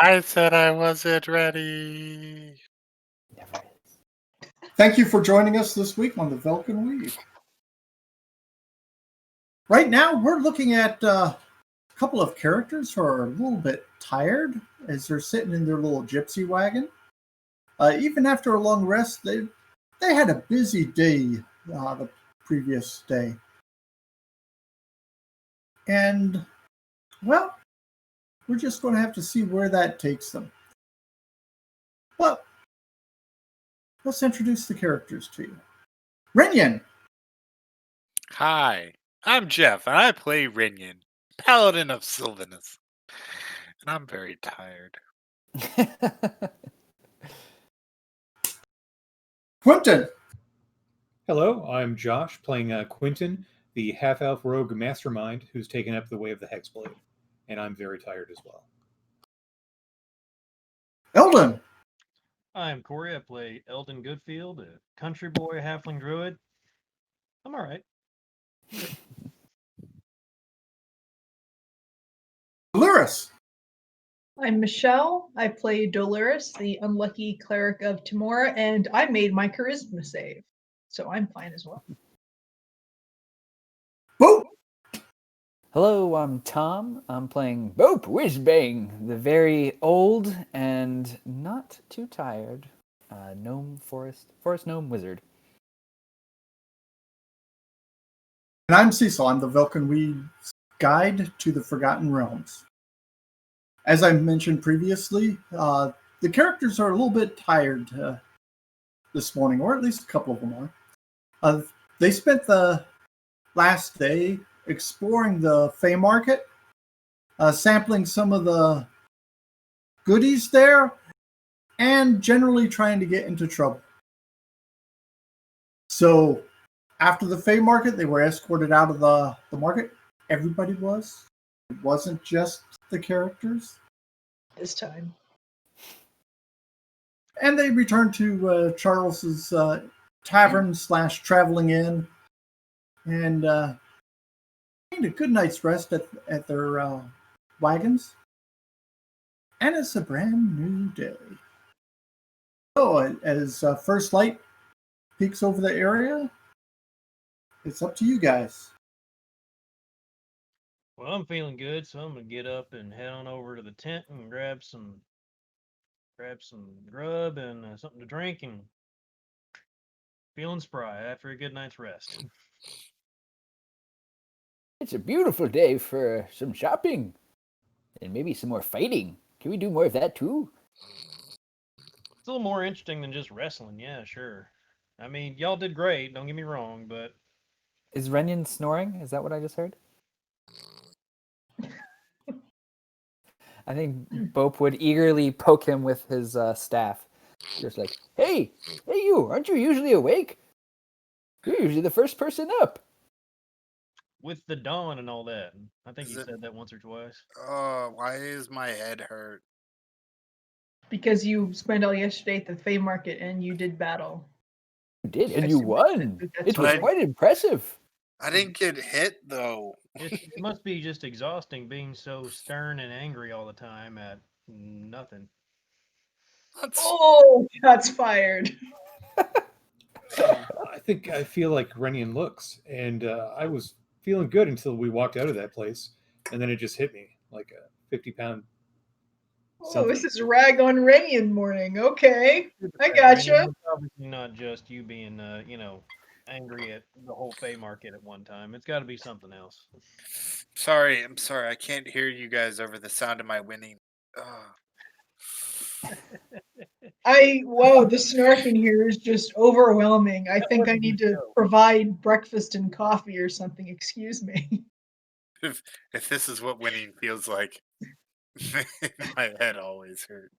I said I wasn't ready. Never is. Thank you for joining us this week on the Velkyn Weave. Right now, we're looking at a couple of characters who are a little bit tired as they're sitting in their little gypsy wagon. Even after a long rest, they had a busy day the previous day. And, well, we're just going to have to see where that takes them. But let's introduce the characters to you. Renyan. Hi, I'm Jeff, and I play Rinyan, Paladin of Sylvanus. And I'm very tired. Quentin. Hello, I'm Josh, playing Quentin, the half-elf rogue mastermind who's taken up the way of the Hexblade. And I'm very tired as well. Eldon. I'm Corey. I play Eldon Goodfield, a country boy halfling druid. I'm all right. Doluris. I'm Michelle. I play Doluris, the unlucky cleric of Timora, and I made my charisma save, so I'm fine as well. Boop. Hello, I'm Tom. I'm playing Boop Whizbang, the very old and not too tired forest gnome wizard. And I'm Cecil. I'm the Velkyn Weave's Guide to the Forgotten Realms. As I mentioned previously, the characters are a little bit tired this morning, or at least a couple of them are. They spent the last day exploring the Fey Market, sampling some of the goodies there, and generally trying to get into trouble. So, after the Fey Market, they were escorted out of the market. Everybody was. It wasn't just the characters. This time. And they returned to Charles's tavern / traveling inn, and gained a good night's rest at their wagons. And it's a brand new day. So as first light peeks over the area, it's up to you guys. Well, I'm feeling good, so I'm gonna get up and head on over to the tent and grab some grub and something to drink, and feeling spry after a good night's rest. It's a beautiful day for some shopping and maybe some more fighting. Can we do more of that too? It's a little more interesting than just wrestling, yeah, sure. I mean, y'all did great, don't get me wrong, but... Is Renyan snoring? Is that what I just heard? I think Bope would eagerly poke him with his staff. Just like, hey, you, aren't you usually awake? You're usually the first person up. With the dawn and all that. I think you said that once or twice. Oh, why is my head hurt? Because you spent all yesterday at the Fey Market and you did battle. You did, and you won. It was right. quite impressive. I didn't get hit, though. It must be just exhausting being so stern and angry all the time at nothing. Oh, shots fired. I feel like Renyan looks, and I was feeling good until we walked out of that place, and then it just hit me like a 50-pound. Oh, this is rag on Renyan morning. Okay, I gotcha. It's obviously not just you being, angry at the whole Fey Market at one time. It's got to be something else. Sorry, I'm sorry. I can't hear you guys over the sound of my winning. Whoa, the snark in here is just overwhelming. I think I need to provide breakfast and coffee or something. Excuse me. If this is what winning feels like, my head always hurt.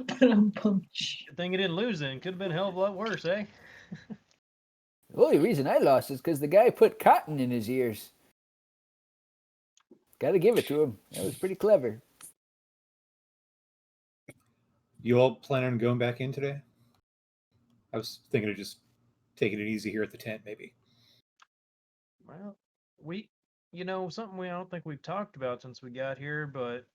But I'm pumped. Good thing you didn't lose then. Could have been a hell of a lot worse, eh? The only reason I lost is because the guy put cotton in his ears. Gotta give it to him. That was pretty clever. You all plan on going back in today? I was thinking of just taking it easy here at the tent, maybe. Well, something I don't think we've talked about since we got here, but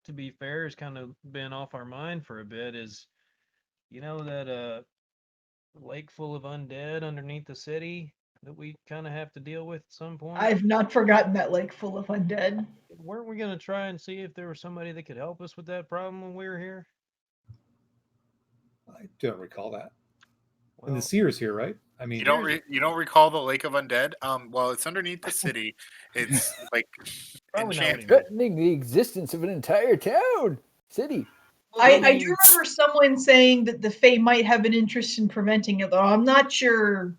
to be fair, has kind of been off our mind for a bit is, that lake full of undead underneath the city that we kind of have to deal with at some point? I've not forgotten that lake full of undead. Weren't we going to try and see if there was somebody that could help us with that problem when we were here? I don't recall that. And Well, the seer's here, right? I mean, You don't recall the Lake of Undead? Well, it's underneath the city. It's like probably not what he enchanted. meant. Threatening the existence of an entire town, city. Well, I mean, do remember someone saying that the Fae might have an interest in preventing it, though I'm not sure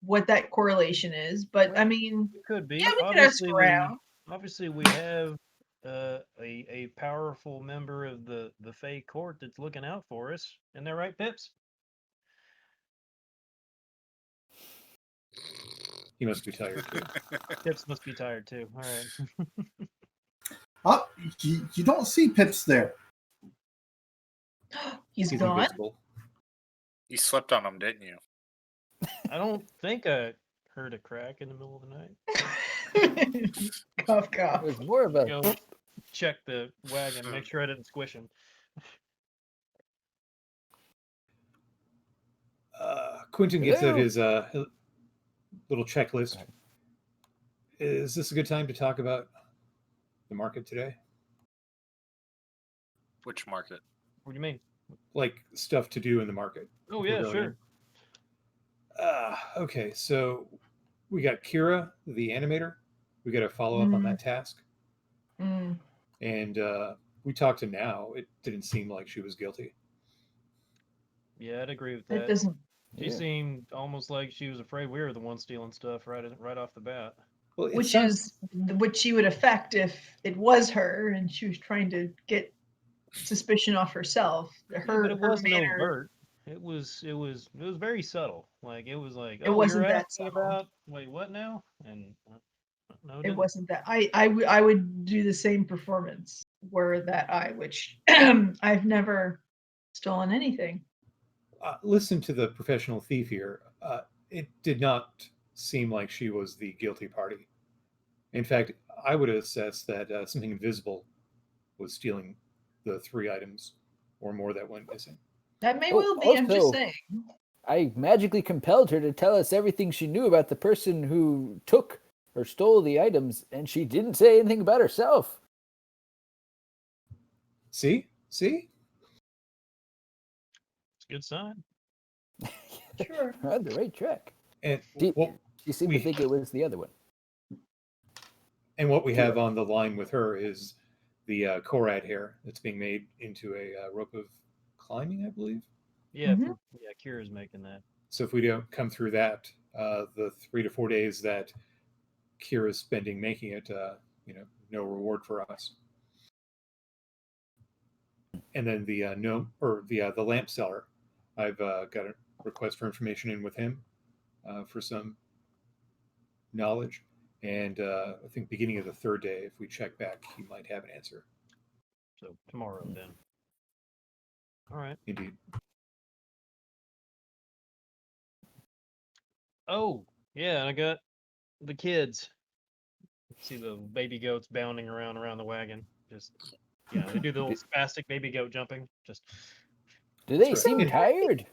what that correlation is. But I mean, it could be. yeah, we could ask around. Obviously, we have a powerful member of the Fae court that's looking out for us. Isn't that right, Pips? he must be tired too. Pips must be tired too. All right. Oh, you don't see Pips there. He's He's gone. invisible. You slept on him, didn't you? I don't think I heard a crack in the middle of the night. Cough, It cough. was more of a Go check the wagon, make sure I didn't squish him. Quentin gets out Hello? his little checklist. Is this a good time to talk about the market today? Which market? What do you mean? Like stuff to do in the market. Oh We're yeah, going sure. Okay, so we got Kira, the animator. We got to follow up on that task. Mm. And we talked to Now. It didn't seem like she was guilty. Yeah, I'd agree with That that. doesn't. She Yeah. seemed almost like she was afraid we were the ones stealing stuff right off the bat. Well, it Which sounds- is what she would affect if it was her and she was trying to get suspicion off herself. Yeah, Her, but it her wasn't manner. overt. It was very subtle. Like it was like, It oh, wasn't you're that asking subtle. about wait, what now? And no, It wasn't that. I would do the same performance were that I, which I've never stolen anything. listen to the professional thief here. It did not seem like she was the guilty party. In fact, I would assess that something invisible was stealing the 3 items or more that went missing. That may Oh, well be. I'm just also- saying. I magically compelled her to tell us everything she knew about the person who took or stole the items, and she didn't say anything about herself. See? It's a good sign. Sure. We're on the right track. And She, what she seemed we- to think it was the other one. we have on the line with her is the Korad hair that's being made into a rope of climbing, I believe. Yeah, Mhm. yeah. Kira's making that. So if we don't come through that, the 3 to 4 days that Kira's spending making it, no reward for us. And then the the lamp seller, I've got a request for information in with him for some knowledge, and I think beginning of the 3rd day, if we check back, he might have an answer. So tomorrow then. All right. Indeed. Oh, yeah, and I got the kids. See the baby goats bounding around the wagon. Just they do the little spastic baby goat jumping. Just Do they Sorry. seem tired?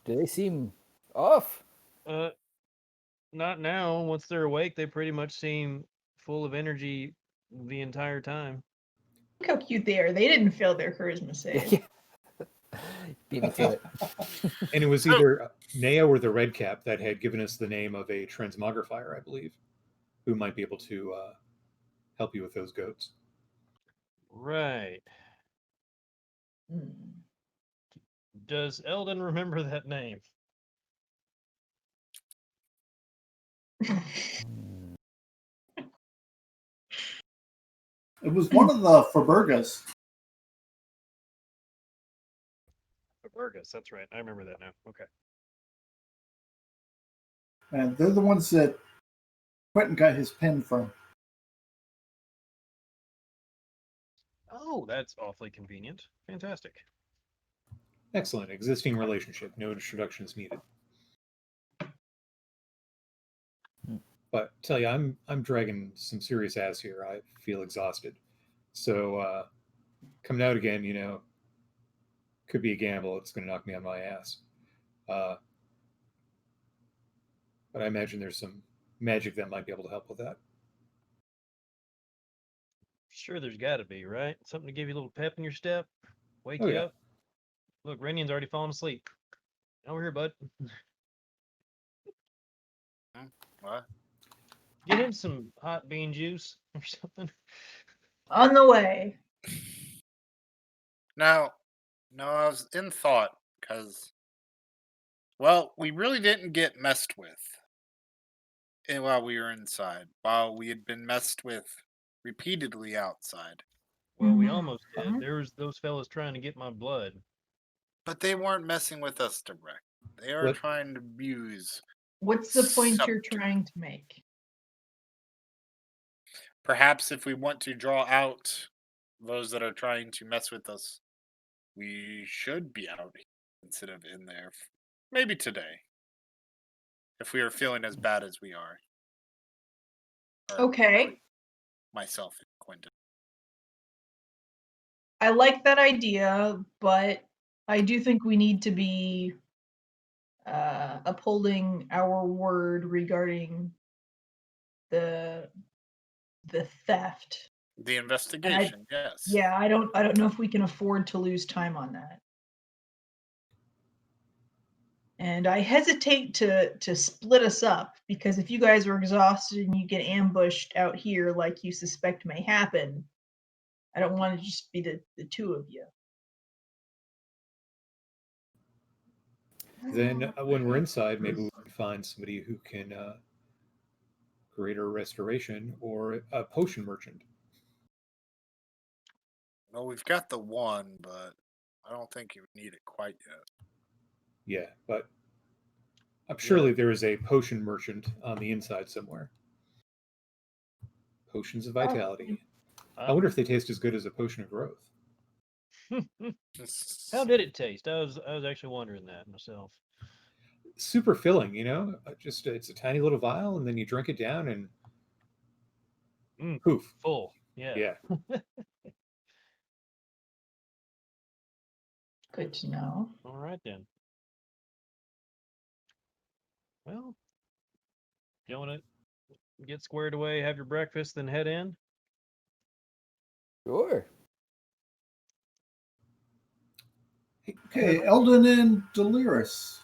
Do they seem off? not now. Once they're awake, they pretty much seem full of energy the entire time. Look how cute they are. They didn't fail their charisma save. Yeah. Beat me to it. And it was either Neo or the Red Cap that had given us the name of a transmogrifier, I believe, who might be able to help you with those goats. Right. Hmm. Does Eldon remember that name? It was one of the Fabergas. Burgess, that's right. I remember that now. Okay. And they're the ones that Quentin got his pen from. Oh, that's awfully convenient. Fantastic. Excellent. Existing relationship. No introductions needed. But tell you, I'm dragging some serious ass here. I feel exhausted. So coming out again, could be a gamble. It's going to knock me on my ass. But I imagine there's some magic that might be able to help with that. Sure, there's got to be, right? Something to give you a little pep in your step, wake Oh, you yeah. up. Look, Renion's already fallen asleep. Over here, bud. What? Get him some hot bean juice or something. On the way. Now, no, I was in thought because, well, we really didn't get messed with while we were inside, while we had been messed with repeatedly outside. Well, we Mhm. almost did. There was those fellas trying to get my blood. But they weren't messing with us direct. They are What? trying to abuse. What's the point you're Subject. trying to make? Perhaps if we want to draw out those that are trying to mess with us, we should be out instead of in there. Maybe today. If we are feeling as bad as we are. Or Okay. myself and Quentin. I like that idea, but I do think we need to be upholding our word regarding the theft. The investigation, yes. Yeah, I don't know if we can afford to lose time on that. And I hesitate to split us up, because if you guys are exhausted and you get ambushed out here like you suspect may happen, I don't want to just be the two of you. Then when we're inside, maybe we can find somebody who can create a restoration or a potion merchant. Well, we've got the one, but I don't think you need it quite yet. Yeah, but surely there is a potion merchant on the inside somewhere. Potions of vitality. I wonder if they taste as good as a potion of growth. How did it taste? I was actually wondering that myself. Super filling, Just it's a tiny little vial, and then you drink it down, and poof, full. Yeah. Yeah. Good to know. All right then. Well, you want to get squared away, have your breakfast, then head in? Sure. Okay, Eldon and Delirus.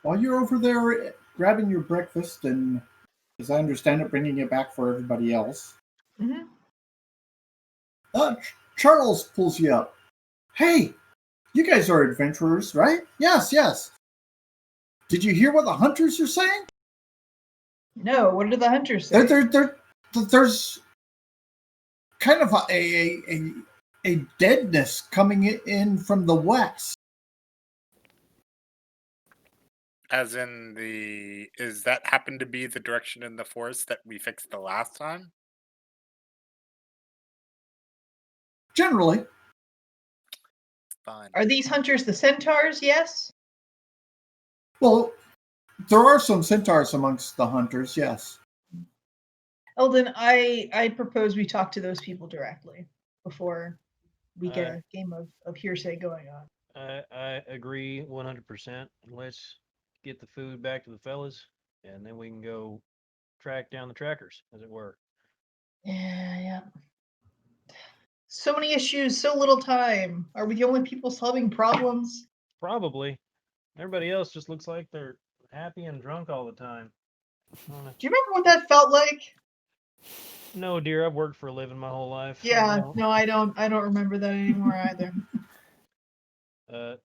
While you're over there grabbing your breakfast and, as I understand it, bringing it back for everybody else, Mm-hmm. Charles pulls you up. Hey, you guys are adventurers, right? Yes, yes. Did you hear what the hunters are saying? No, what did the hunters say? There's kind of a deadness coming in from the west. As in is that happen to be the direction in the forest that we fixed the last time? Generally. Fine. Are these hunters the centaurs? Yes? Well, there are some centaurs amongst the hunters, yes. Eldon, I propose we talk to those people directly before we get a game of hearsay going on. I agree 100%. Let's get the food back to the fellas, and then we can go track down the trackers, as it were. Yeah. So many issues, so little time. Are we the only people solving problems? Probably. Everybody else just looks like they're happy and drunk all the time. Do you remember what that felt like? No, dear, I've worked for a living my whole life. Yeah, no, I don't remember that anymore either.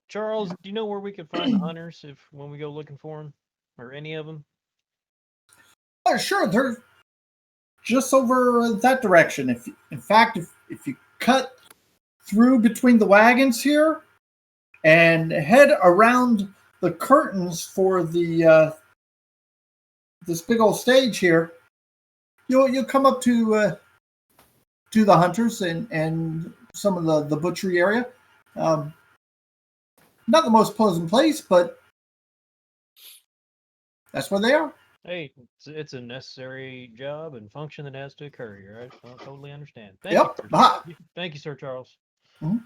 Charles, do you know where we could find the hunters when we go looking for them, or any of them? Oh, sure, they're just over that direction. If you cut through between the wagons here and head around the curtains for the this big old stage here, you'll come up to the hunters and some of the butchery area. Not the most pleasant place, but that's where they are. Hey, it's a necessary job and function that has to occur here. I totally understand. Yep. Sir. Ah. Thank you, Sir Charles. Mhm.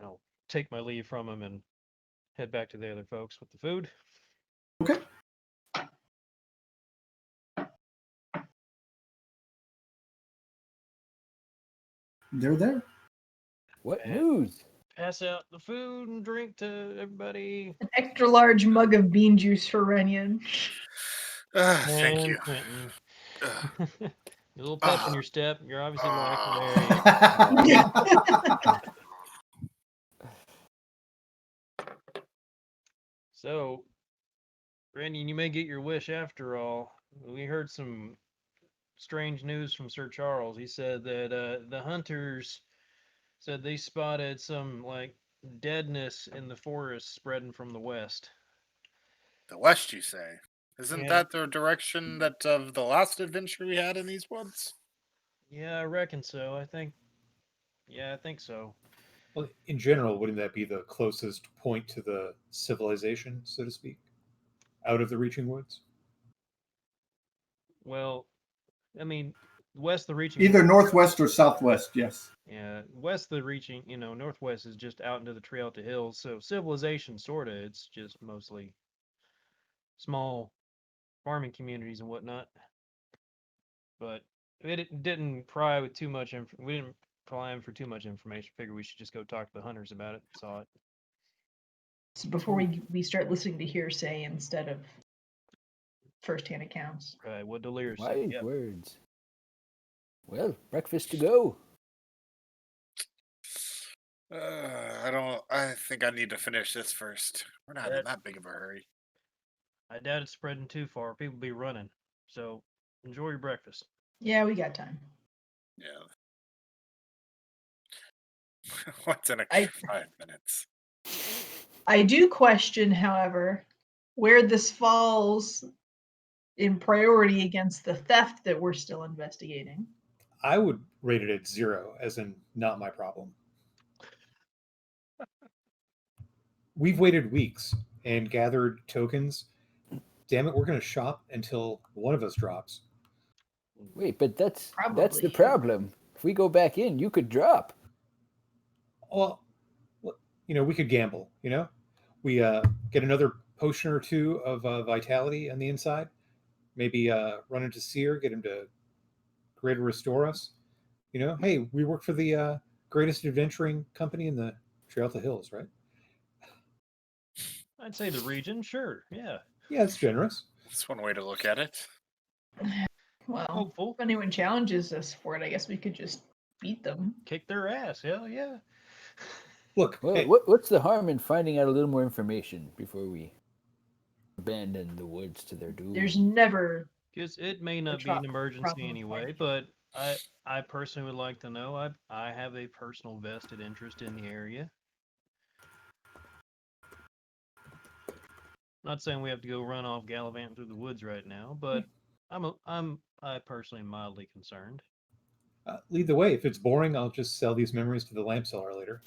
I'll take my leave from him and head back to the other folks with the food. Okay. They're there. What And news? pass out the food and drink to everybody. An extra large mug of bean juice for Renyon. Thank And you. Quentin. Ugh. A little pep in Ah. your step. You're obviously like, there you So, Randy, you may get your wish after all. We heard some strange news from Sir Charles. He said that the hunters said they spotted some like deadness in the forest spreading from the west. The west, you say? Isn't Yeah, that the direction that of the last adventure we had in these woods? yeah, I reckon so. I think so. Well, in general, wouldn't that be the closest point to the civilization, so to speak, out of the reaching woods? Well, I mean, west of the reaching, Either northwest or southwest, yes. yeah, west of the reaching, northwest is just out into the trail to hills. So civilization, sorta, it's just mostly small farming communities and whatnot. But it didn't pry with too much. We didn't pry him for too much information. Figure we should just go talk to the hunters about it. Saw it. So before we start listening to hearsay instead of firsthand accounts. Right, what Delirious said. Wise Yep. words. Well, breakfast to go. I don't. I think I need to finish this first. We're not in That- that big of a hurry. I doubt it's spreading too far. People be running. So enjoy your breakfast. Yeah, we got time. Yeah. What's an I- extra 5 minutes? I do question, however, where this falls in priority against the theft that we're still investigating. I would rate it at 0, as in not my problem. We've waited weeks and gathered tokens. Damn it, we're going to shop until one of us drops. Wait, but that's the Probably. problem. If we go back in, you could drop. Well, we could gamble, We get another potion or two of vitality on the inside. Maybe run into Seer, get him to greater restore us. Hey, we work for the greatest adventuring company in the Trail to Hills, right? I'd say the region, sure. Yeah. Yeah, it's generous. That's one way to look at it. Well, Hopeful. if anyone challenges us for it, I guess we could just beat them. Kick their ass. Hell yeah. Look, Well, hey, what's the harm in finding out a little more information before we abandon the woods to their doom? There's never Because it may not be an emergency anyway, but I personally would like to know. I have a personal vested interest in the area. Not saying we have to go run off gallivanting through the woods right now, but I personally am mildly concerned. lead the way. If it's boring, I'll just sell these memories to the lamp seller later.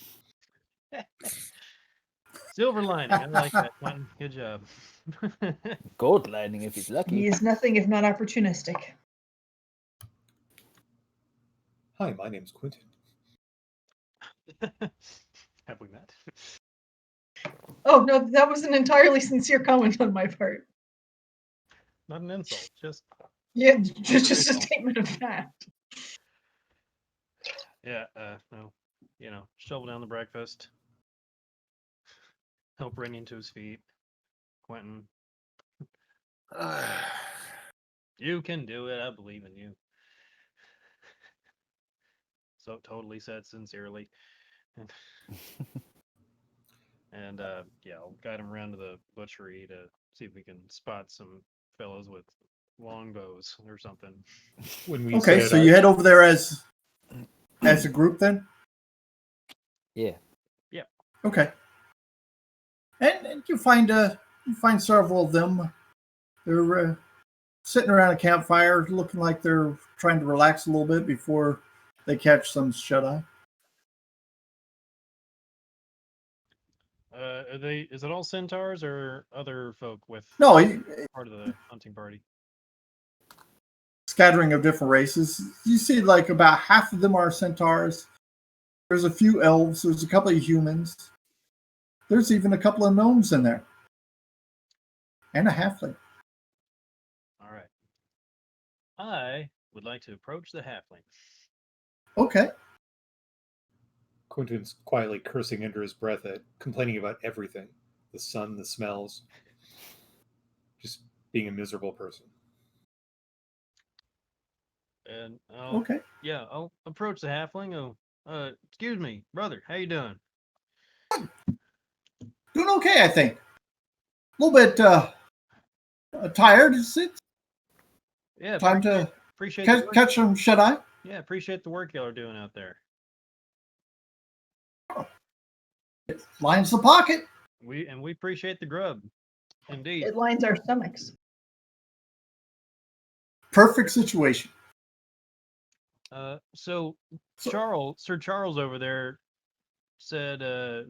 Silver lining. I like that one. Good job. Gold lining if he's lucky. He is nothing if not opportunistic. Hi, my name's Quentin. Have we met? Oh no, that was an entirely sincere comment on my part. Not an insult, just Yeah, just a statement of fact. yeah. No, shovel down the breakfast. Help Rennie to his feet. Quentin, you can do it. I believe in you. So totally said sincerely. And yeah, I'll guide him around to the butchery to see if we can spot some fellows with longbows or something. When we Okay, set so out- you head over there as a group then? Yeah. Okay. And you find several of them. They're sitting around a campfire, looking like they're trying to relax a little bit before they catch some shut eye. Are they? Is it all centaurs or other folk with No, part of the hunting party? scattering of different races. You see, like about half of them are centaurs. There's a few elves. There's a couple of humans. There's even a couple of gnomes in there, and a halfling. All right. I would like to approach the halfling. Okay. Quentin's quietly cursing under his breath at complaining about everything: the sun, the smells, just being a miserable person. And Okay. I'll approach the halfling. Excuse me, brother. How you doing? Doing okay, I think. A little bit tired. It's Yeah, time to appreciate the work. catch some shut-eye. Yeah, appreciate the work y'all are doing out there. It lines the pocket. We appreciate the grub. Indeed. It lines our stomachs. Perfect situation. So So- Sir Charles over there said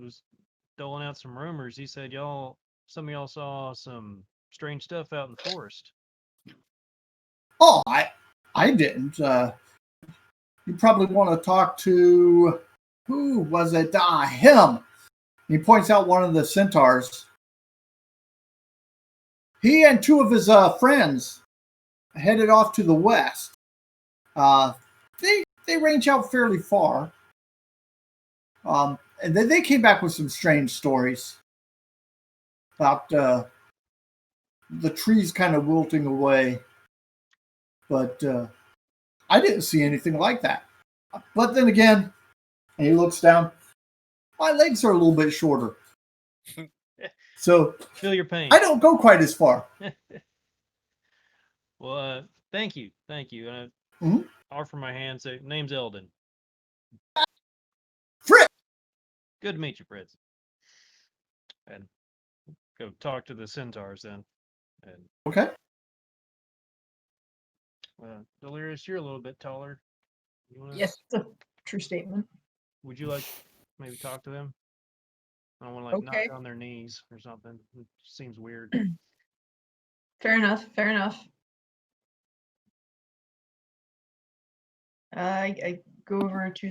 was doling out some rumors. He said some of y'all saw some strange stuff out in the forest. Oh, I didn't. You probably want to talk to, who was it? Him. He points out one of the centaurs. He and two of his friends headed off to the west. They range out fairly far. And then they came back with some strange stories about the trees kind of wilting away. But I didn't see anything like that. But then again, and he looks down, my legs are a little bit shorter. So Feel your pain. I don't go quite as far. Well, thank you. And I Mhm. offer my hand. Say, name's Eldon. Frick! Good to meet you, Fritz. And go talk to the centaurs then. And Okay. Delirious, you're a little bit taller. You wanna, Yes, it's a true statement. Would you like maybe talk to them? I don't want to Okay. knock on their knees or something. It seems weird. Fair enough. Fair enough. I go over to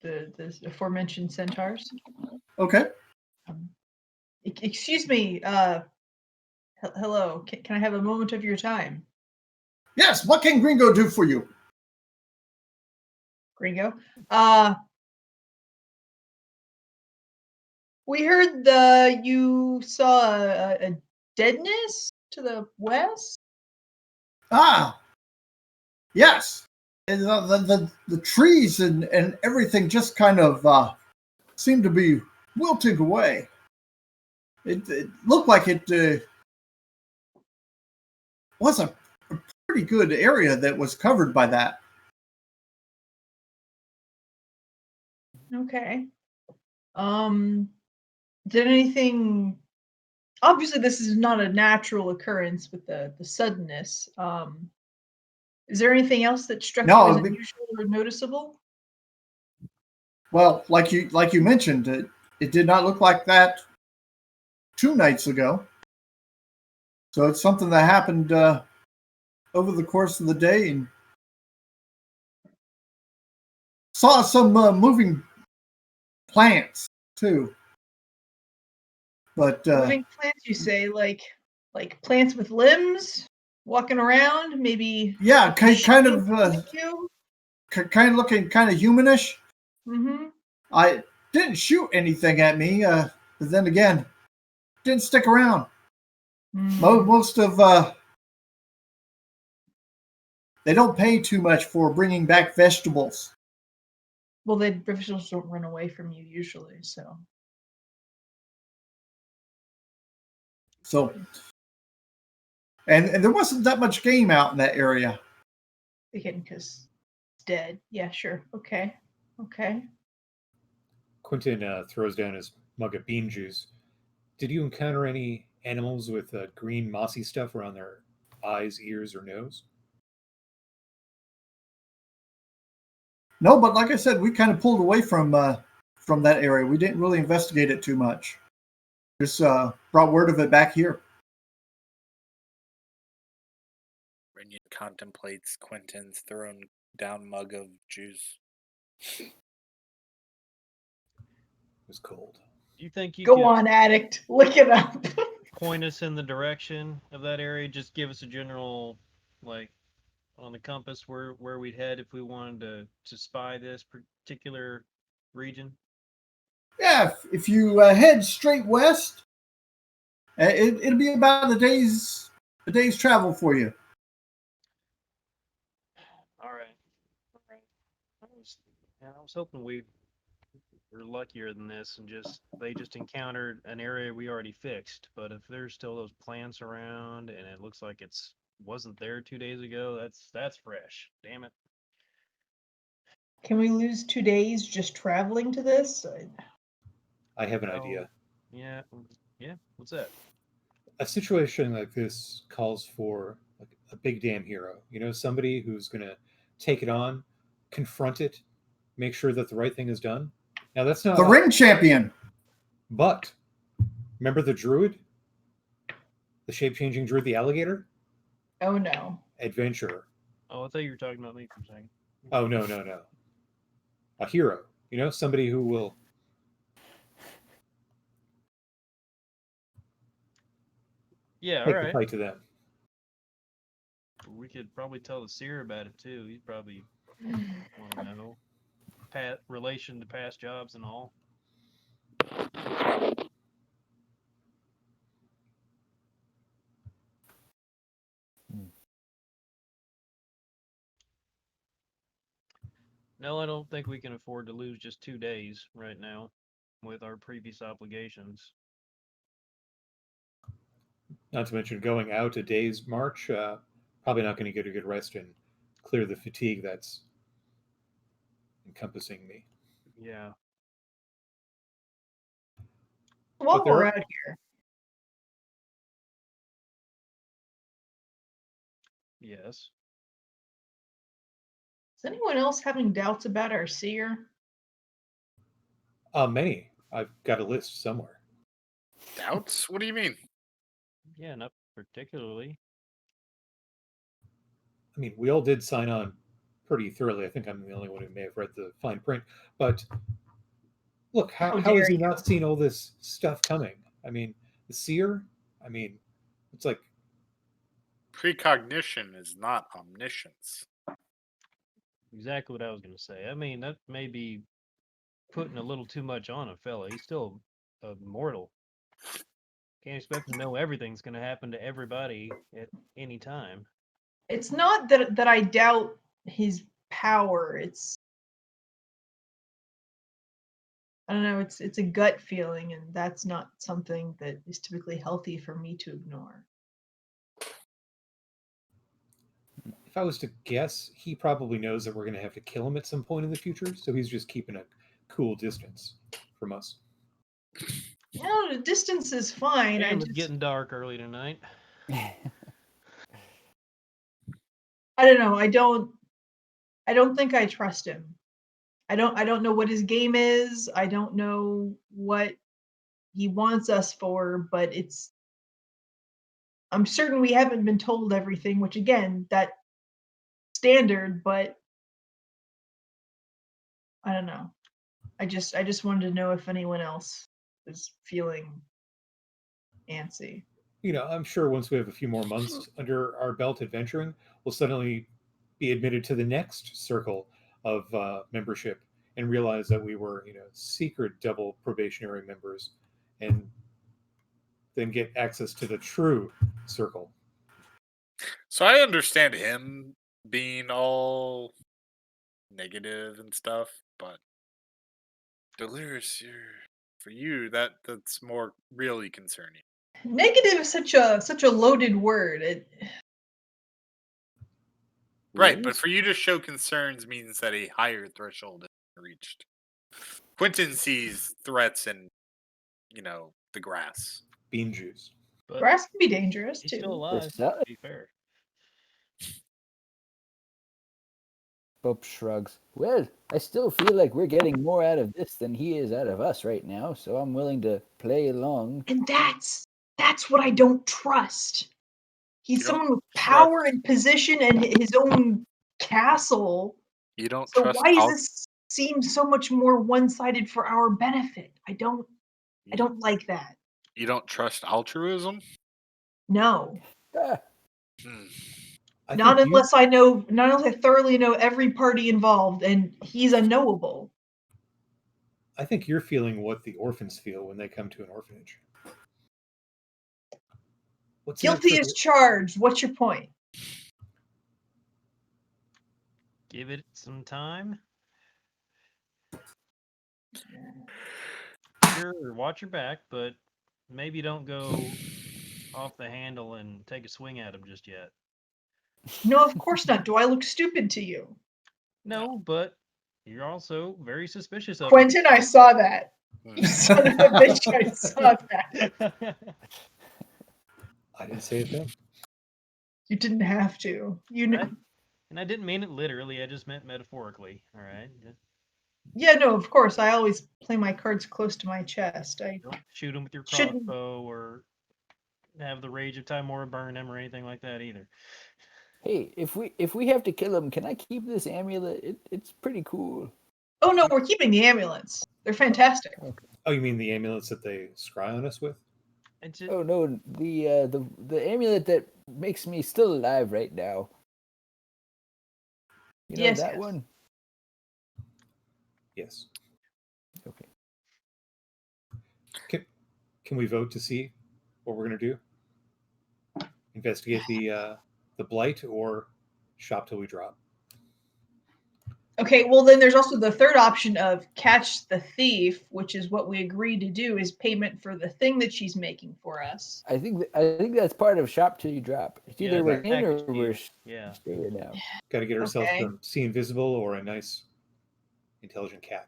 the aforementioned centaurs. Okay. Excuse me. Hello. Can I have a moment of your time, Yes. What can Gringo do for you? Gringo? We heard you saw a deadness to the west. Ah. Yes. And the trees and everything just kind of seemed to be wilting away. It looked like it was a pretty good area that was covered by that. Okay. Did anything? Obviously, this is not a natural occurrence with the suddenness. Is there anything else that struck No, you as I mean- unusual or noticeable? Well, like you mentioned, it did not look like that 2 nights ago. So it's something that happened over the course of the day, and saw some moving plants too. But Living plants, you say, like plants with limbs walking around, maybe. yeah, kind of You. kind of looking kind of humanish. Mm-hmm. I didn't shoot anything at me, but then again, didn't stick around. Most of they don't pay too much for bringing back vegetables. Well, the vegetables don't run away from you usually, so. So, and there wasn't that much game out in that area. Again, because it's dead. Yeah, sure. Okay. Quentin throws down his mug of bean juice. Did you encounter any animals with green mossy stuff around their eyes, ears, or nose? No, but like I said, we kind of pulled away from from that area. We didn't really investigate it too much. Just brought word of it back here. Renyon contemplates Quentin's thrown down mug of juice. It was cold. Do you think you Go could on, addict. Look it up. point us in the direction of that area? Just give us a general, like, on the compass where we'd head if we wanted to spy this particular region? Yeah, if you head straight west, it'll be about a day's travel for you. All right. All right. I was hoping we were luckier than this and they just encountered an area we already fixed. But if there's still those plants around and it looks like wasn't there 2 days ago, that's fresh. Damn it. Can we lose 2 days just traveling to this? I have an Well, idea. Yeah. What's that? A situation like this calls for like a big damn hero. Somebody who's going to take it on, confront it, make sure that the right thing is done. Now that's not The ring champion. But remember the druid, the shape-changing druid, the alligator, Oh no. adventurer. Oh, I thought you were talking about me for a second. Oh no, a hero. Somebody who will. Yeah, all Take the right. fight to them. We could probably tell the seer about it too. He'd probably want to know relation to past jobs and all. No, I don't think we can afford to lose just 2 days right now with our previous obligations. Not to mention going out a day's march. Probably not going to get a good rest and clear the fatigue that's encompassing me. Yeah. While there we're are- out here, Yes. is anyone else having doubts about our seer? Many. I've got a list somewhere. Doubts? What do you mean? Yeah, not particularly. I mean, we all did sign on pretty thoroughly. I think I'm the only one who may have read the fine print. But look, how has dare he not seen all this stuff coming? I mean, the seer. I mean, it's like Precognition is not omniscience. Exactly what I was going to say. I mean, that may be putting a little too much on a fella. He's still a mortal. Can't expect him to know everything's going to happen to everybody at any time. It's not that I doubt his power. I don't know, it's a gut feeling, and that's not something that is typically healthy for me to ignore. if I was to guess, he probably knows that we're going to have to kill him at some point in the future, so he's just keeping a cool distance from us. The distance is fine. And it's getting dark early tonight. I don't know. I don't think I trust him. I don't know what his game is. I don't know what he wants us for, but I'm certain we haven't been told everything, which again, that standard, but I don't know. I just wanted to know if anyone else was feeling antsy. I'm sure once we have a few more months under our belt adventuring, we'll suddenly be admitted to the next circle of membership and realize that we were, secret double probationary members, and then get access to the true circle. So I understand him being all negative and stuff, but Delirious, for you, that's more really concerning. Negative is such a loaded word. Right, but for you to show concerns means that a higher threshold is reached. Quentin sees threats in, the grass. Bean juice. But Grass can be dangerous he's too. still alive, But to be fair. Bob shrugs. Well, I still feel like we're getting more out of this than he is out of us right now, so I'm willing to play along. And that's what I don't trust. He's You don't someone with trust- power and position and his own castle. You don't So trust why does this seem so much more one-sided for our benefit? I don't like that. You don't trust altruism? No. Ah, Hmm. Not unless I thoroughly know every party involved, and he's unknowable. I think you're feeling what the orphans feel when they come to an orphanage. What's in it Guilty for as charged. What's your point? Give it some time. Sure, watch your back, but maybe don't go off the handle and take a swing at him just yet. No, of course not. Do I look stupid to you? No, but you're also very suspicious of Quentin, I saw that. Hmm. You son of a bitch, I saw that. him. I didn't say a thing. You didn't have to. You know. And I didn't mean it literally, I just meant metaphorically. All right. Yeah, no, of course. I always play my cards close to my chest. I Don't shoot him with your Shouldn't- crossbow or have the rage of Timora burn him or anything like that either. hey, if we have to kill him, can I keep this amulet? It's pretty cool. Oh no, we're keeping the ambulance. They're fantastic. Oh, you mean the amulets that they scry on us with? And just, Oh no, the amulet that makes me still alive right now. You know Yes, that yes. one? Yes. Okay. Can we vote to see what we're going to do? Investigate the blight or shop till we drop? Okay, well then there's also the third option of catch the thief, which is what we agreed to do is payment for the thing that she's making for us. I think that's part of shop till you drop. It's Yeah, either we're it's a in or package we're deal. Yeah. staying now. Got to get ourselves Okay. to see invisible or a nice, intelligent cat.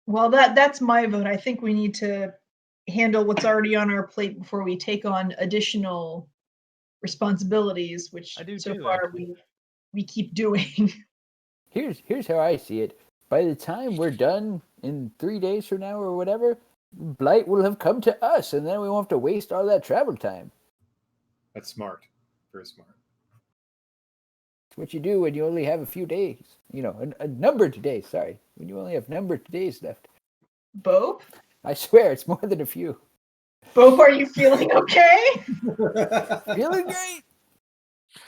Well, that's my vote. I think we need to handle what's already on our plate before we take on additional responsibilities, which I do so too, far actually. we keep doing. Here's how I see it. By the time we're done in 3 days from now or whatever, blight will have come to us, and then we won't have to waste all that travel time. That's smart. Very smart. It's what you do when you only have a few days. You know, a numbered days. Sorry, when you only have numbered days left. Bope? I swear, it's more than a few. Bope, are you feeling okay? Feeling great.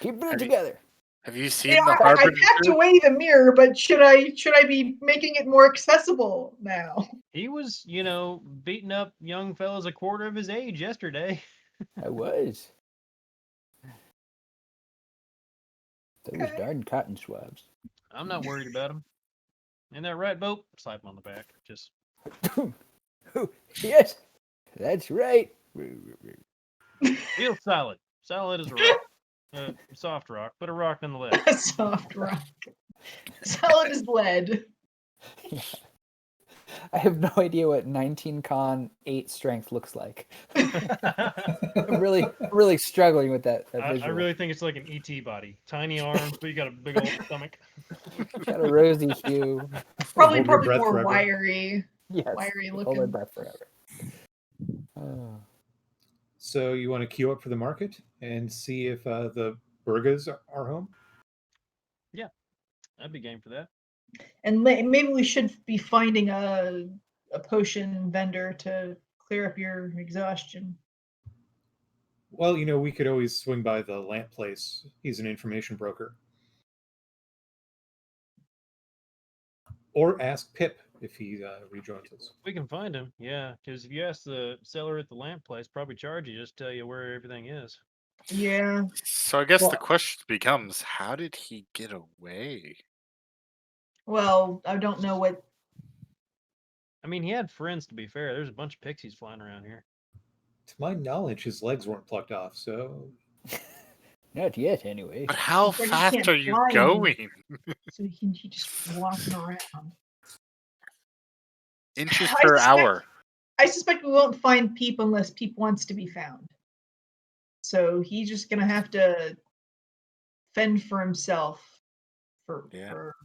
Keeping it Have you- together. Have you seen Yeah, the I Harbinger? packed away the mirror, but should I be making it more accessible now? He was, beating up young fellas a quarter of his age yesterday. I was. Those Okay. darn cotton swabs. I'm not worried about him. Ain't that right, Bope? Slap him on the back. Just Yes, that's right. real solid. Solid as a rock. Soft rock, but a rock nonetheless. A soft rock. Solid as lead. I have no idea what 19 con 8 strength looks like. I'm really struggling with that I visual. really think it's like an ET body. Tiny arms, but you got a big old stomach. Got a rosy hue. Probably Hold your breath more forever. wiry. Yes. Wiry Hold my looking. breath forever. Oh. So you want to queue up for the market and see if the burgas are home? I'd be game for that. And maybe we should be finding a potion vendor to clear up your exhaustion. Well, we could always swing by the lamp place. He's an information broker. Or ask Pip if he rejoins us. We can find him, yeah. Because if you ask the seller at the lamp place, probably charge you just tell you where everything is. Yeah. So I guess the Well- question becomes, how did he get away? Well, I don't know what. I mean, he had friends. To be fair, there's a bunch of pixies flying around here. To my knowledge, his legs weren't plucked off, so Not yet, anyway. But how But he fast can't are you fly going? So he just walking around. Inches I per suspect- hour. I suspect we won't find Peep unless Peep wants to be found. So he's just gonna have to fend for himself for Yeah. for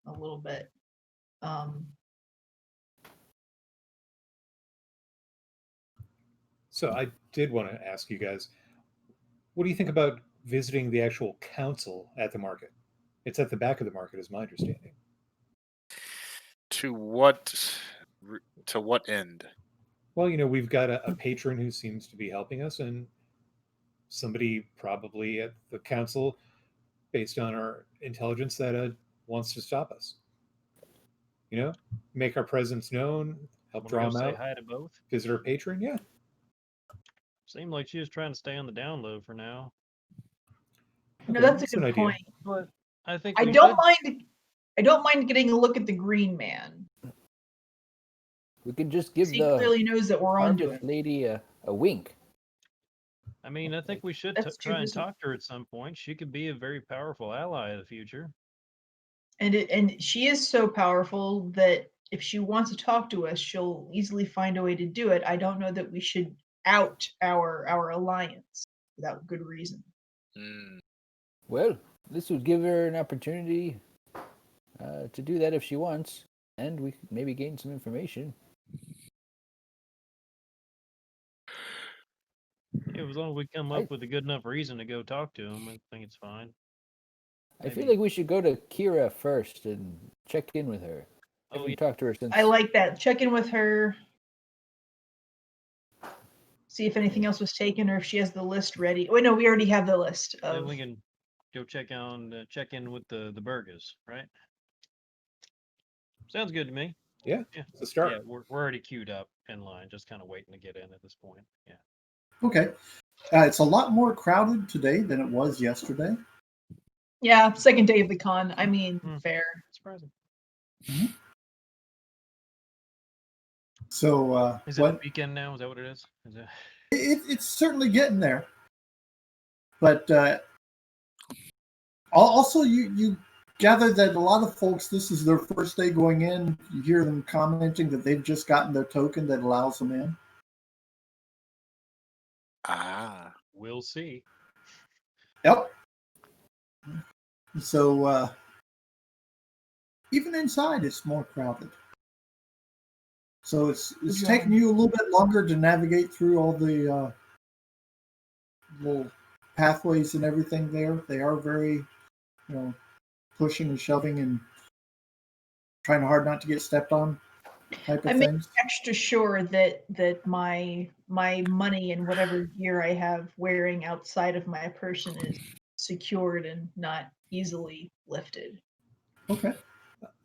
a little bit. So I did want to ask you guys, what do you think about visiting the actual council at the market? It's at the back of the market, is my understanding. To what end? Well, we've got a patron who seems to be helping us, and somebody probably at the council, based on our intelligence, that wants to stop us. Make our presence known, help Wanna draw go them say out, hi to both? visit our patron. Yeah. Seemed like she was trying to stay on the down low for now. No, Okay, that's a that's an good idea. point. But I think I we don't should. mind. I don't mind getting a look at the green man. We could just give He the clearly knows that we're onto harvest him. lady a wink. I mean, I think we should That's try and visible. talk to her at some point. She could be a very powerful ally in the future. And she is so powerful that if she wants to talk to us, she'll easily find a way to do it. I don't know that we should out our alliance without good reason. Mm. Well, this would give her an opportunity to do that if she wants, and we could maybe gain some information. Yeah, as long as we come up with a good enough reason to go talk to him, I think it's fine. I feel Maybe. like we should go to Kira first and check in with her. I Oh, haven't yeah. talked to her since. I like that. Check in with her. See if anything else was taken or if she has the list ready. Wait, no, we already have the list Then of. we can go check in with the burgers, right? Sounds good to me. Yeah, Yeah. it's a start. Yeah, we're already queued up in line, just kind of waiting to get in at this point. Yeah. Okay. It's a lot more crowded today than it was yesterday. Yeah, second day of the con. I mean, fair. Surprising. So Is it the weekend now? Is that what it is? Is it? It's certainly getting there. But also, you gather that a lot of folks, this is their first day going in. You hear them commenting that they've just gotten their token that allows them in. Ah. We'll see. Yep. So even inside, it's more crowded. So it's taking you a little bit longer to navigate through all the little pathways and everything there. They are very, pushing and shoving and trying hard not to get stepped on type of I make things. extra sure that my money and whatever gear I have wearing outside of my person is secured and not easily lifted. Okay.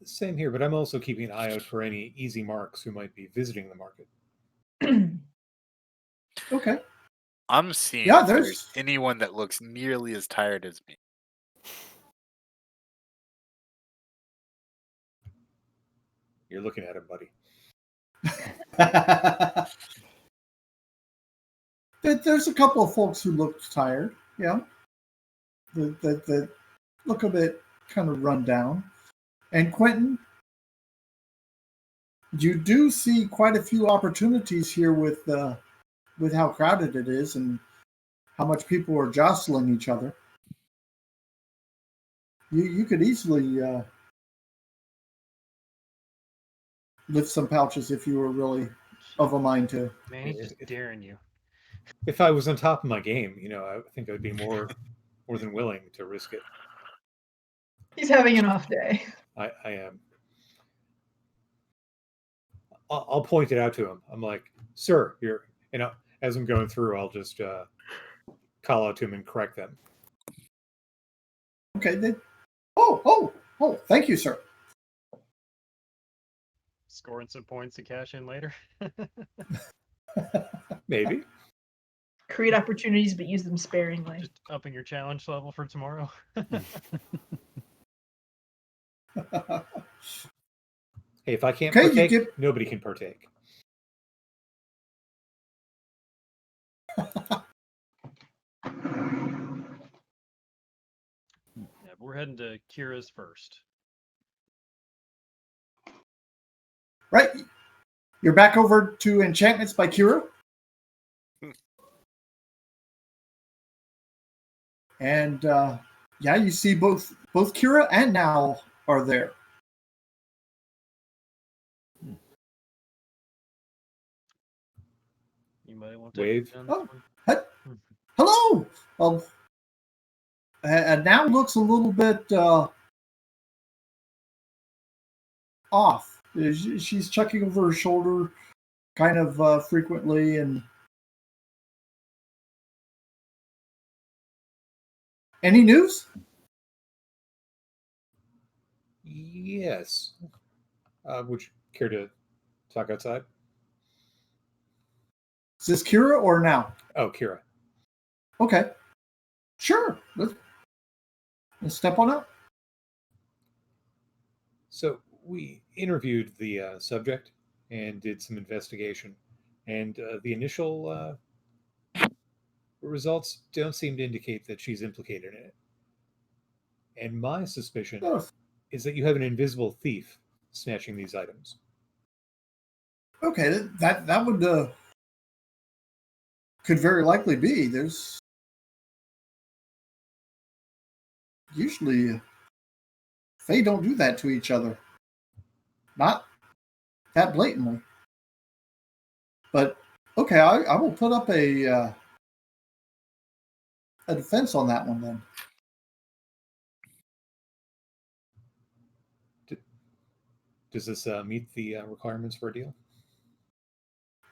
Same here, but I'm also keeping an eye out for any easy marks who might be visiting the market. Okay. I'm seeing Yeah, if there's there's anyone that looks nearly as tired as me. You're looking at him, buddy. There's a couple of folks who look tired. Yeah. That look a bit kind of run down. And Quentin, you do see quite a few opportunities here with how crowded it is and how much people are jostling each other. You could easily lift some pouches if you were really of a mind to. Man, he's just daring you. If I was on top of my game, I think I'd be more than willing to risk it. He's having an off day. I am. I'll point it out to him. I'm like, sir, you're, as I'm going through, I'll just call out to him and correct them. Okay. Oh, thank you, sir. Scoring some points to cash in later. Maybe. Create opportunities, but use them sparingly. Just upping your challenge level for tomorrow. Hey, if I can't Okay, partake, nobody can partake. Yeah, we're heading to Kira's first. Right. You're back over to Enchantments by Kira. And yeah, you see both Kira and Now are there. Anybody want to Wave. take Oh, one? hello. And Now looks a little bit off. She's checking over her shoulder kind of frequently. And any news? Yes. Would you care to talk outside? Is this Kira or Now? Oh, Kira. Okay. Sure. Let's step on up. So we interviewed the subject and did some investigation, and the initial results don't seem to indicate that she's implicated in it. And my suspicion Oh, is that you have an invisible thief snatching these items. okay, that would could very likely be. There's usually they don't do that to each other, not that blatantly. But okay, I will put up a defense on that one then. Does this meet the requirements for a deal?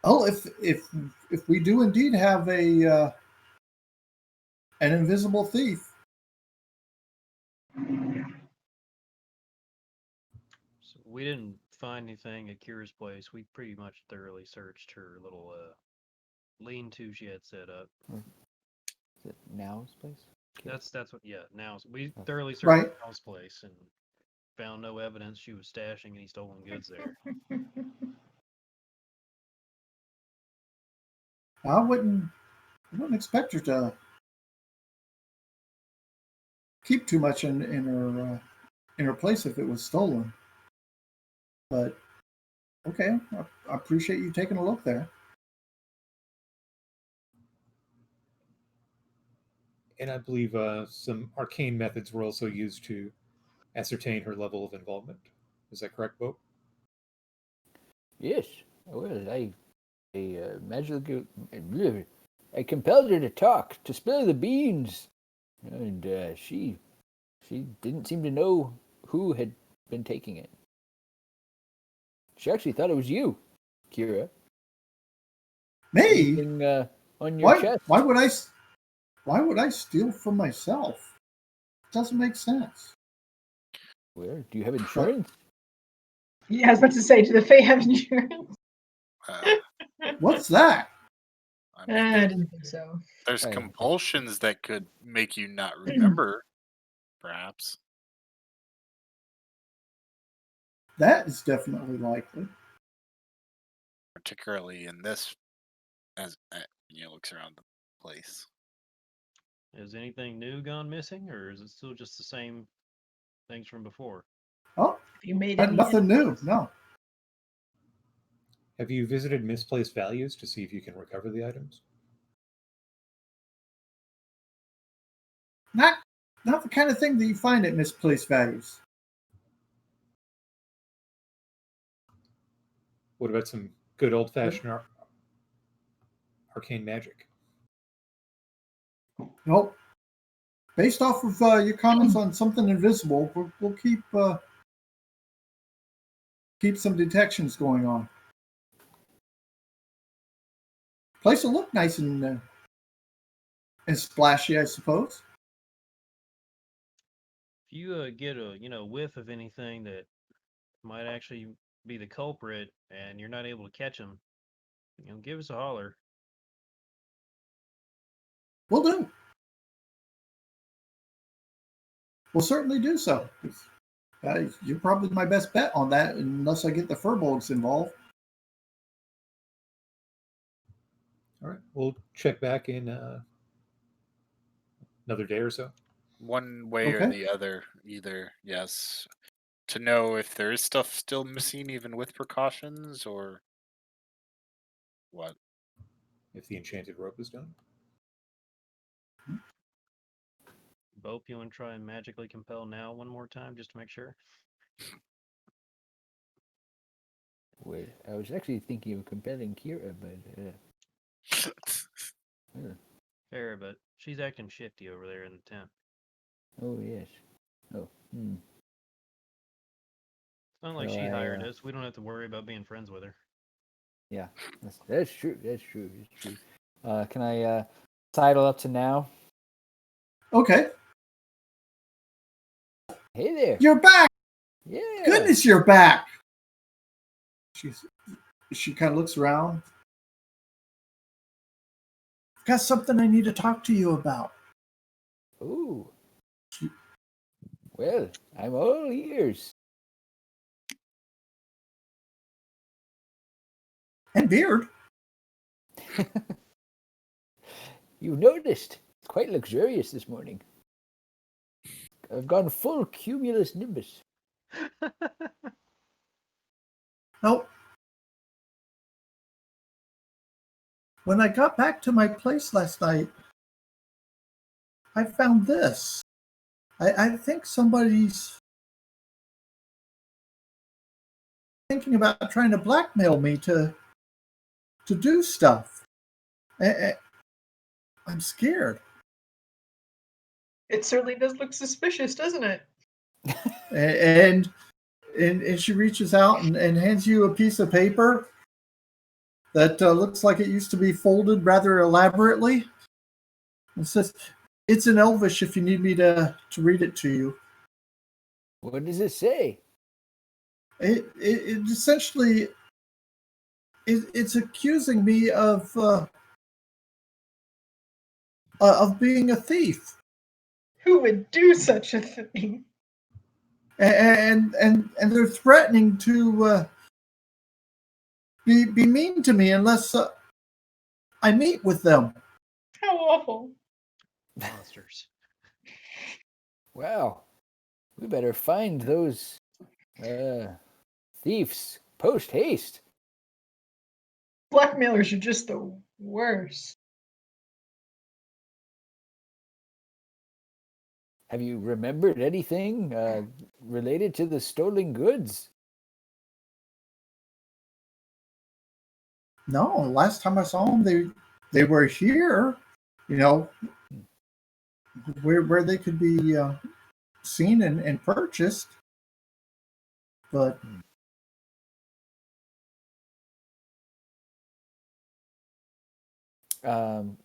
Oh, if we do indeed have a an invisible thief, So we didn't find anything at Kira's place. We pretty much thoroughly searched her little lean-to she had set up. Is it Now's place? Okay. That's what. Yeah. Now we thoroughly searched Right. Now's place and found no evidence she was stashing any stolen goods there. I wouldn't expect her to keep too much in her place if it was stolen. But okay, I appreciate you taking a look there. And I believe some arcane methods were also used to ascertain her level of involvement. Is that correct, Bo? Yes. Well, I magically, I compelled her to talk, to spill the beans, and she didn't seem to know who had been taking it. She actually thought it was you, Kira. Me? Anything on your chest? Why would I steal from myself? It doesn't make sense. Where do you have insurance? Yeah, I was about to say, do the Fae have insurance? What's that? I mean, I didn't think so. there's Right. compulsions that could make you not remember, perhaps. That is definitely likely. Particularly in this, as looks around the place. Has anything new gone missing, or is it still just the same things from before? Oh, Have you made any nothing new. enemies? No. Have you visited misplaced values to see if you can recover the items? Not the kind of thing that you find at misplaced values. What about some good old-fashioned arcane magic? Nope. Based off of your comments on something invisible, we'll keep some detections going on. Place will look nice and splashy, I suppose. If you get a whiff of anything that might actually be the culprit, and you're not able to catch them, give us a holler. We'll do. We'll certainly do so. You're probably my best bet on that, unless I get the furbolgs involved. All right, we'll check back in another day or so. One way or Okay. the other, either, yes. To know if there is stuff still missing, even with precautions, or what. If the enchanted rope is done. Bope, you want to try and magically compel now one more time just to make sure? Wait, I was actually thinking of compelling Kira, but Fair, but she's acting shifty over there in the tent. oh yes. Oh, It's not like So she I, hired us. We don't have to worry about being friends with her. yeah, that's true. That's true. That's true. Can I sidle up to now? Okay. Hey there. You're back. Yeah. Goodness, you're back. She kind of looks around. I've got something I need to talk to you about. Ooh. Well, I'm all ears. And beard. You noticed. It's quite luxurious this morning. I've gone full cumulus nimbus. Now, when I got back to my place last night, I found this. I think somebody's thinking about trying to blackmail me to do stuff. I'm scared. It certainly does look suspicious, doesn't it? And she reaches out and hands you a piece of paper that looks like it used to be folded rather elaborately. It says, "It's in Elvish if you need me to read it to you." What does it say? It essentially it's accusing me of being a thief, Who would do such a thing? and they're threatening to be mean to me unless I meet with them. How awful. Monsters. Wow. We better find those thieves post haste. Blackmailers are just the worst. Have you remembered anything related to the stolen goods? No, last time I saw them, they were here, where they could be seen and purchased. But Can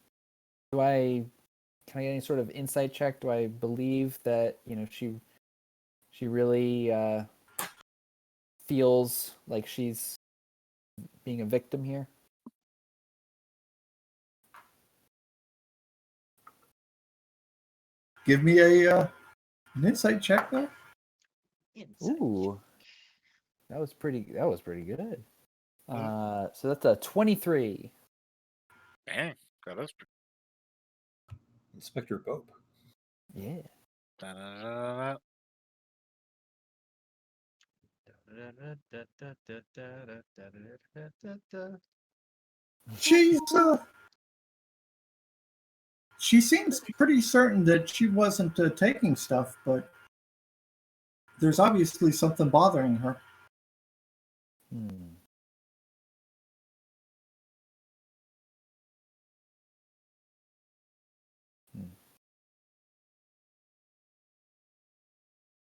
I get any sort of insight check? Do I believe that she really feels like she's being a victim here? give me an insight check there. Ooh, that was pretty good. So that's a 23. Dang, that is Inspector Bope. Yeah. Da-da-da-da-da. She seems pretty certain that she wasn't taking stuff, but there's obviously something bothering her.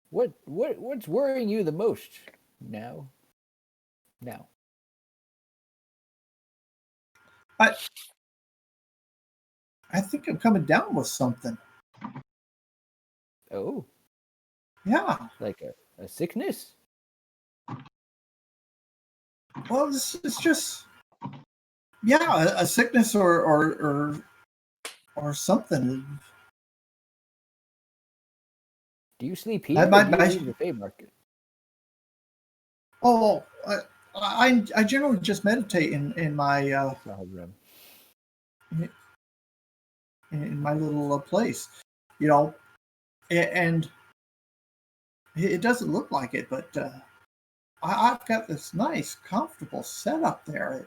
What's worrying you the most now? I think I'm coming down with something. Oh, Yeah. like a sickness? Well, it's just a sickness or something. Do you sleep here I or might- do you I- leave the Fey Market? Oh, I generally just meditate in my Room. in my little place, and it doesn't look like it, but I've got this nice, comfortable setup there.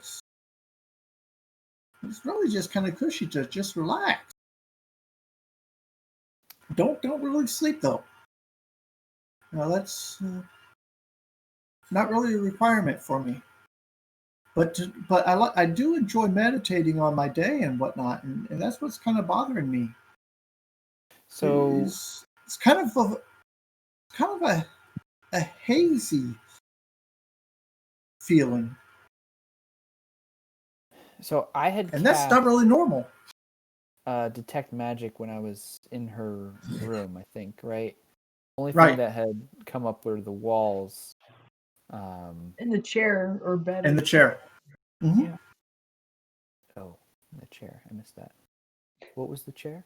It's really just kind of cushy to just relax. Don't really sleep though. Now that's not really a requirement for me. But I do enjoy meditating on my day and whatnot, and that's what's kind of bothering me. So, It's kind of a hazy feeling, so I had and that's not cast really normal. detect magic when I was in her room, I think, right? Only thing Right. that had come up were the walls. In the chair or bed. In the chair. Mhm. Yeah. Oh, the chair. I missed that. What was the chair?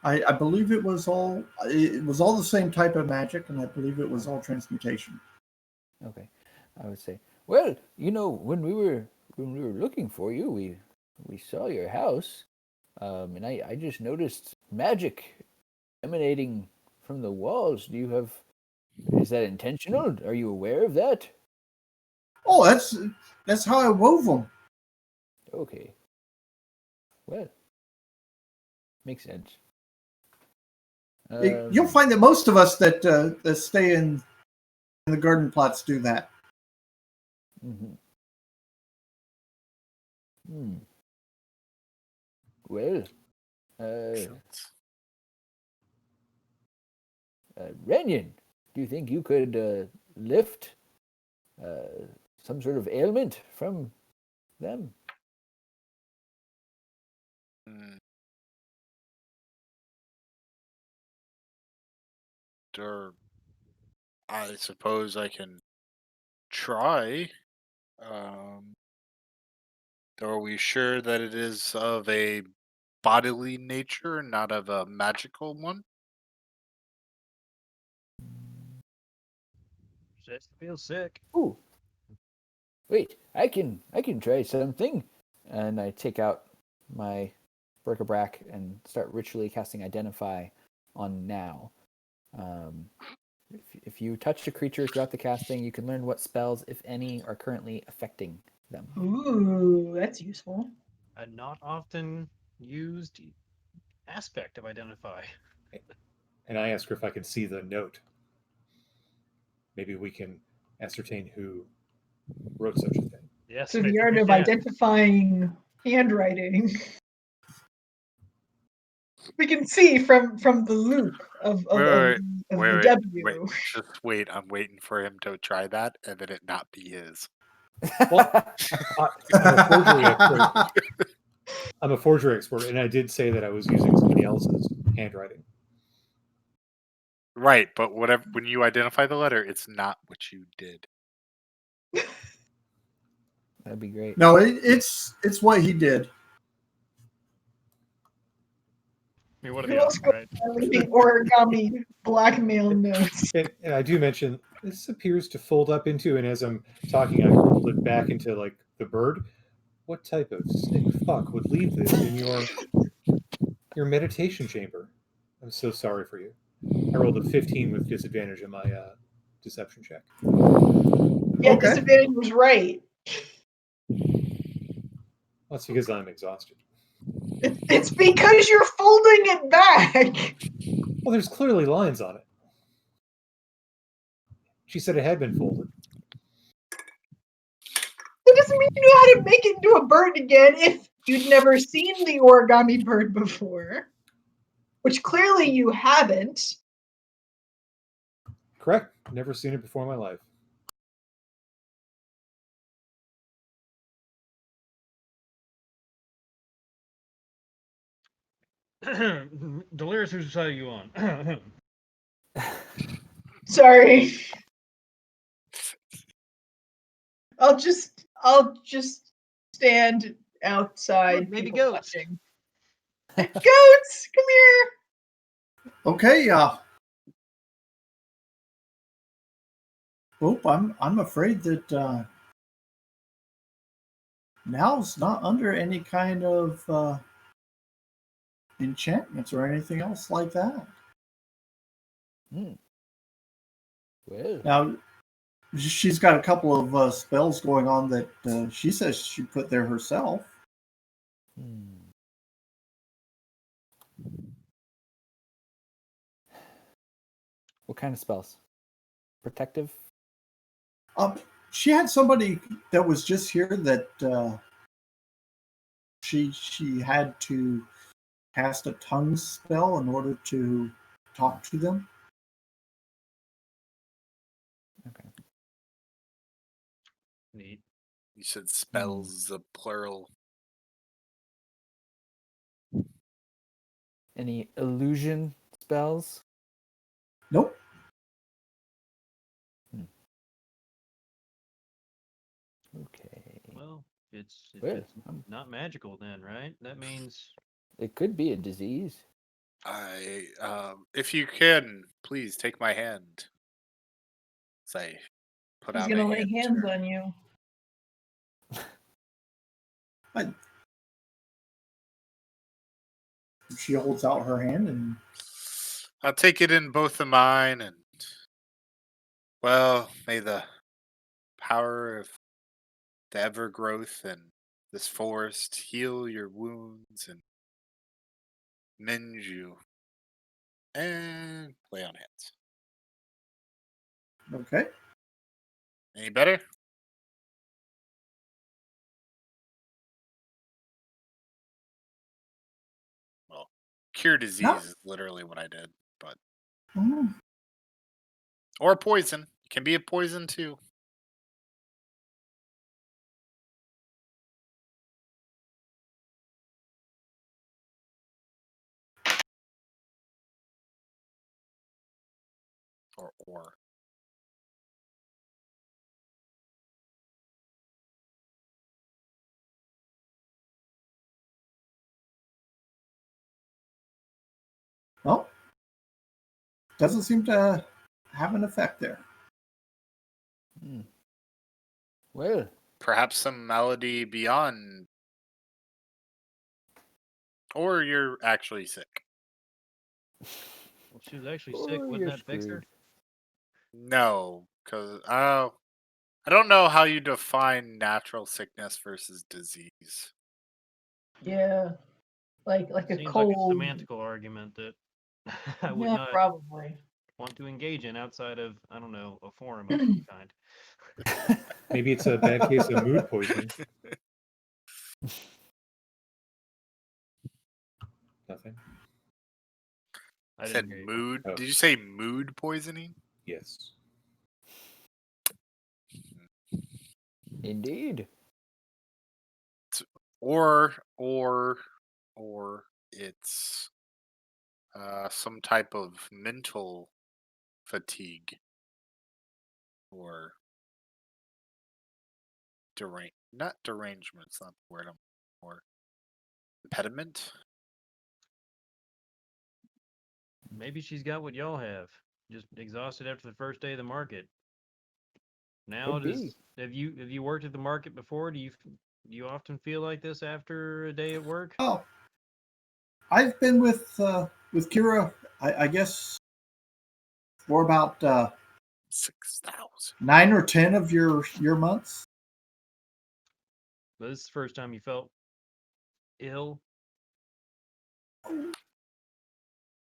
I believe it was all the same type of magic, and I believe it was all transmutation. Okay, I would say. Well, when we were looking for you, we saw your house, and I just noticed magic emanating from the walls. Is that intentional? Are you aware of that? Oh, that's how I wove them. Okay. Well, makes sense. You'll find that most of us that stay in the garden plots do that. Mm-hmm. Well, Renyon, do you think you could lift some sort of ailment from them? Hmm. Or I suppose I can try. Um, are we sure that it is of a bodily nature, not of a magical one? Just feel sick. Ooh, wait, I can try something. And I take out my bric-a-brac and start ritually casting Identify on now. If you touch a creature throughout the casting, you can learn what spells, if any, are currently affecting them. Ooh, that's useful. A not often used aspect of Identify. And I ask her if I can see the note. Maybe we can ascertain who wrote such a thing. Yes, So maybe the art we of can. identifying handwriting. We can see from the loop of Wait, wait, wait, the wait, wait. W. Just wait. I'm waiting for him to try that, and then it not be his. Well, I'm a forgery expert. I'm a forgery expert, and I did say that I was using somebody else's handwriting. Right, but whatever. When you identify the letter, it's not what you did. That'd be great. No, it's what he did. I mean, what are Who the else odds, goes right? around leaving origami blackmail notes? And I do mention this appears to fold up into, and as I'm talking, I fold it back into like the bird. What type of sick fuck would leave this in your meditation chamber? I'm so sorry for you. I rolled a 15 with disadvantage in my deception check. Yeah, Okay. disadvantage was right. Well, that's because I'm exhausted. It's because you're folding it back. Well, there's clearly lines on it. She said it had been folded. That doesn't mean you know how to make it into a bird again if you'd never seen the origami bird before, which clearly you haven't. Correct. Never seen it before in my life. Delirious, whose side are you on? Sorry. I'll just stand outside. Look, maybe people goats. watching. Goats, come here. Okay. I'm afraid that Now's not under any kind of enchantments or anything else like that. Well, Now, she's got a couple of spells going on that she says she put there herself. hmm. What kind of spells? Protective? She had somebody that was just here that she had to cast a tongue spell in order to talk to them. Okay. Neat. You said spells, the plural. Any illusion spells? Nope. Okay. Well, if Well, it's not magical, then right? That means it could be a disease. If you can, please take my hand. Say, put He's out gonna a lay hand. to hands her. on you. She holds out her hand and I'll take it in both of mine, and well, may the power of the ever growth and this forest heal your wounds and mend you. And play on hands. okay. Any better? Well, cure disease is literally what I did, but Mm, or poison. It can be a poison too. Or. Well, doesn't seem to have an effect there. Hmm. Well, Perhaps some malady beyond, or you're actually sick. well, she was actually sick. oh, Wouldn't you're that fix her? screwed. No, because I don't know how you define natural sickness versus disease. Yeah, like a Seems like a cold. semantical argument that I would Yeah, not probably. want to engage in outside of, I don't know, a forum of some kind. Maybe it's a bad case of mood poisoning. Nothing. I Said didn't hear you. mood. Oh. Did you say mood poisoning? Yes. Indeed. Or it's some type of mental fatigue or not derangement. It's not the word I'm or impediment. Maybe she's got what y'all have. Just exhausted after the first day of the market. Now, Could be. have you worked at the market before? Do you often feel like this after a day at work? Oh, I've been with Kira, I guess, for about 6,000. 9 or 10 of your months. But this is the first time you felt ill.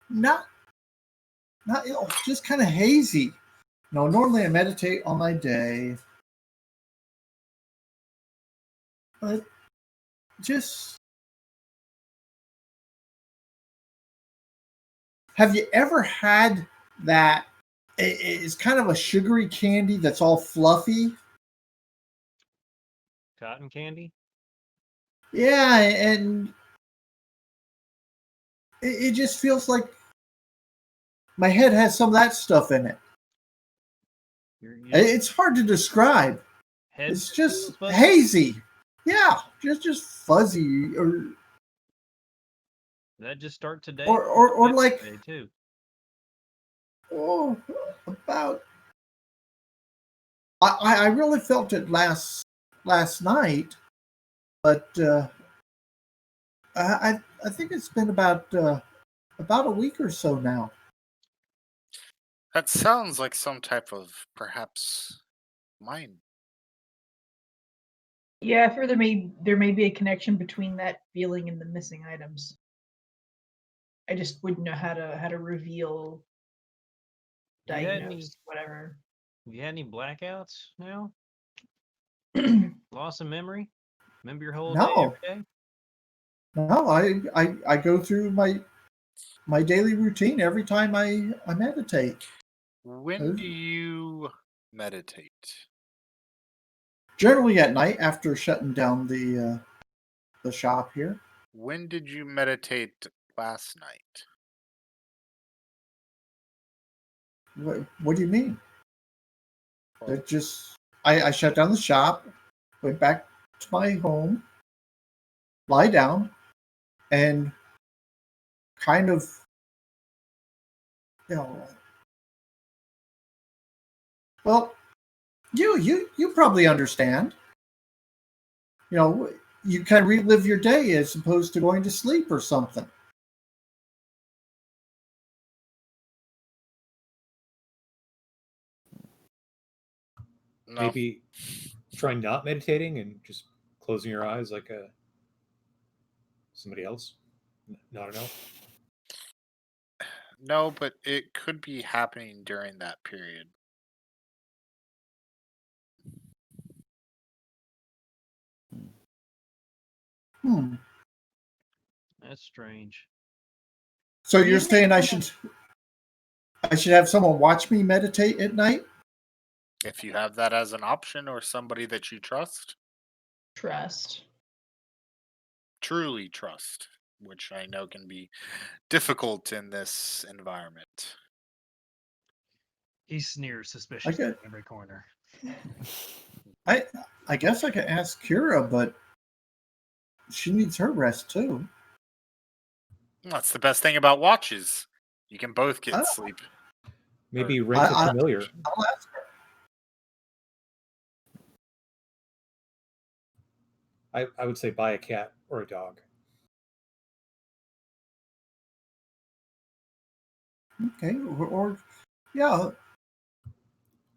Not ill, just kind of hazy. No, normally I meditate on my day, but just. Have you ever had that? It's kind of a sugary candy that's all fluffy. Cotton candy? Yeah, and it just feels like my head has some of that stuff in it. Your It's hard to describe. head It's just feels fuzzy? hazy. Yeah, just fuzzy Did that just start today? or like Yesterday, too. about. I really felt it last night, but I think it's been about a week or so now. That sounds like some type of perhaps mind. Yeah, I fear there may be a connection between that feeling and the missing items. I just wouldn't know how to reveal You had any- diagnosed, whatever. Have you had any blackouts now? Loss of memory? Remember your whole day No. every day? No, I go through my daily routine every time I meditate. When do you meditate? Generally at night after shutting down the shop here. When did you meditate last night? What do you mean? Well, It just I shut down the shop, went back to my home, lie down, and kind of, you know, well, you probably understand. You know, you kind of relive your day as opposed to going to sleep or something. no. Maybe try not meditating and just closing your eyes like somebody else. Not an elf. No, but it could be happening during that period. Hmm. That's strange. So You you're may saying I wanna- should have someone watch me meditate at night? If you have that as an option or somebody that you trust, Trust. truly trust, which I know can be difficult in this environment. He sneers I suspiciously get, in every corner. I guess I could ask Kira, but she needs her rest too. That's the best thing about watches. You can both get Oh. sleep. Maybe Or- rent a I- familiar. I'll ask her. I would say buy a cat or a dog. Okay, or yeah,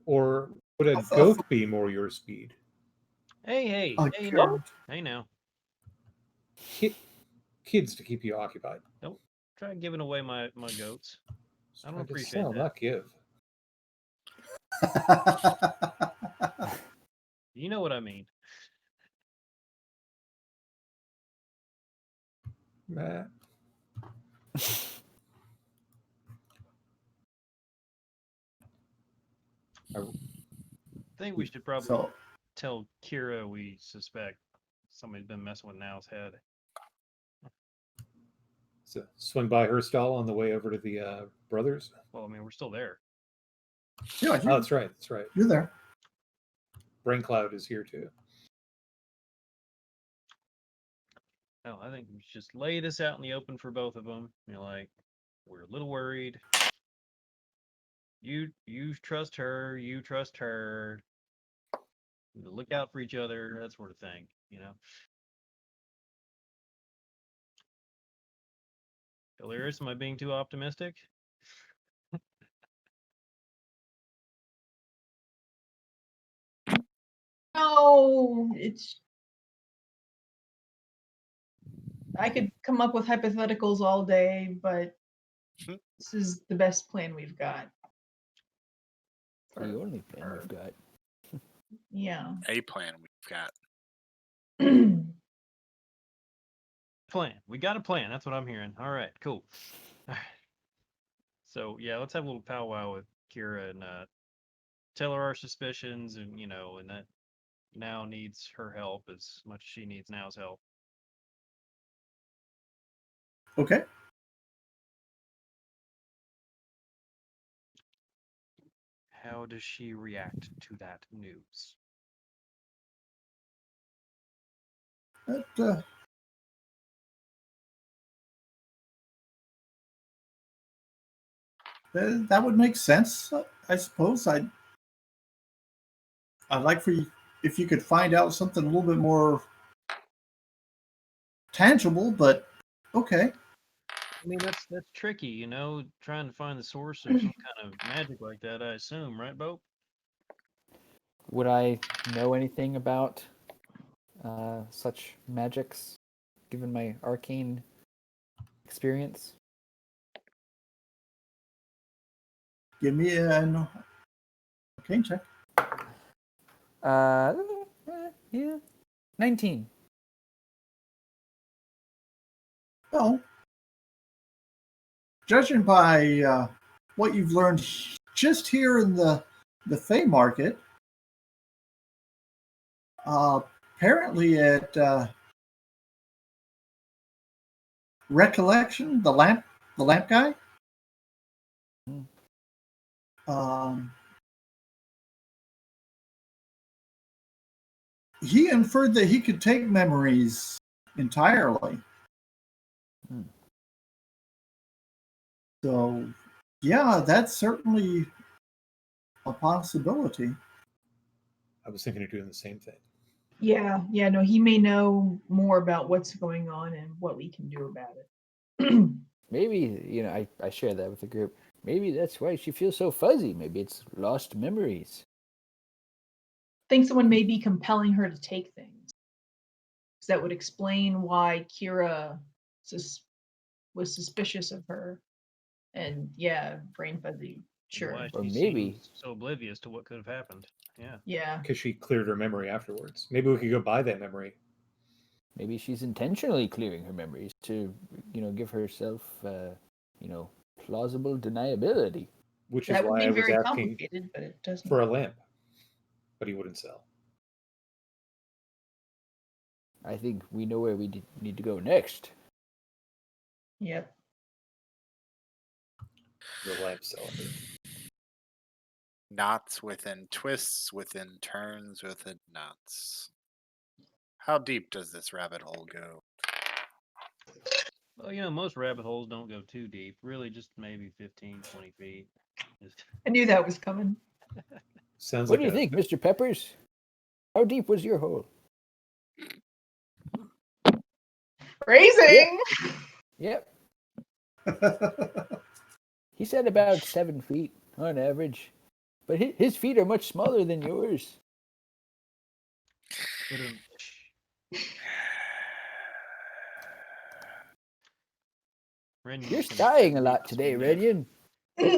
Or would a I'll- goat be more your speed? Hey, a hey goat? now. Hey now. Kids to keep you occupied. Don't try giving away my goats. Just I don't trying to appreciate sell, that. not give. You know what I mean. Matt. I think we should probably So tell Kira we suspect somebody's been messing with Now's head. So swing by her stall on the way over to the brothers. Well, I mean, we're still there. yeah, Oh, that's right. That's right. you're there. Brain Cloud is here too. No, I think we should just lay this out in the open for both of them. You're like, we're a little worried. You trust her. You trust her. Look out for each other. That sort of thing. You know. Hilarious, am I being too optimistic? No, it's. I could come up with hypotheticals all day, but this is the best plan we've got. The only plan we've got. Yeah. A plan we've got. Plan. We got a plan. That's what I'm hearing. All right, cool. All right. So yeah, let's have a little powwow with Kira and tell her our suspicions, and and that Now needs her help as much as she needs Now's help. Okay. How does she react to that news? That, that would make sense, I suppose. I'd like for you if you could find out something a little bit more tangible, but okay. I mean, that's tricky, trying to find the source of some kind of magic like that, I assume, right, Bo? Would I know anything about such magics, given my arcane experience? Give me an arcane check. Yeah. 19. Well, judging by what you've learned just here in the Fey market, apparently at Recollection, the lamp guy, he inferred that he could take memories entirely. So, yeah, that's certainly a possibility. I was thinking of doing the same thing. Yeah, no, he may know more about what's going on and what we can do about it. Maybe, I share that with the group. Maybe that's why she feels so fuzzy. Maybe it's lost memories. Think someone may be compelling her to take things. That would explain why Kira was suspicious of her. And yeah, brain fuzzy. Sure. Why Or she maybe- seems so oblivious to what could have happened. Yeah. Yeah. Because she cleared her memory afterwards. Maybe we could go buy that memory. Maybe she's intentionally clearing her memories to, give herself, plausible deniability. Which is That would why be I was very asking complicated, but it doesn't. for a lamp. But he wouldn't sell. I think we know where we need to go next. Yep. The lamp seller. Knots within twists, within turns, within knots. How deep does this rabbit hole go? Well, most rabbit holes don't go too deep. Really, just maybe 15, 20 feet. Just... I knew that was coming. Sounds What like do you think, Mr. Peppers? How deep was your hole? Phrasing! Yep. He said about 7 feet on average. But his feet are much smaller than yours. Renyon You're just sighing a leave lot us today, be dead. Renyon.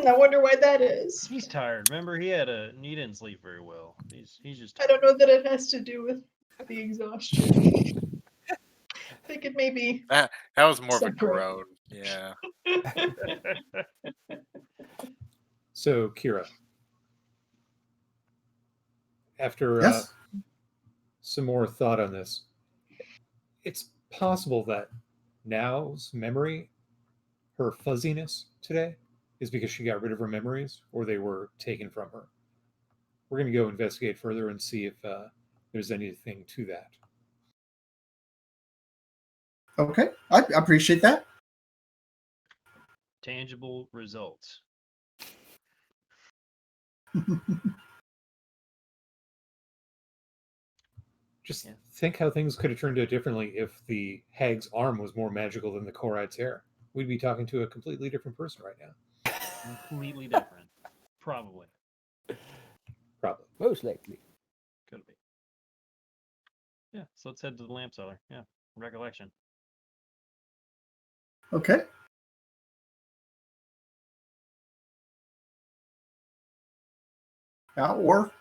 I wonder why that is. He's tired. Remember, he didn't sleep very well. He's just I tired. don't know that it has to do with the exhaustion. I think it may be. That was more of a Separate. groan. Yeah. So, Kira, after Yes. some more thought on this, it's possible that Now's memory, her fuzziness today, is because she got rid of her memories or they were taken from her. We're going to go investigate further and see if there's anything to that. Okay, I appreciate that. Tangible results. Just think how things could have turned out differently if the hag's arm was more magical than the Koraid's hair. We'd be talking to a completely different person right now. Completely different. Probably. Most likely. Could be. Yeah, so let's head to the lamp seller. Yeah, recollection. Okay. Or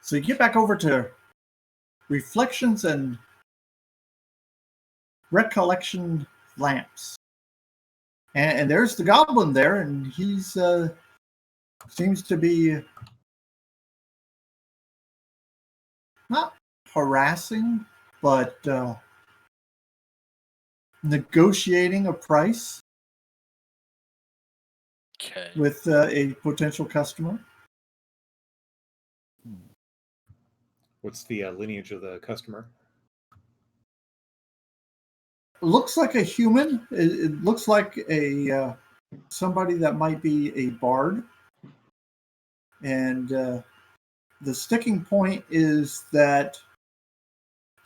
so you get back over to reflections and recollection lamps, and there's the goblin there, and he's seems to be not harassing, but negotiating a price Okay. with a potential customer. What's the lineage of the customer? Looks like a human. It looks like a somebody that might be a bard, and the sticking point is that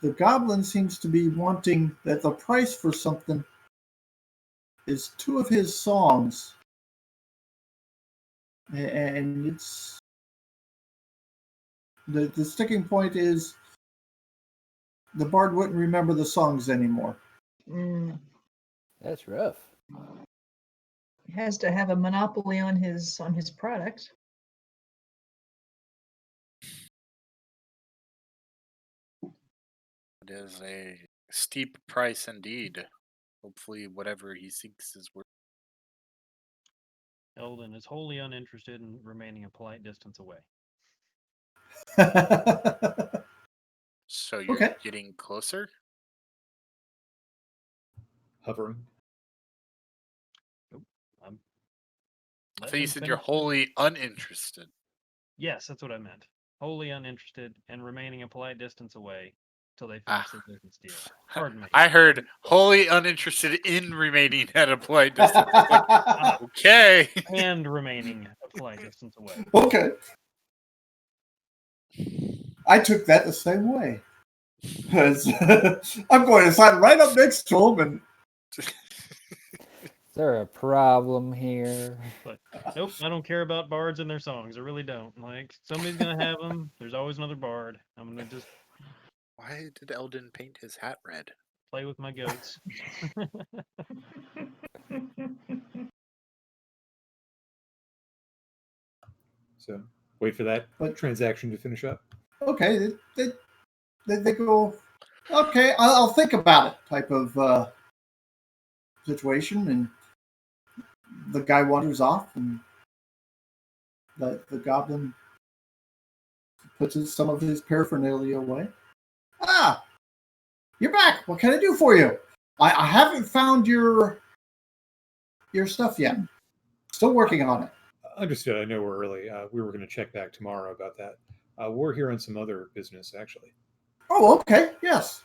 the goblin seems to be wanting that the price for something is 2 of his songs, and it's the sticking point is the bard wouldn't remember the songs anymore. Mm. That's rough. He has to have a monopoly on his product. It is a steep price indeed. Hopefully, whatever he seeks is worth. Eldon is wholly uninterested in remaining a polite distance away. So you're Okay. getting closer? Hovering. I'm I letting thought you him said you're finish. wholly uninterested. Yes, that's what I meant. Wholly uninterested and remaining a polite distance away till they Ah. finish their business deal. Pardon me. I heard wholly uninterested in remaining at a polite distance. I was like, okay. And remaining a polite distance away. Okay. I took that the same way. Because I'm going to sign right up next to him and Is there a problem here? But nope, I don't care about bards and their songs. I really don't. Like, somebody's gonna have them. There's always another bard. I'm gonna just Why did Eldon paint his hat red? play with my goats. So wait for that But- transaction to finish up. okay, they go, okay, I'll think about it type of situation. And the guy wanders off, and the goblin puts some of his paraphernalia away. Ah, you're back. What can I do for you? I haven't found your stuff yet. Still working on it. Understood. I know we're early. We were going to check back tomorrow about that. We're here on some other business, actually. Oh, okay. Yes.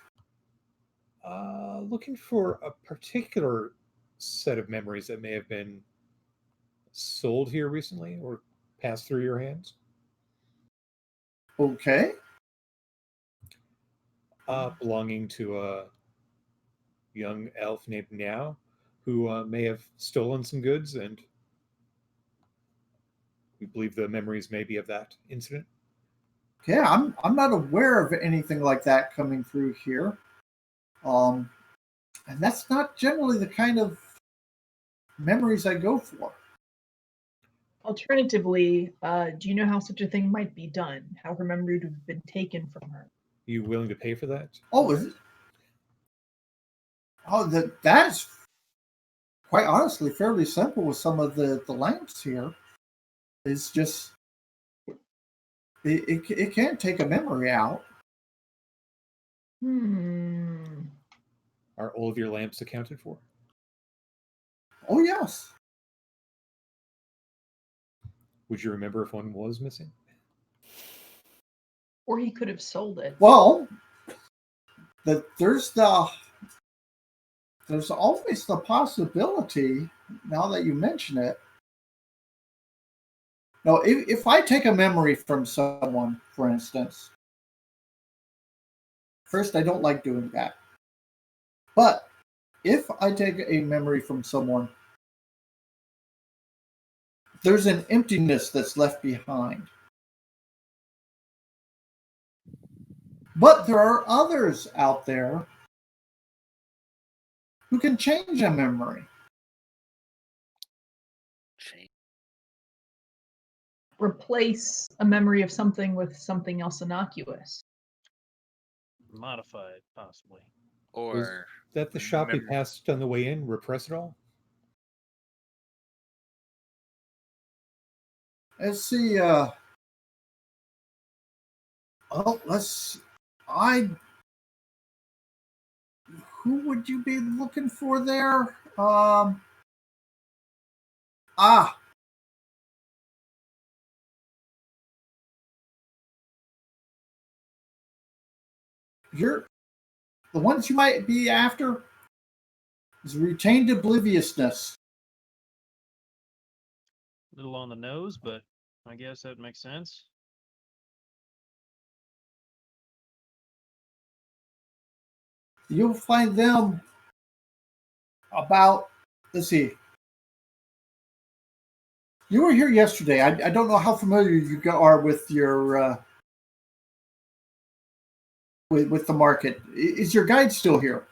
Looking for a particular set of memories that may have been sold here recently or passed through your hands. Okay. Belonging to a young elf named Now, who may have stolen some goods, and we believe the memories may be of that incident. Yeah, I'm not aware of anything like that coming through here. And that's not generally the kind of memories I go for. Alternatively, do you know how such a thing might be done? How her memory would have been taken from her? You willing to pay for that? Oh, is it? Oh, that's quite honestly fairly simple with some of the lamps here. It's just it can't take a memory out. Are all of your lamps accounted for? Oh yes. Would you remember if one was missing? Or he could have sold it. Well, there's always the possibility, now that you mention it. Now, if I take a memory from someone, for instance, first, I don't like doing that. But if I take a memory from someone, there's an emptiness that's left behind. But there are others out there who can change a memory. Replace a memory of something with something else innocuous. Modified, possibly. Or That the shop we mem- passed on the way in, repress it all? Let's see. Who would you be looking for there? The ones you might be after is retained obliviousness. A little on the nose, but I guess that makes sense. You'll find them about, let's see. You were here yesterday. I don't know how familiar you are with your with the market. Is your guide still here?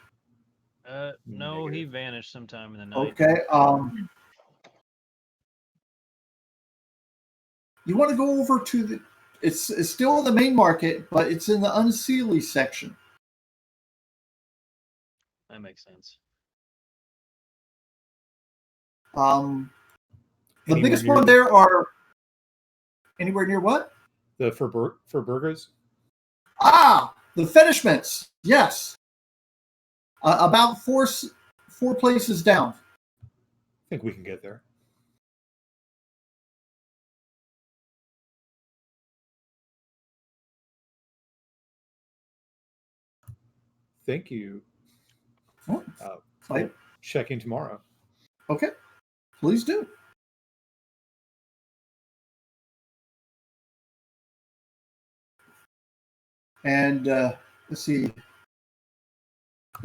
No, he vanished sometime in the night. Okay. You want to go over to the. It's still in the main market, but it's in the unseelie section. That makes sense. The Anywhere biggest near one the- there are anywhere near what? The for burgers. The fetish mints. Yes, about four places down. I think we can get there. Thank you. Oh, We'll check in tomorrow. okay, please do. And let's see.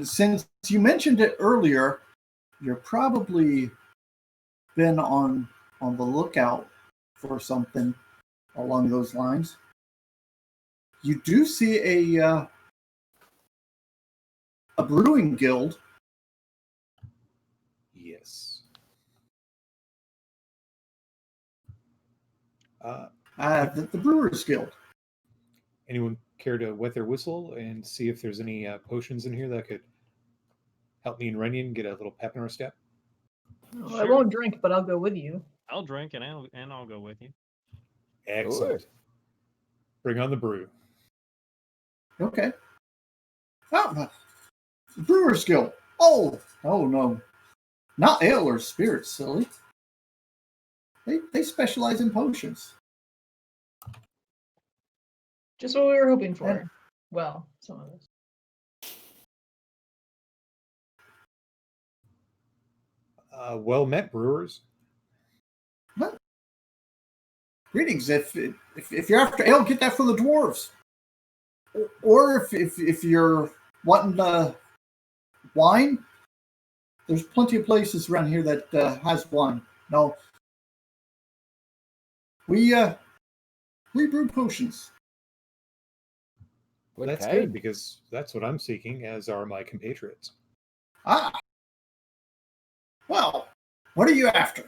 Since you mentioned it earlier, you're probably been on the lookout for something along those lines. You do see a brewing guild. Yes. The Brewers Guild. Anyone care to wet their whistle and see if there's any potions in here that could help me and Renyon get a little pep in our step? Oh, I won't drink, but I'll go with you. I'll drink and I'll go with you. Excellent. Bring on the brew. Okay. The Brewers Guild. Oh no. Not ale or spirits, silly. They specialize in potions. Just what we were hoping for. Yeah. Well, some of us. Well met, brewers. Greetings. If you're after ale, get that from the dwarves. Or if you're wanting wine, there's plenty of places around here that has wine. No, we brew potions. What That's kind? good because that's what I'm seeking, as are my compatriots. Well, what are you after?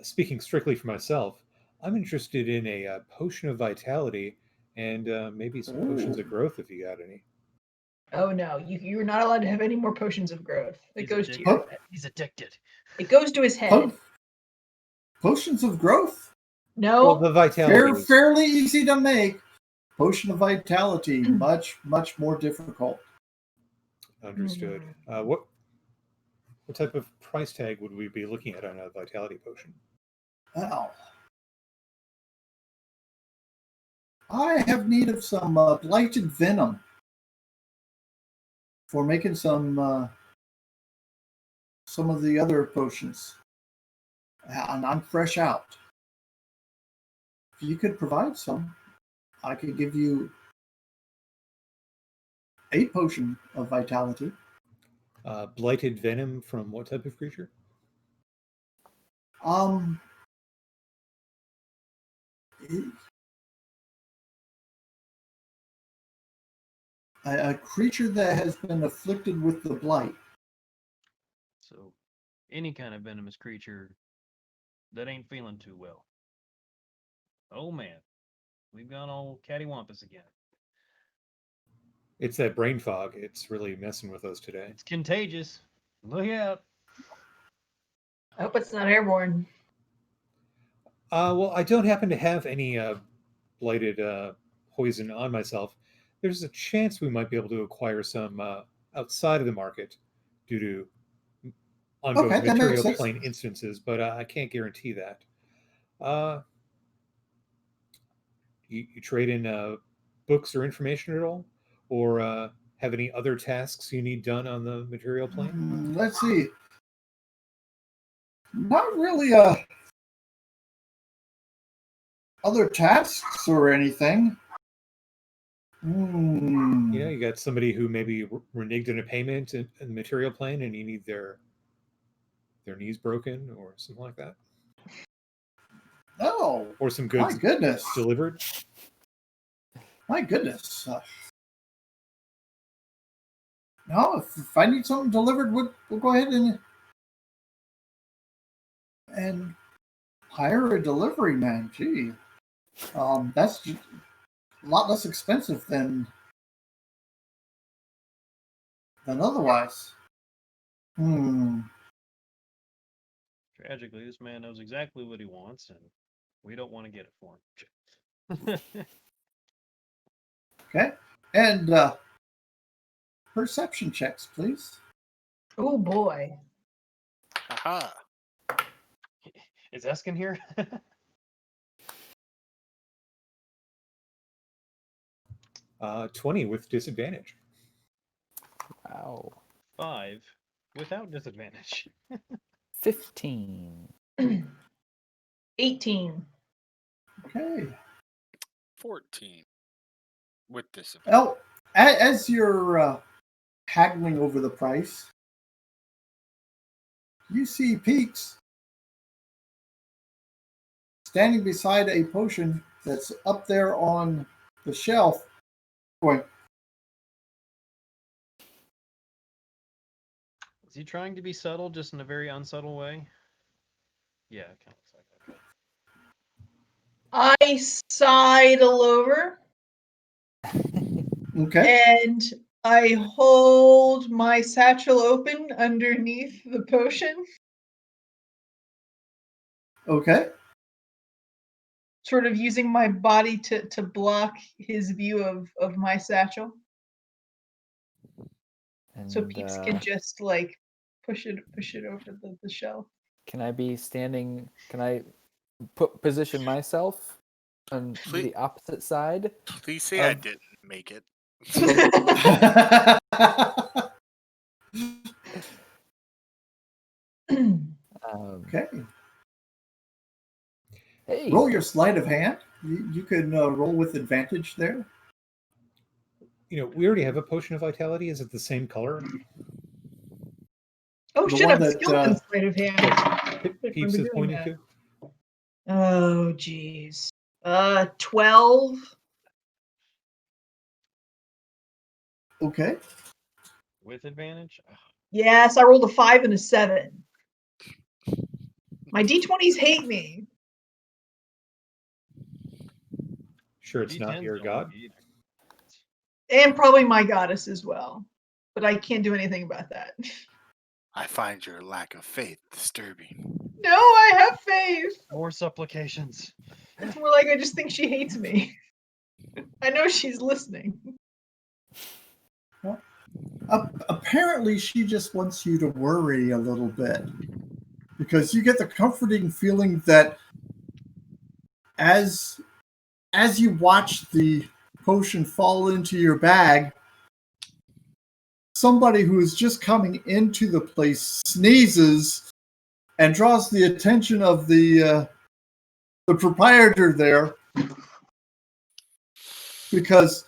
Speaking strictly for myself, I'm interested in a potion of vitality and maybe some potions of growth if you got any. Oh no, you're not allowed to have any more potions of growth. It goes to your head. He's addicted. It goes to his head. Potions of growth? No. Well, the vitality is Fairly easy to make. Potion of vitality, much more difficult. understood. What type of price tag would we be looking at on a vitality potion? Well, I have need of some blighted venom for making some of the other potions. And I'm fresh out. If you could provide some, I could give you a potion of vitality. Blighted venom from what type of creature? A creature that has been afflicted with the blight. So, any kind of venomous creature that ain't feeling too well. Oh man, we've gone all cattywampus again. It's that brain fog. It's really messing with us today. It's contagious. Look out. I hope it's not airborne. Well, I don't happen to have any blighted poison on myself. There's a chance we might be able to acquire some outside of the market due to ongoing Okay, that makes material sense. plane instances, but I can't guarantee that. You trade in books or information at all? Or have any other tasks you need done on the material plane? Let's see. Not really other tasks or anything. You got somebody who maybe reneged on a payment in the material plane and you need their knees broken or something like that? Oh, Or some goods my goodness. delivered? My goodness. No, if I need something delivered, we'll go ahead and Hire a delivery man. Gee, that's a lot less expensive than otherwise. Tragically, this man knows exactly what he wants, and we don't want to get it for him. Okay. And perception checks, please. Oh boy. Haha. Is Eskin here? 20 with disadvantage. Wow. 5 without disadvantage. 15. 18. Okay. 14. With disadvantage. Well, as you're haggling over the price, you see Peaks standing beside a potion that's up there on the shelf, going, Is he trying to be subtle, just in a very unsubtle way? Yeah, it kind of looks like that. I sidle over okay, and I hold my satchel open underneath the potion, okay, sort of using my body to block his view of my satchel. So And Peeps can just like push it over the shelf. can I be standing? Can I position myself on Please- the opposite side? Please say I Of- didn't make it. okay. Hey, Roll your sleight of hand. You can roll with advantage there. We already have a potion of vitality. Is it the same color? Oh The shit! one I'm that, skilled in sleight of hand. Peeps is doing pointing that. to. Oh jeez. 12. Okay. With advantage? Ugh. Yes, I rolled a 5 and a 7. My d20s hate me. Sure, it's not D10s your don't god. like me either. And probably my goddess as well. But I can't do anything about that. I find your lack of faith disturbing. No, I have faith. More supplications. It's more like I just think she hates me. I know she's listening. Apparently, she just wants you to worry a little bit because you get the comforting feeling that as you watch the potion fall into your bag, somebody who is just coming into the place sneezes and draws the attention of the proprietor there because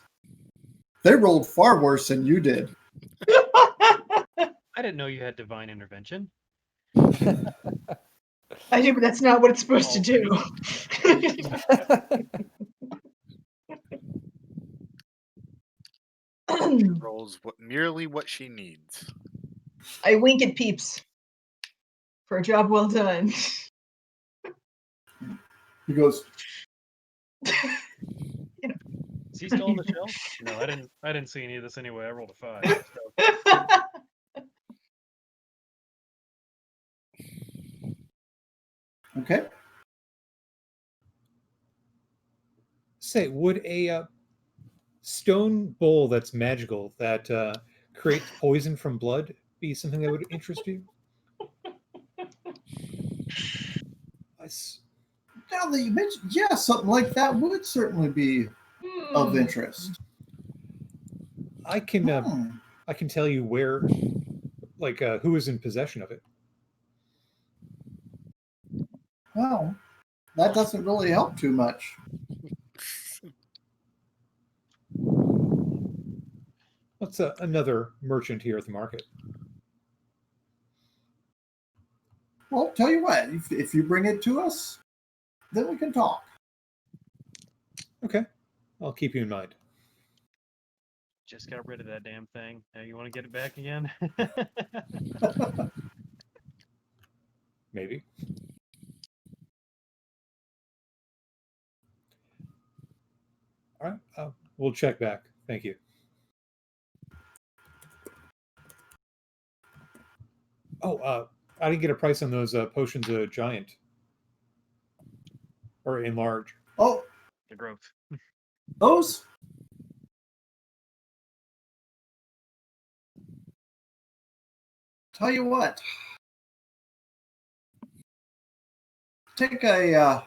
they rolled far worse than you did. I didn't know you had divine intervention. I do, but that's not what it's supposed to do. Rolls merely what she needs. I wink at Peeps for a job well done. He goes, Is he still on the shelf? No, I didn't see any of this anyway. I rolled a 5. So. okay. Say, would a stone bowl that's magical that creates poison from blood be something that would interest you? Now that you mentioned, yeah, something like that would certainly be of interest. I can tell you where, who is in possession of it. Well, that doesn't really help too much. What's another merchant here at the market? Well, tell you what, if you bring it to us, then we can talk. Okay, I'll keep you in mind. Just got rid of that damn thing. Now you want to get it back again? Maybe. All right. We'll check back. Thank you. Oh, I didn't get a price on those potions of giant or enlarge. Oh, The growth. those? Tell you what. Take a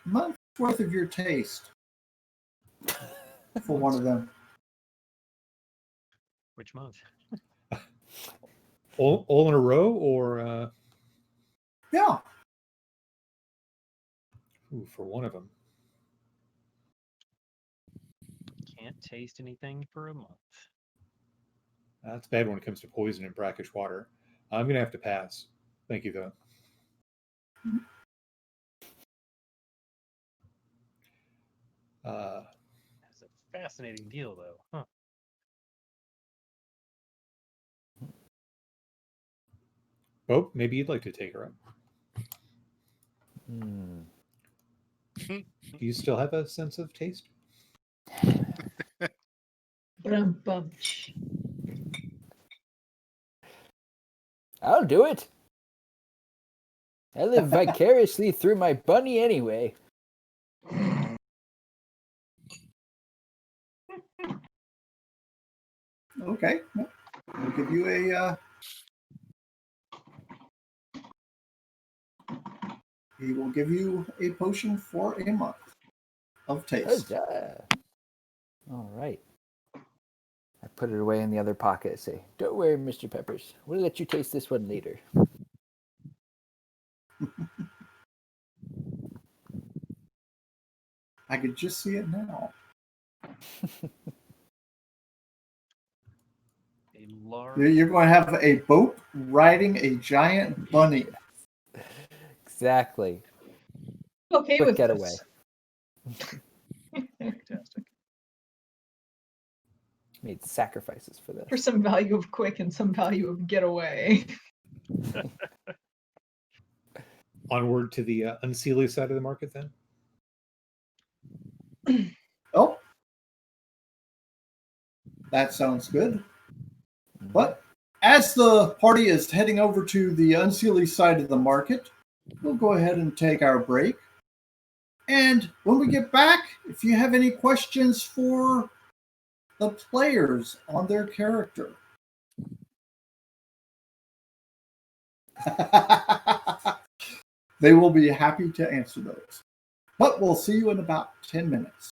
month worth of your taste for one of them. Which month? All in a row, or Yeah. for one of them? Can't taste anything for a month. That's bad when it comes to poison and brackish water. I'm gonna have to pass. Thank you, though. That's a fascinating deal, though. Huh. Oh, maybe you'd like to take her up. Hmm. Do you still have a sense of taste? Bum-bum-ch. I'll do it. I live vicariously through my bunny anyway. Okay. I'll give you a. He will give you a potion for a month of taste. Huzzah. All right. I put it away in the other pocket. I say, don't worry, Mr. Peppers. We'll let you taste this one later. I could just see it now. A large. You're going to have a boat riding a giant bunny. Exactly. Okay Quick with getaway. this. Fantastic. Made sacrifices for For this. some value of quick and some value of getaway. Onward to the unseelie side of the market, then. Oh, that sounds good. But as the party is heading over to the unseelie side of the market, we'll go ahead and take our break. And when we get back, if you have any questions for the players on their character, they will be happy to answer those. But we'll see you in about 10 minutes.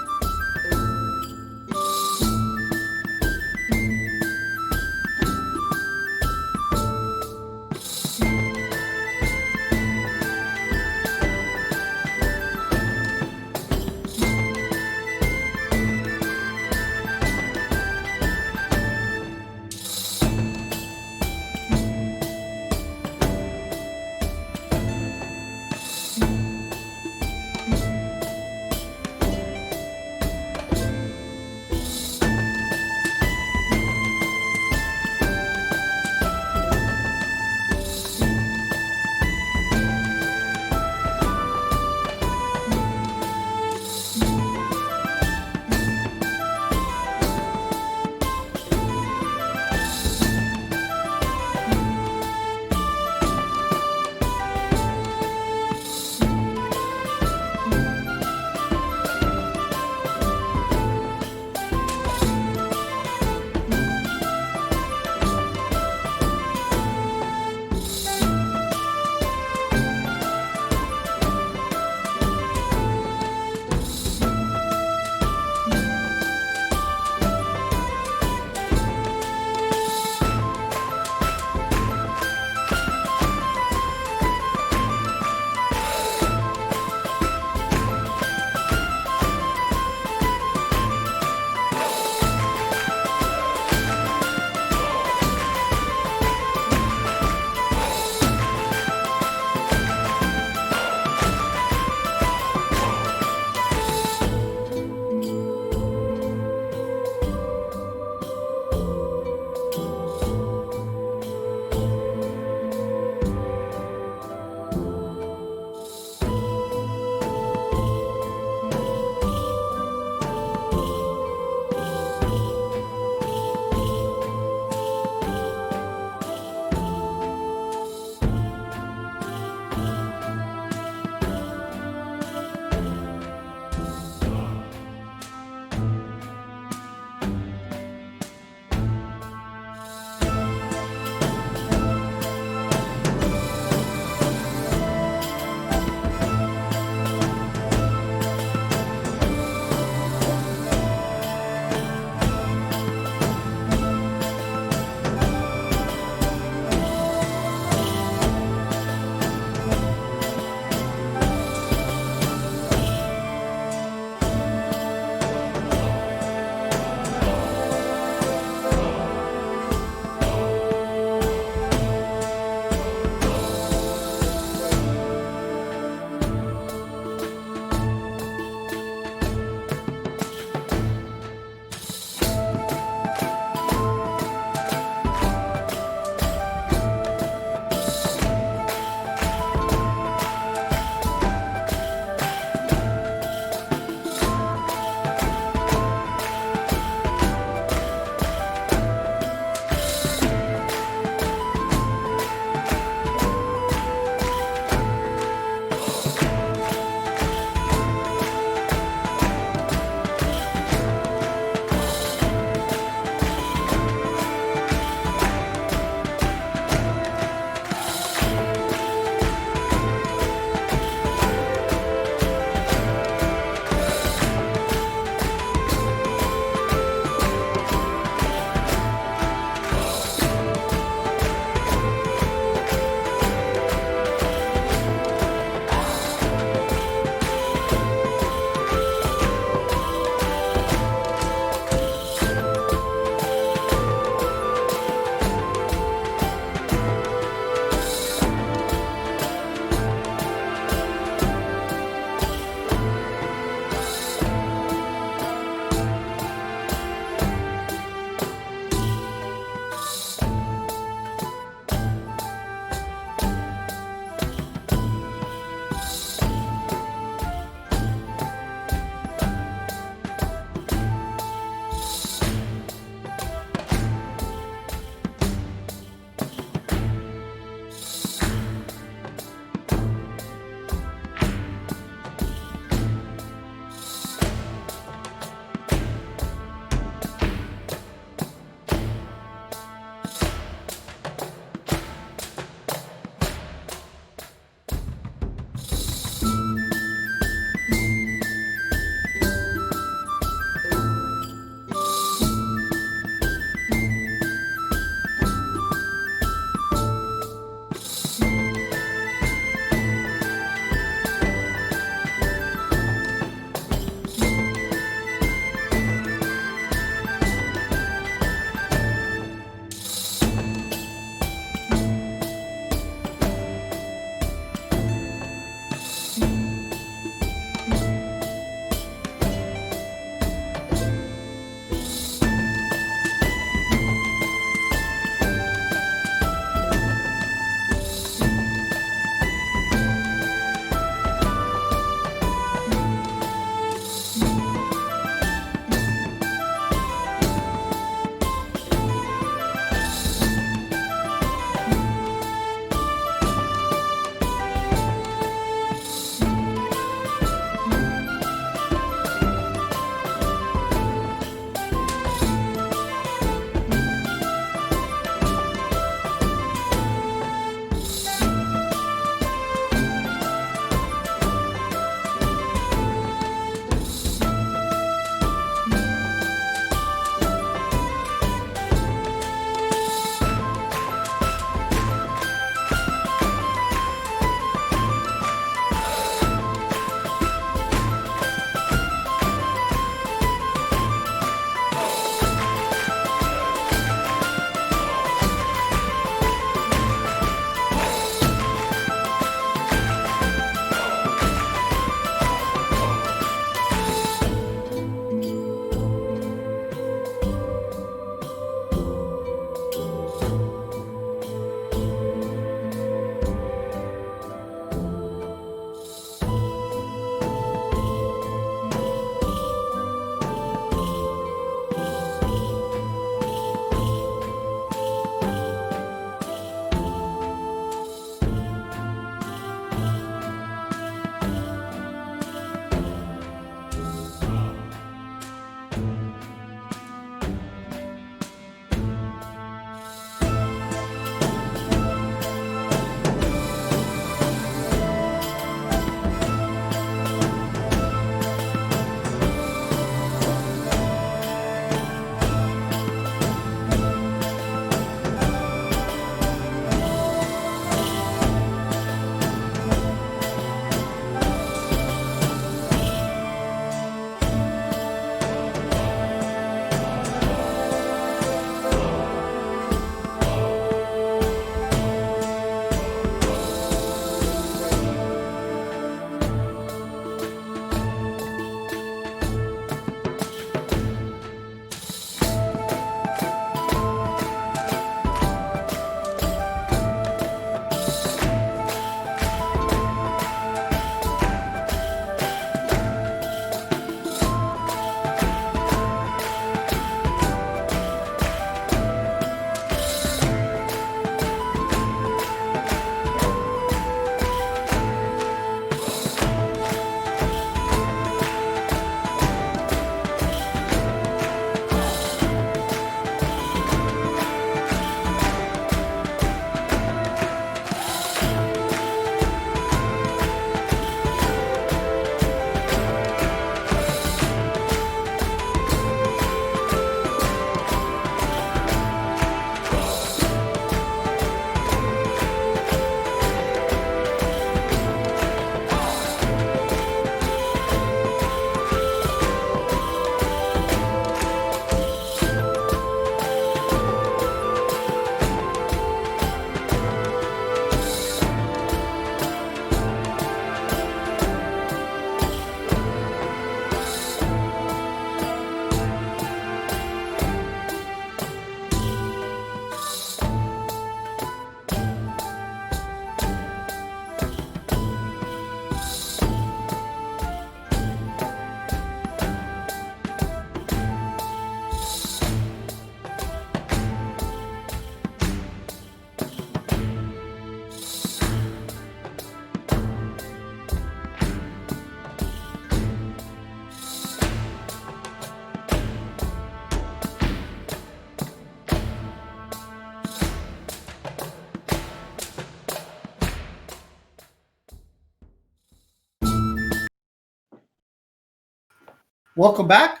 welcome back.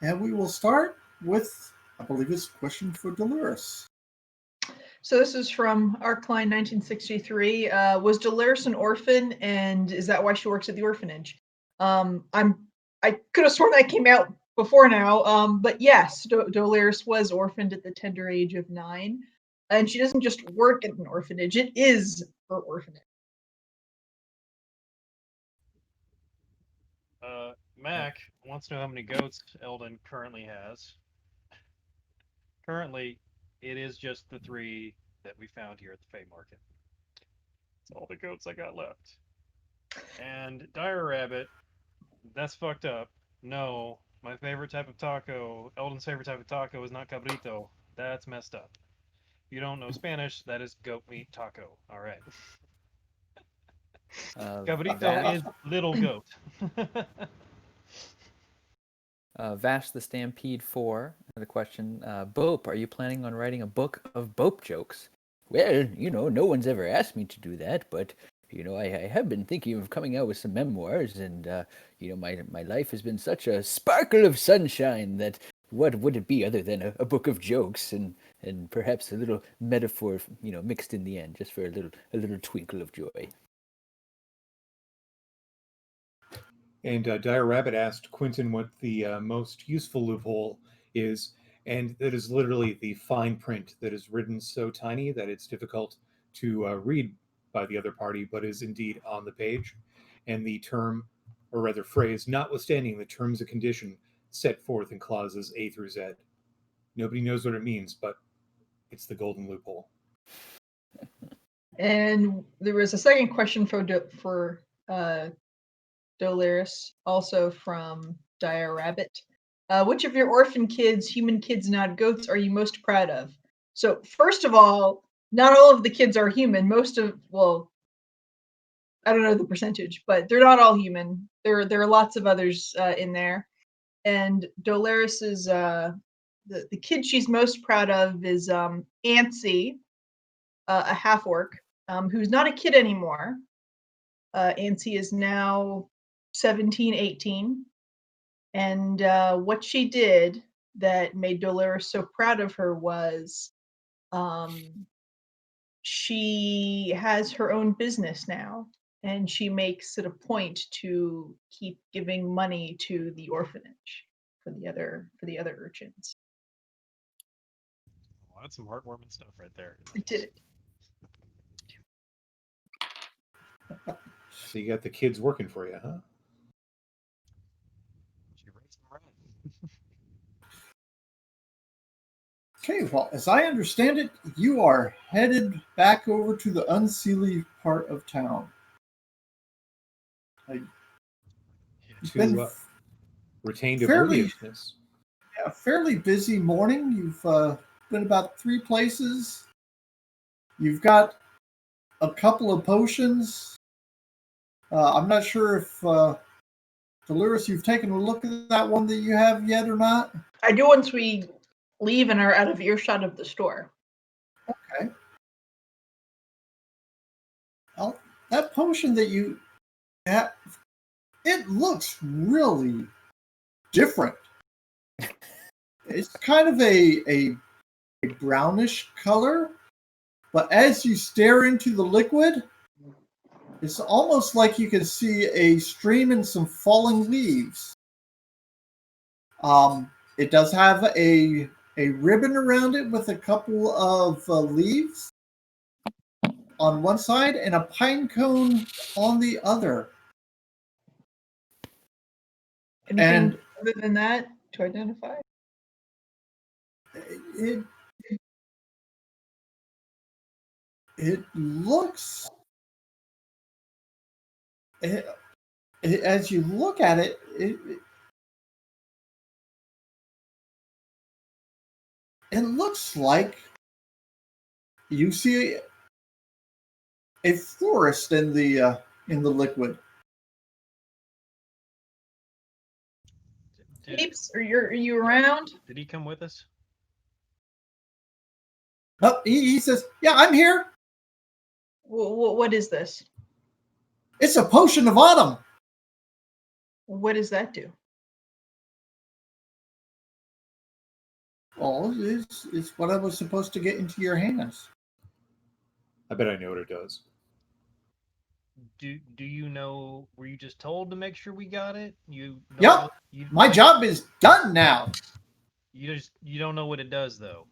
And we will start with, I believe it's a question for Dolores. So this is from Arcline 1963. Was Dolores an orphan, and is that why she works at the orphanage? I could have sworn that came out before now, but yes, Dolores was orphaned at the tender age of 9, and she doesn't just work at an orphanage; it is her orphanage. Mac wants to know how many goats Eldon currently has. Currently, it is just the 3 that we found here at the Fey Market. It's all the goats I got left. And Dire Rabbit, that's fucked up. No, my favorite type of taco, Eldon's favorite type of taco is not cabrito. That's messed up. If you don't know Spanish, that is goat meat taco. All right. Cabrito Vash, is little goat. Vash the Stampede 4 had a question. Bope, are you planning on writing a book of Bope jokes? Well, no one's ever asked me to do that, but I have been thinking of coming out with some memoirs, and my life has been such a sparkle of sunshine that what would it be other than a book of jokes and perhaps a little metaphor, mixed in the end, just for a little twinkle of joy. And Dire Rabbit asked Quentin what the most useful loophole is, and that is literally the fine print that is written so tiny that it's difficult to read by the other party, but is indeed on the page. And the term, or rather phrase, notwithstanding the terms and condition set forth in clauses A through Z. Nobody knows what it means, but it's the golden loophole. And there was a second question for Dolores, also from Dire Rabbit. Which of your orphan kids, human kids, not goats, are you most proud of? So first of all, not all of the kids are human. I don't know the percentage, but they're not all human. There are lots of others in there. And Dolores's the kid she's most proud of is Antsy, a half orc, who's not a kid anymore. Antsy is now 17, 18. And what she did that made Dolores so proud of her was she has her own business now, and she makes it a point to keep giving money to the orphanage for the other urchins. Well, that's some heartwarming stuff right there. I did it. So you got the kids working for you, huh? She raised them right. Okay, well, as I understand it, you are headed back over to the unseelie part of town. To retain fairly- devotiousness. Yeah, fairly busy morning. You've been about 3 places. You've got a couple of potions. I'm not sure if Dolores, you've taken a look at that one that you have yet or not. I do once we leave and are out of earshot of the store. Okay. Well, that potion that you have, it looks really different. It's kind of a brownish color, but as you stare into the liquid, it's almost like you can see a stream and some falling leaves. It does have a ribbon around it with a couple of leaves on one side and a pine cone on the other. Anything other than that to identify? It looks, as you look at it, it looks like you see a forest in the liquid. Peeps, are you around? Did he come with us? Oh, he says, "Yeah, I'm here. What is this? It's a potion of autumn." What does that do? Oh, it's what I was supposed to get into your hands. I bet I know what it does. Do you know? Were you just told to make sure we got it? You know Yep. what you My job is done now. you don't know what it does though.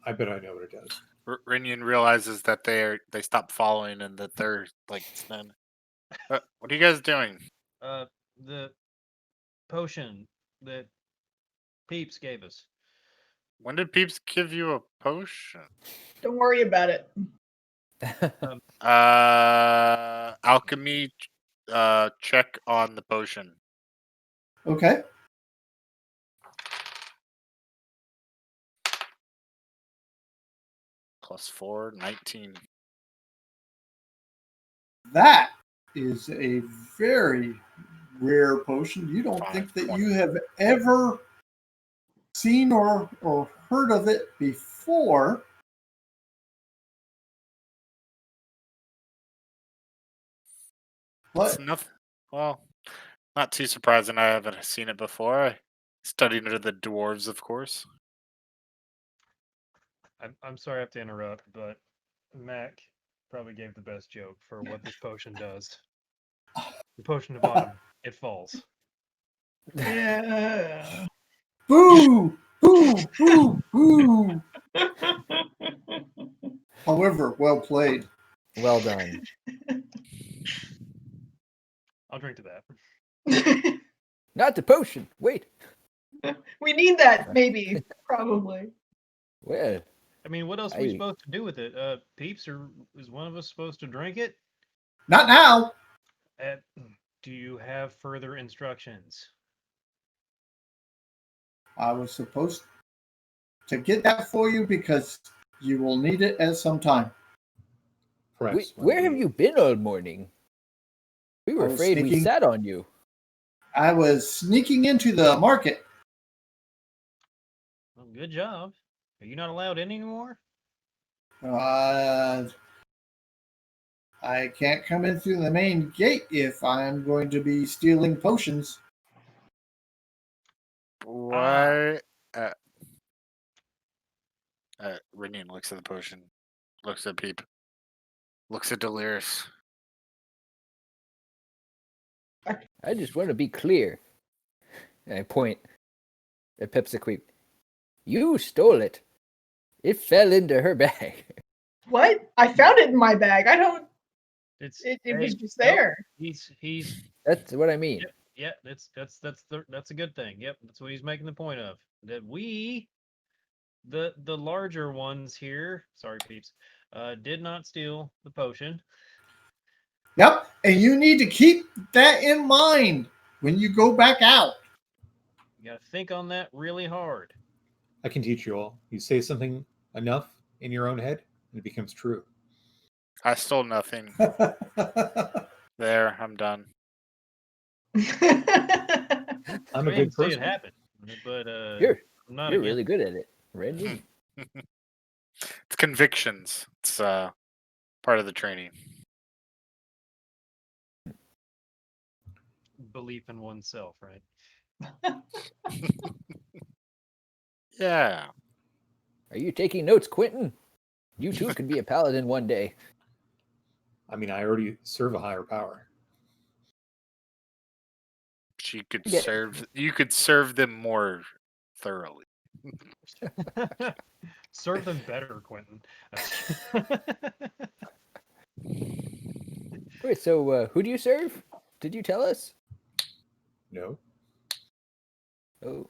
I bet I know what it does. Rinian realizes that they stopped following and that they're like then. What are you guys doing? The potion that Peeps gave us. When did Peeps give you a potion? Don't worry about it. Alchemy. Check on the potion. Okay. +4, 19. That is a very rare potion. You don't think that 520. you have ever seen or heard of it before. It's What? nothing. Well, not too surprising. I haven't seen it before. I studied under the dwarves, of course. I'm sorry I have to interrupt, but Mac probably gave the best joke for what this potion does. The potion at the bottom, it falls. Yeah. Boo! Boo! Boo! Boo! However, well played. Well done. I'll drink to that. Not the potion. Wait. We need that, maybe, probably. Well, I mean, what else are we I- supposed to do with it? Peeps, or is one of us supposed to drink it? Not now. Do you have further instructions? I was supposed to get that for you because you will need it at some time. Perhaps. where have you been all morning? We were I was afraid we sneaking- sat on you. I was sneaking into the market. Well, good job. Are you not allowed in anymore? I can't come in through the main gate if I'm going to be stealing potions. Why? Rinian looks at the potion, looks at Peep, looks at Delirious. I just want to be clear. And I point at Pepsiqueep. You stole it. It fell into her bag. What? I found it in my bag. I don't. It's It hey, was just nope, there. He's That's what I mean. yeah. That's a good thing. Yep, that's what he's making the point of. That we, the larger ones here. Sorry, Peeps. Did not steal the potion. Yep, and you need to keep that in mind when you go back out. You gotta think on that really hard. I can teach you all. You say something enough in your own head, and it becomes true. I stole nothing. There, I'm done. I'm a I good didn't say person. it happened, but You're I'm not you're against really good at it, Randy. It's convictions. It's part of the training. belief in oneself, right? Yeah. Are you taking notes, Quentin? You too could be a paladin one day. I mean, I already serve a higher power. She could Yeah. serve. You could serve them more thoroughly. Serve them better, Quentin. Wait, so who do you serve? Did you tell us? No, Oh,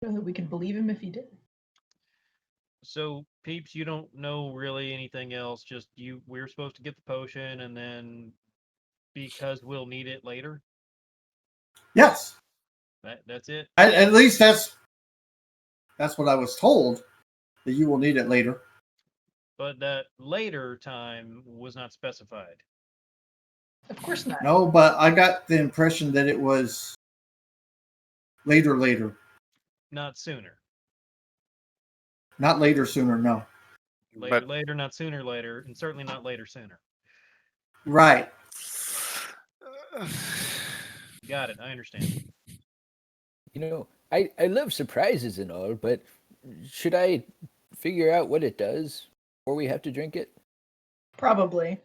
We can believe him if he did. So, Peeps, you don't know really anything else. Just we're supposed to get the potion, and then because we'll need it later. Yes, That's it. at least that's what I was told, that you will need it later. But that later time was not specified. Of course not. No, but I got the impression that it was later. Not sooner. Not later, sooner, no. Later, But later, not sooner, later, and certainly not later, sooner. Right. Got it. I understand. you know, I love surprises and all, but should I figure out what it does before we have to drink it? Probably.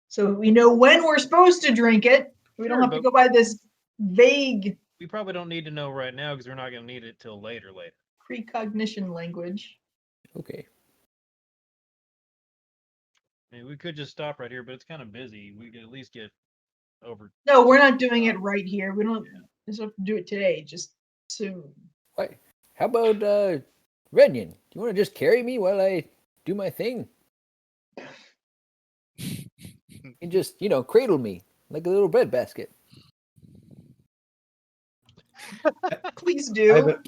So we know when we're supposed to drink it. We don't Sure, have to but- go by this vague We probably don't need to know right now because we're not going to need it till later. precognition language. Okay. I mean, we could just stop right here, but it's kind of busy. We could at least get over. No, we're not doing it right here. We don't just have to do it today, just soon. Why? How about Renyon? Do you want to just carry me while I do my thing? And just, cradle me like a little bread basket. Please I have, do. a,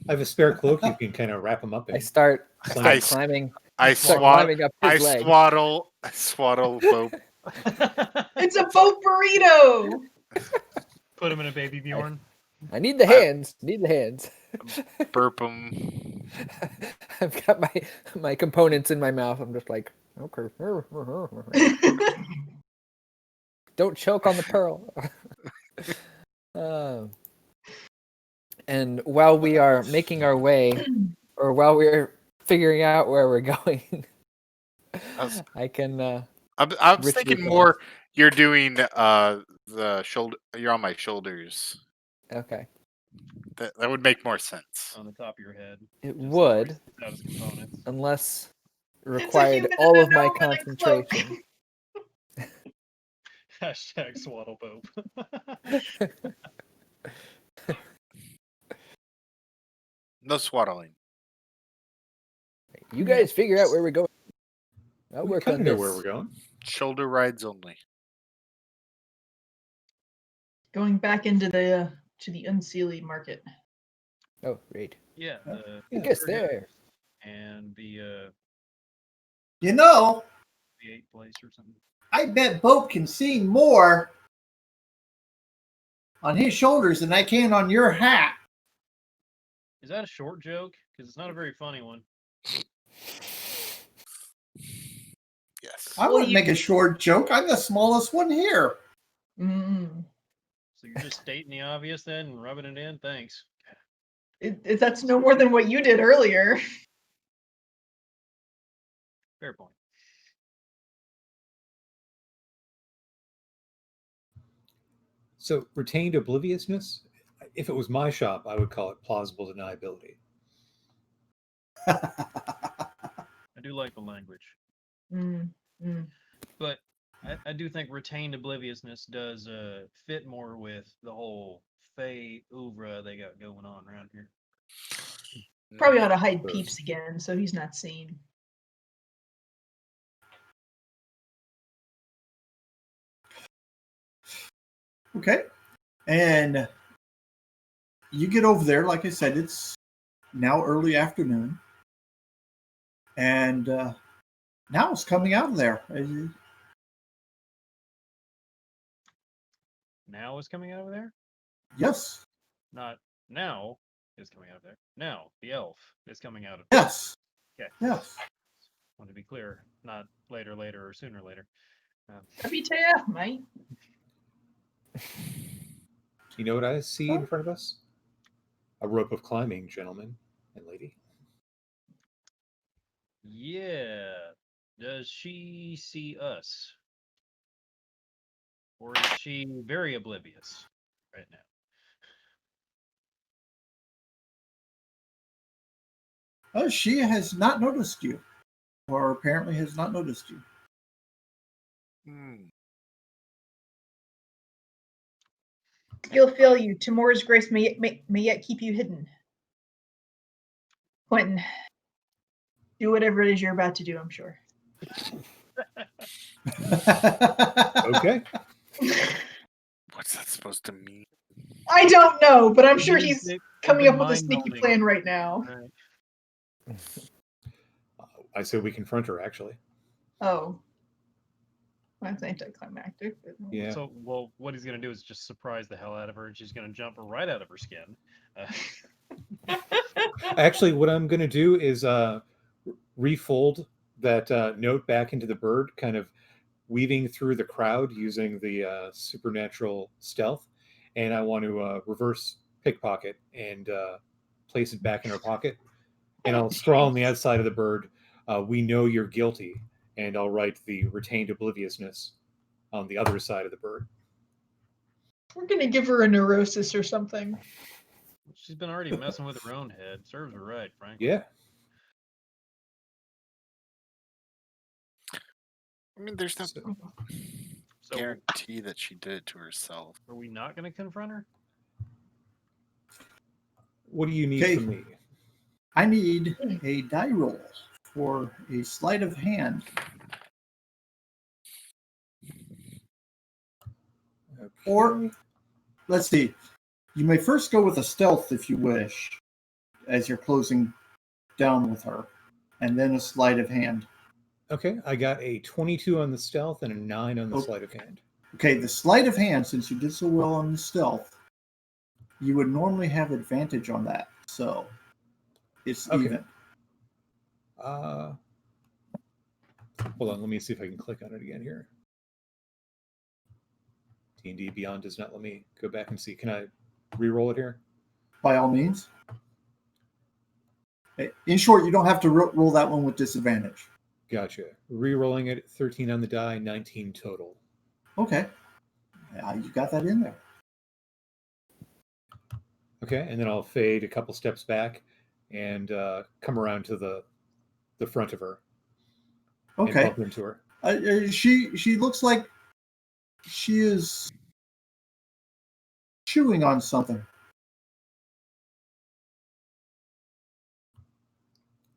I have a spare cloak you can kind of wrap him up in. I start I climbing. I start swat. climbing up I his leg. swaddle. I swaddle Bope. It's a boat burrito. Put him in a baby Bjorn. I need the hands. Need the hands. Burp him. I've got my components in my mouth. I'm just like, okay. Don't choke on the pearl. And while we are making our way, or while we're figuring out where we're going, I can. I was Rich thinking Luke more. You're doing the shoulder. You're on my shoulders. Okay. That would make more sense. On the top of your head. It Just would, out as components. unless It's a required human all in a of my gnome in a cloak. concentration. Hashtag swaddle Bope. No swaddling. You guys figure out where we're going. I'll We work kind on of know this. where we're going. Shoulder rides only. Going back into the to the Unseelie market. Oh, great. Yeah. I guess there. And the You know, the 8th place or something. I bet Bope can see more on his shoulders than I can on your hat. Is that a short joke? Because it's not a very funny one. Yes. I Well, wouldn't make a short joke. I'm the smallest one here. Mm. So you're just stating the obvious then and rubbing it in? Thanks. That's no more than what you did earlier. Fair point. So retained obliviousness. If it was my shop, I would call it plausible deniability. I do like the language. Mm. Mm. But I do think retained obliviousness does fit more with the whole Fey oeuvre they got going on around here. Probably ought to hide Peeps again, so he's not seen. Okay. And you get over there. Like I said, it's now early afternoon. And now it's coming out of there. Now is coming out of there? Yes. Not now is coming out of there. Now, the elf is coming out of Yes. Okay. Yes. Want to be clear, not later, or sooner, later. WTF, mate? You know what I see in front of us? A rope of climbing, gentlemen and lady. Yeah. Does she see us? Or is she very oblivious right now? She has not noticed you, or apparently has not noticed you. Skill fail you. Tomorrow's grace may yet keep you hidden. Quentin, do whatever it is you're about to do, I'm sure. Okay. What's that supposed to mean? I don't know, but I'm sure Music he's has coming been up with a sneaky mind-melding. plan right now. Right. I say we confront her, actually. Oh. That's anticlimactic. But... Yeah. So, well, what he's going to do is just surprise the hell out of her, and she's going to jump right out of her skin. Actually, what I'm going to do is refold that note back into the bird, kind of weaving through the crowd using the supernatural stealth. And I want to reverse pickpocket and place it back in her pocket. And I'll scrawl on the outside of the bird, "We know you're guilty," and I'll write the retained obliviousness on the other side of the bird. We're gonna give her a neurosis or something. She's been already messing with her own head. Serves her right, frankly. Yeah. I mean, there's no So, So guarantee that she did it to herself. are we not going to confront her? what do you need Okay. from me? I need a die roll for a sleight of hand. Okay. Or, let's see. You may first go with a stealth if you wish, as you're closing down with her, and then a sleight of hand. Okay, I got a 22 on the stealth and a 9 on the Oh. sleight of hand. Okay, the sleight of hand, since you did so well on the stealth, you would normally have advantage on that. So it's Okay. even. Hold on, let me see if I can click on it again here. D&D Beyond does not let me go back and see. Can I re-roll it here? By all means. In short, you don't have to roll that one with disadvantage. Gotcha. Re-rolling it, 13 on the die, 19 total. Okay. You got that in there. Okay, and then I'll fade a couple steps back and come around to the front of her and Okay. bump into her. She looks like she is chewing on something.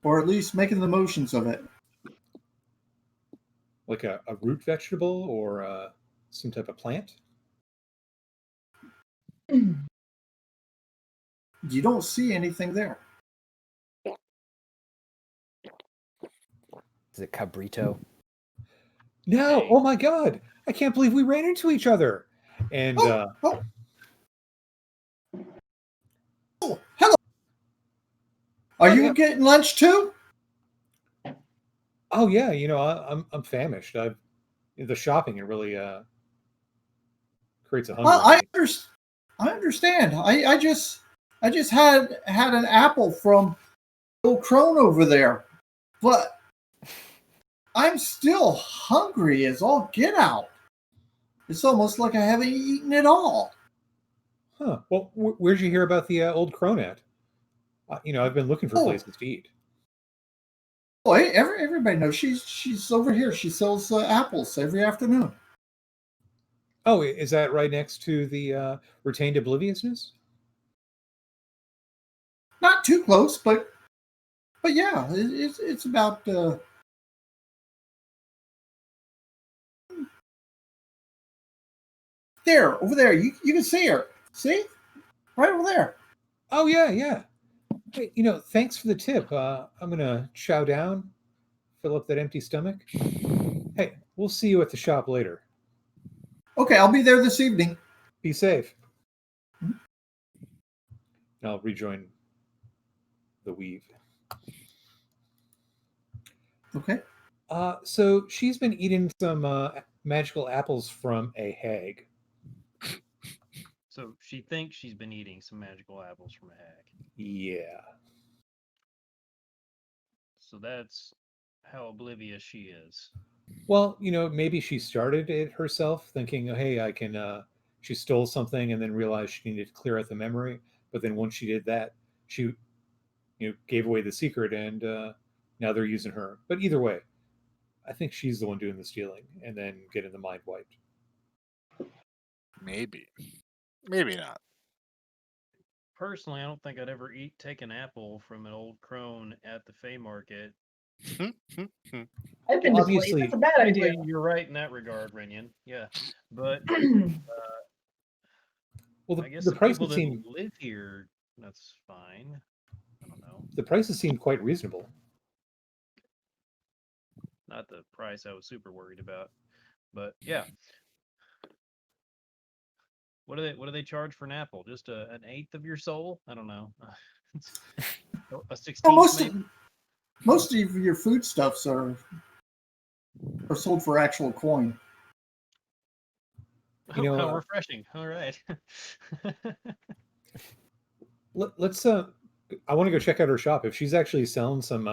Or at least making the motions of it. Like a root vegetable or some type of plant? You don't see anything there. Is it cabrito? No! Hey. Oh my god! I can't believe we ran into each other! And Oh, hello. Are you yeah. getting lunch too? Oh yeah, I'm famished. The shopping, it really creates a hunger. Well, in me. I understand. I just had an apple from old crone over there, but I'm still hungry as all get out. It's almost like I haven't eaten at all. Huh. Well, where'd you hear about the old crone at? I've been looking for Oh. places to eat. Boy, everybody knows she's over here. She sells apples every afternoon. Oh, is that right next to the retained obliviousness? Not too close, but yeah, it's about. There, over there. You can see her. See? Right over there. Oh yeah, yeah. Hey, thanks for the tip. I'm gonna chow down, fill up that empty stomach. Hey, we'll see you at the shop later. Okay, I'll be there this evening. Be safe. Mhm. And I'll rejoin the weave. Okay. So she's been eating some magical apples from a hag. So she thinks she's been eating some magical apples from a hag. Yeah. So that's how oblivious she is. Well, maybe she started it herself, thinking, "Oh, hey, I can." She stole something and then realized she needed to clear out the memory. But then once she did that, she, gave away the secret, and now they're using her. But either way, I think she's the one doing the stealing and then getting the mind wiped. Maybe. Maybe not. Personally, I don't think I'd ever take an apple from an old crone at the Fey Market. I've been Well, to play. obviously- That's a bad idea. Anyway, you're right in that regard, Renyon. Yeah, but Well, I guess the the people prices that seem live here, that's fine. I don't know. the prices seem quite reasonable. Not the price I was super worried about, but yeah. What do they charge for an apple? Just an eighth of your soul? I don't know. A Well, 16th maybe? most of your foodstuffs are sold for actual coin. You know, How refreshing. All right. let's. I want to go check out her shop. If she's actually selling some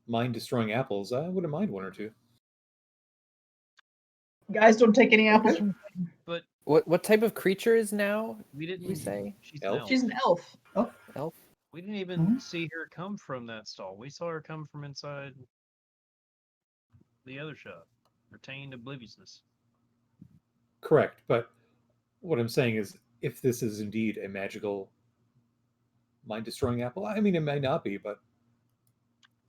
mind-destroying apples, I wouldn't mind one or two. Guys, don't take any apples Okay. from. But What type of creature is now? we didn't. We say She's Elf? an elf. She's an elf. elf. We didn't even Mhm. see her come from that stall. We saw her come from inside the other shop. Retained obliviousness. Correct, but what I'm saying is, if this is indeed a magical mind-destroying apple, I mean, it may not be, but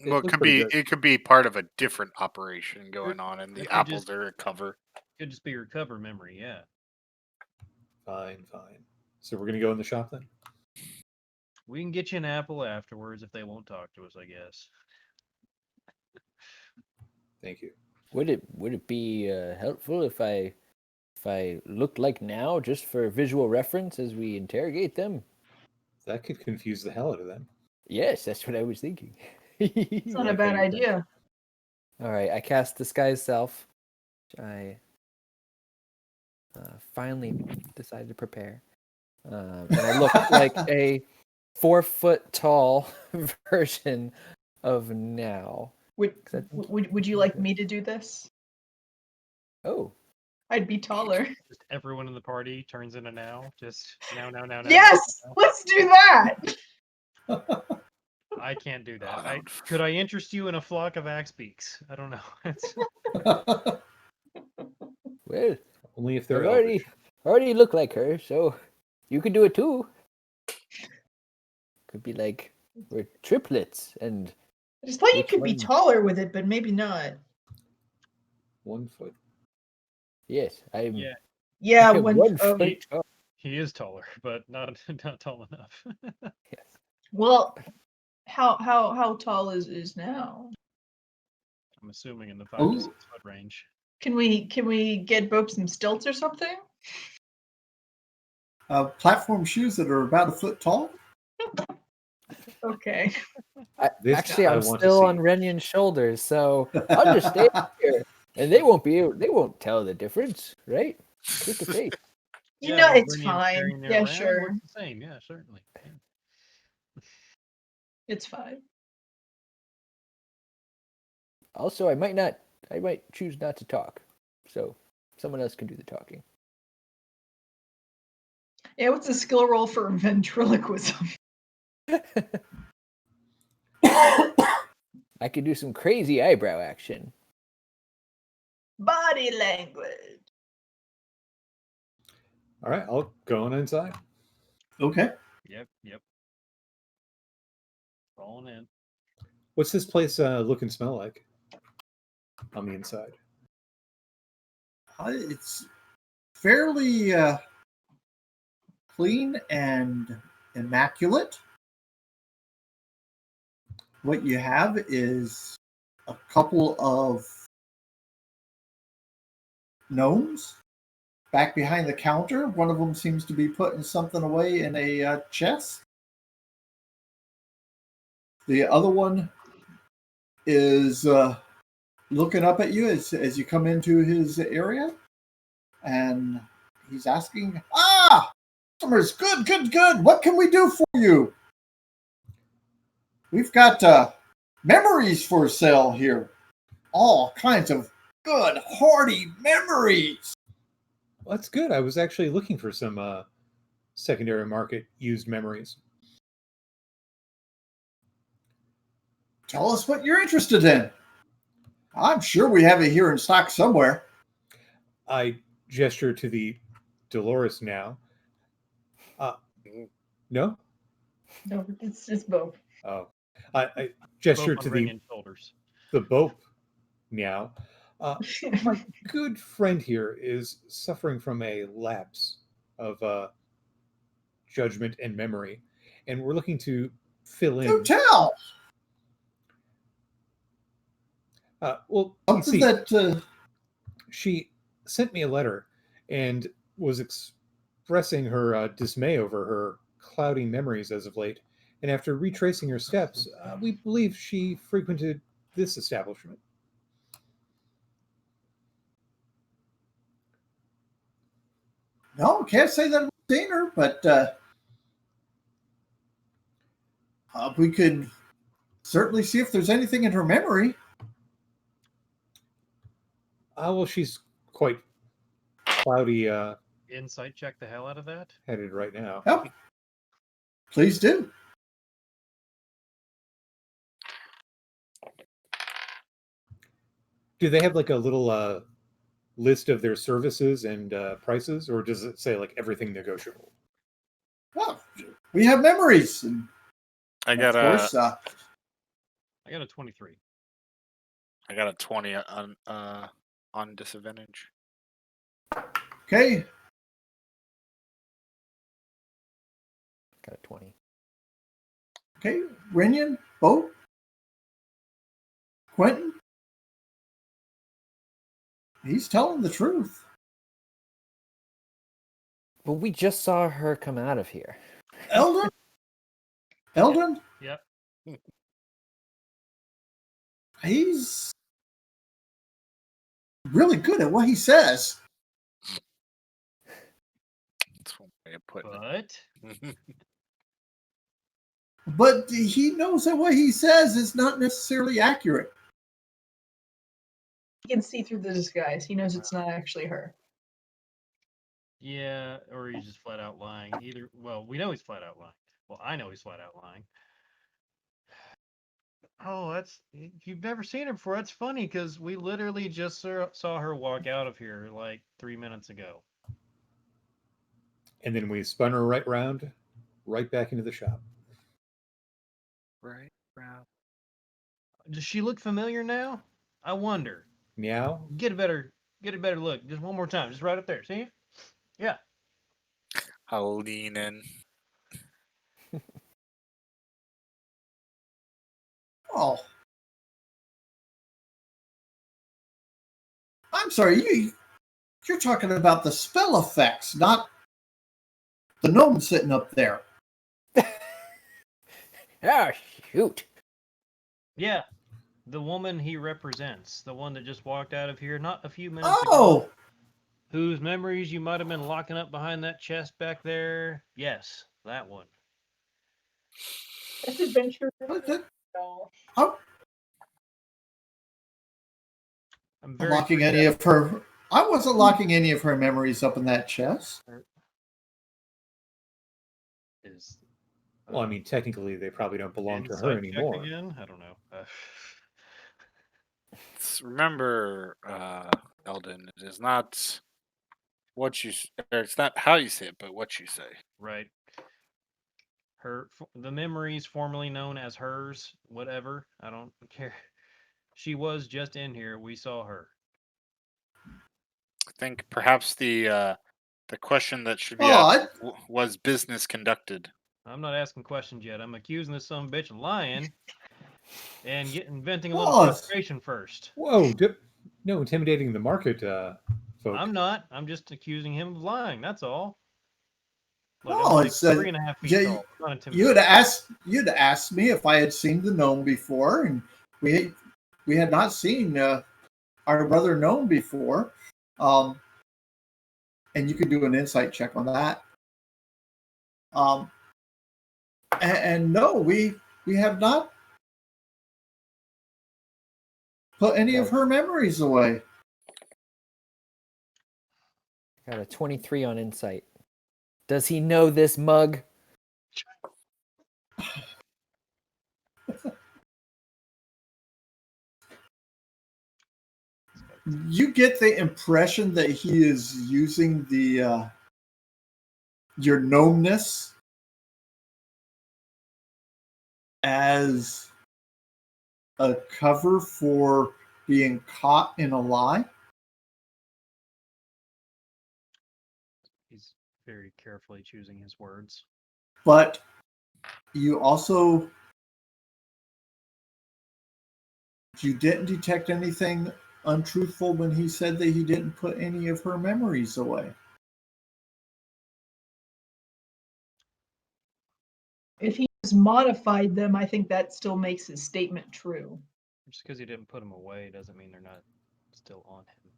Well, it looks could pretty be good. it could be part of a different operation going on, and It the could apples just- are a cover. Could just be recover memory, yeah. Fine. So we're gonna go in the shop then. We can get you an apple afterwards if they won't talk to us, I guess. Thank you. Would it be helpful if I looked like now, just for visual reference as we interrogate them? That could confuse the hell out of them. Yes, that's what I was thinking. It's not a Like bad how you idea. All right, I cast Disguise Self, which I finally decided to prepare. And I look like a 4-foot tall version of now. Would 'Cause I think- would you like me to do this? Oh, I'd be taller. Just everyone in the party turns into now. Just now. Yes, let's do that. I can't do that. that would Could I interest you in a flock of axe beaks? I don't know. well, Only if I've they're already elvish. look like her, so you could do it too. Could be like we're triplets, and I just thought you Which could be one? taller with it, but maybe not. 1 foot. yes, I'm Yeah, Yeah, I'm when 1 foot He- tall. he is taller, but not tall enough. Yes. well, how tall is now? I'm assuming in the 5 Ooh. to 6 foot range. Can we get Bope some stilts or something? Platform shoes that are about a foot tall. Okay. This Actually, I I'm want to still see. on Renion's shoulders, so I'll just stay here, and they won't tell the difference, right? Face to face. You Yeah, know, while it's Brennian's fine. carrying it Yeah, around, sure. looks the same. Yeah, certainly. Yeah. It's fine. Also, I might choose not to talk, so someone else can do the talking. Yeah, what's the skill roll for ventriloquism? I could do some crazy eyebrow action. Body language. All right, I'll go on inside. Okay. Yep. Rolling in. What's this place look and smell like on the inside? It's fairly clean and immaculate. What you have is a couple of gnomes back behind the counter. One of them seems to be putting something away in a chest. The other one is looking up at you as you come into his area, and he's asking, customers, good. What can we do for you? We've got memories for sale here. All kinds of good, hearty memories. Well, that's good. I was actually looking for some secondary market used memories. Tell us what you're interested in. I'm sure we have it here in stock somewhere. I gesture to the Dolores now. No? No, it's Bope. Oh. I gesture Both to on the Brennian shoulders. Bope now. My good friend here is suffering from a lapse of judgment and memory, and we're looking to fill Do in. tell. Well, you Something see, that she sent me a letter and was expressing her dismay over her cloudy memories as of late. And after retracing her steps, we believe she frequented this establishment. no, can't say that seen her, but we could certainly see if there's anything in her memory. Well, she's quite cloudy Insight check the hell out of that. headed right now. Yep. Please do. Do they have like a little list of their services and prices, or does it say like everything negotiable? Well, we have memories. And I got of course, I got a 23. I got a 20 on disadvantage. okay. Got a 20. Okay. Rinian, Bo, Quentin. He's telling the truth. But we just saw her come out of here. Eldon? Eldon? Yep. He's really good at what he says. That's one way of putting But it. But he knows that what he says is not necessarily accurate. He can see through the disguise. He knows it's not actually her. yeah, or he's just flat out lying. Either, well, we know he's flat out lying. Well, I know he's flat out lying. Oh, that's if you've never seen her before. That's funny because we literally just saw her walk out of here like 3 minutes ago. And then we spun her right round, right back into the shop. Right, round. Does she look familiar now? I wonder. Meow. Get a better look. Just one more time. Just right up there. See? Yeah. I'll lean in. Oh. I'm sorry, you're talking about the spell effects, not the gnome sitting up there. Ah, shoot. Yeah. The woman he represents. The one that just walked out of here not a few minutes ago. Oh! Whose memories you might have been locking up behind that chest back there. Yes, that one. This adventure. How I'm very locking any of her? I wasn't locking any of her memories up in that chest. is Well, I mean, technically, they probably don't belong to her insight check anymore. again? I don't know. Remember, Eldon, it is not what you. Or it's not how you say it, but what you say. Right. The memories formerly known as hers, whatever. I don't care. She was just in here. We saw her. I think perhaps the question that should be asked was business conducted. I'm not asking questions yet. I'm accusing this son of a bitch of lying and inventing a little frustration first. Whoa! No intimidating the market, folk. I'm not. I'm just accusing him of lying. That's all. Look, Oh, I'm like it's 3.5 feet yeah, tall. Not you'd intimidating. asked asked me if I had seen the gnome before, and we had not seen our brother gnome before. And you could do an insight check on that. And no, we have not put any of her memories away. Got a 23 on insight. Does he know this mug? You get the impression that he is using the your gnomeness as a cover for being caught in a lie. He's very carefully choosing his words. But you also didn't detect anything untruthful when he said that he didn't put any of her memories away. If he has modified them, I think that still makes his statement true. Just because he didn't put them away doesn't mean they're not still on him.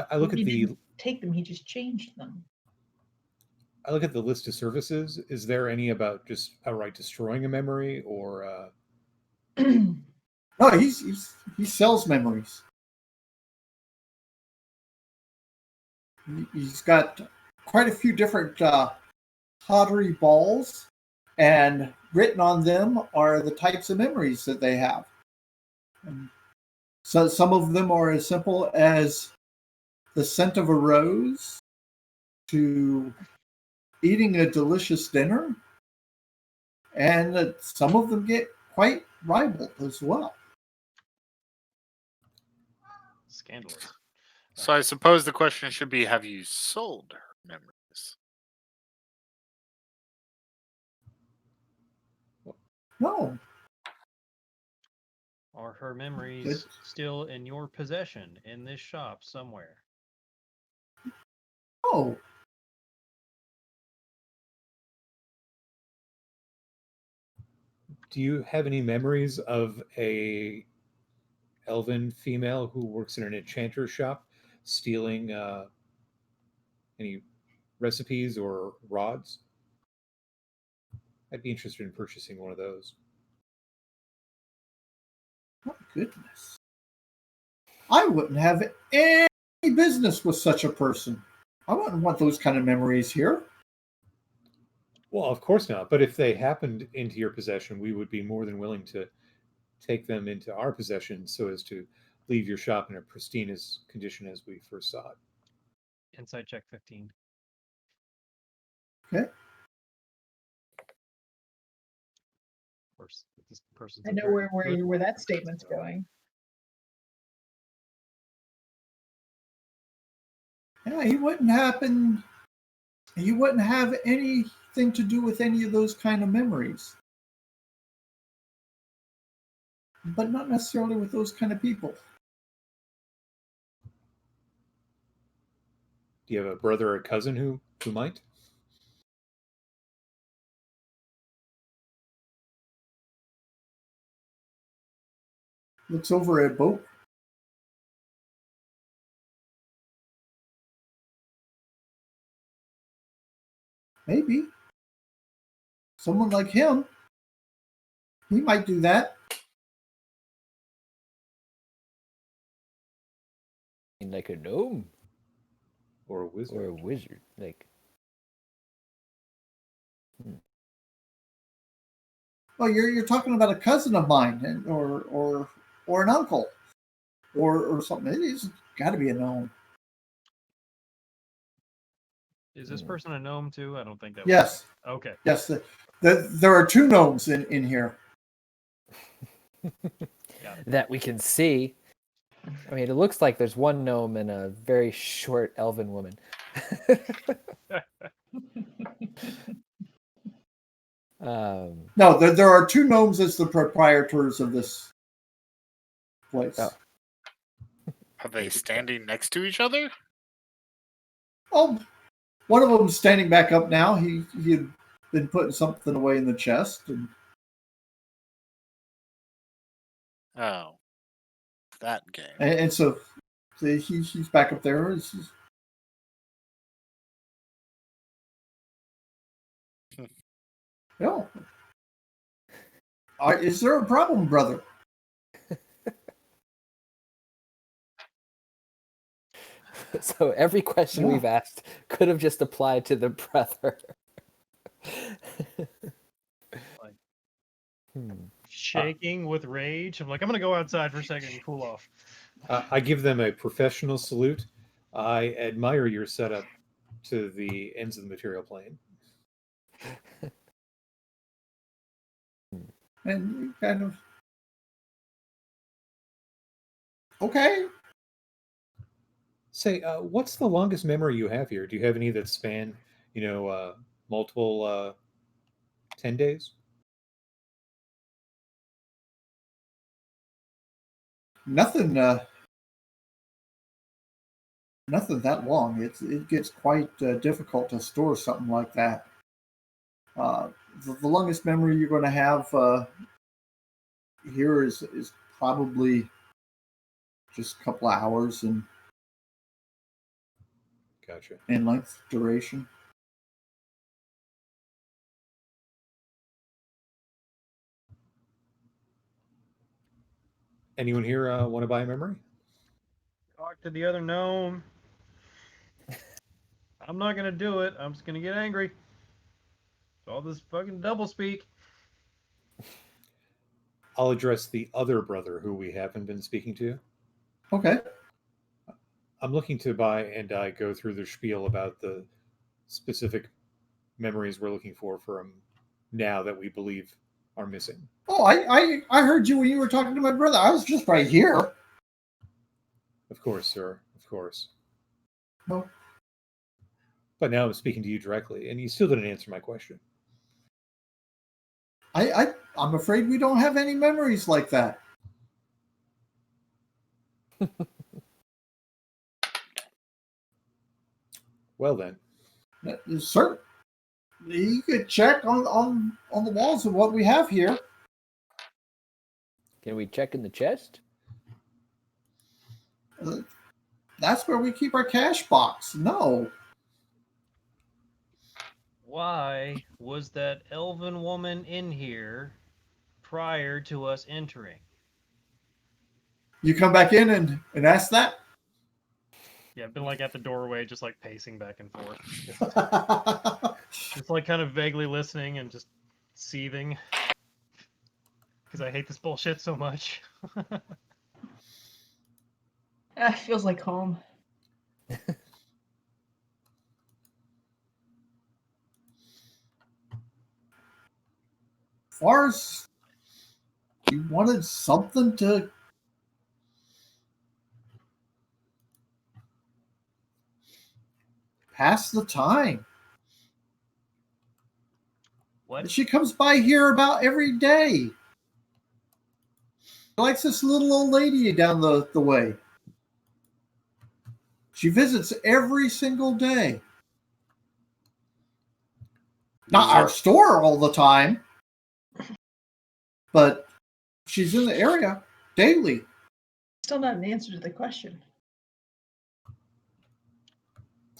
I look He at the didn't take them, he just changed them. I look at the list of services. Is there any about just outright destroying a memory, or No, he sells memories. He's got quite a few different pottery balls, and written on them are the types of memories that they have. And so some of them are as simple as the scent of a rose to eating a delicious dinner, and some of them get quite ribald as well. Scandalous. So I suppose the question should be: have you sold her memories? No, Are her memories still in your possession in this shop somewhere? no. do you have any memories of a elven female who works in an enchanter's shop stealing any recipes or rods? I'd be interested in purchasing one of those. My goodness. I wouldn't have any business with such a person. I wouldn't want those kind of memories here. Well, of course not. But if they happened into your possession, we would be more than willing to take them into our possession so as to leave your shop in a pristine as condition as we first saw it. Insight check 15. Okay. Course, this person's I a know very where good where that person, statement's so- going. Yeah, he wouldn't happen. He wouldn't have anything to do with any of those kind of memories. But not necessarily with those kind of people. Do you have a brother or cousin who might? Looks over at Boat. Maybe. Someone like him. He might do that. Like a gnome Or a wizard? or a wizard. Like, Well, you're talking about a cousin of mine, and or an uncle, or something. It's got to be a gnome. Is this person a gnome too? I don't think that. Yes, Was... Okay. yes. There are two gnomes in here. that we can see. I mean, it looks like there's one gnome and a very short elven woman. No, there are two gnomes as the proprietors of this place. Oh. Are they standing next to each other? Oh, one of them's standing back up now. He had been putting something away in the chest, and Oh, that game. and so he's back up there. No. Is there a problem, brother? So every question Yeah. we've asked could have just applied to the brother. Shaking with rage. I'm like, I'm gonna go outside for a second and cool off. I give them a professional salute. I admire your setup to the ends of the material plane. And you kind of okay. Say, what's the longest memory you have here? Do you have any that span, multiple 10 days? Nothing. Nothing that long. It gets quite difficult to store something like that. The longest memory you're going to have here is probably just a couple of hours Gotcha. in length duration. Anyone here want to buy a memory? Talk to the other gnome. I'm not gonna do it. I'm just gonna get angry. All this fucking doublespeak. I'll address the other brother who we haven't been speaking to. Okay. I'm looking to buy, and I go through the spiel about the specific memories we're looking for from now that we believe are missing. Oh, I heard you when you were talking to my brother. I was just right here. Of course, sir. Of course. Well, But now I'm speaking to you directly, and you still didn't answer my question. I'm afraid we don't have any memories like that. Well then, Sir, you could check on the walls of what we have here. Can we check in the chest? That's where we keep our cash box. No. Why was that elven woman in here prior to us entering? You come back in and ask that? Yeah, I've been like at the doorway, just like pacing back and forth. Just like kind of vaguely listening and just seething. Because I hate this bullshit so much. Feels like home. Far as you wanted something to pass the time. What? She comes by here about every day. She likes this little old lady down the way. She visits every single day. Not our store all the time, but she's in the area daily. Still not an answer to the question.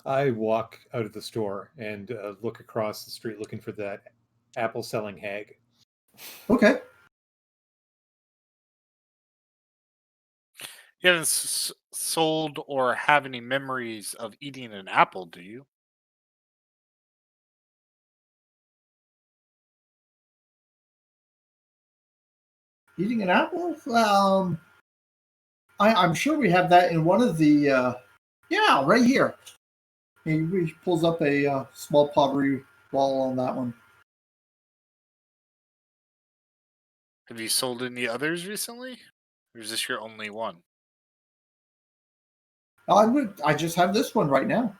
I walk out of the store and look across the street looking for that apple-selling hag. Okay. You haven't sold or have any memories of eating an apple, do you? Eating an apple? I'm sure we have that in one of the. Yeah, right here. He pulls up a small pottery ball on that one. Have you sold any others recently? Or is this your only one? I just have this one right now.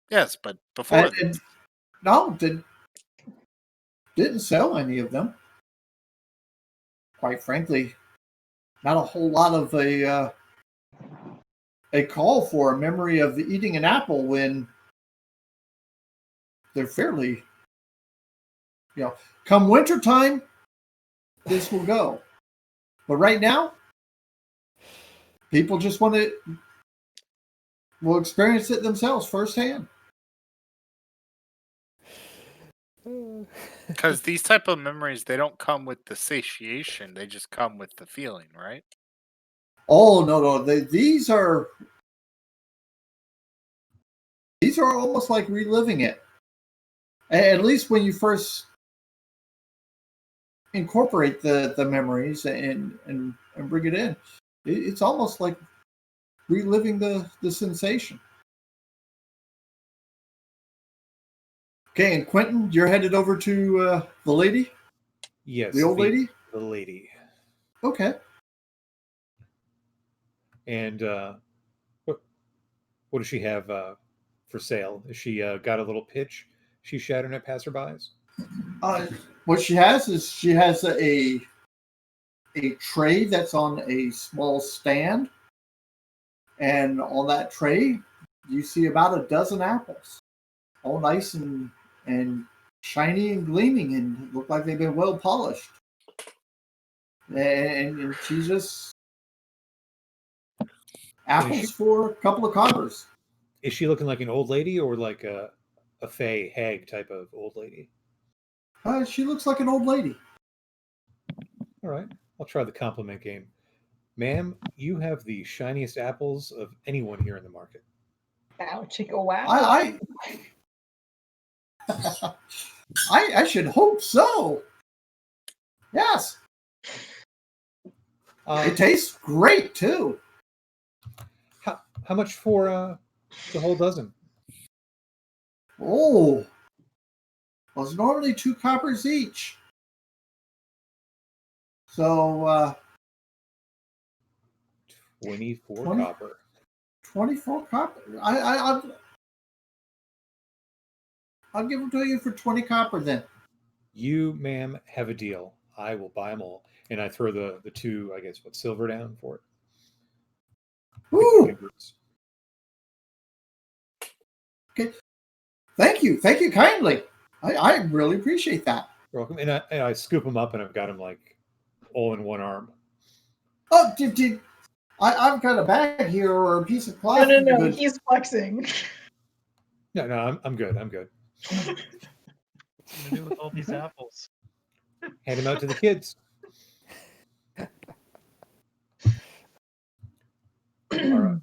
Yes, but before And no, didn't sell any of them. Quite frankly, not a whole lot of a call for a memory of eating an apple when they're fairly, come wintertime, this will go. But right now, people just will experience it themselves firsthand. because these type of memories, they don't come with the satiation, they just come with the feeling, right? Oh no, these are almost like reliving it. At least when you first incorporate the memories and bring it in, it's almost like reliving the sensation. Okay, and Quentin, you're headed over to the lady? Yes, The old lady? The lady. Okay. And what does she have for sale? Has she got a little pitch she's shouting at passerbys? What she has is she has a tray that's on a small stand, and on that tray you see about a dozen apples, all nice and shiny and gleaming, and look like they've been well polished. And she just apples for a couple of coppers. Is she looking like an old lady or like a fey hag type of old lady? She looks like an old lady. All right. I'll try the compliment game. Ma'am, you have the shiniest apples of anyone here in the market. Wow, chicka wow. I should hope so. Yes, it tastes great too. How much for the whole dozen? Oh, well, it's normally 2 coppers each. So 24 20? copper. 24 copper. I'll give them to you for 20 copper then. You, ma'am, have a deal. I will buy them all. And I throw the 2, I guess, silver down for it. Ooh. Okay. Thank you kindly. I really appreciate that. You're welcome. And I scoop them up, and I've got them like all in one arm. Oh, I've got a bag here or a piece of cloth. No. He's flexing. No, I'm good. What's he gonna do with all these apples? Hand them out to the kids. All right.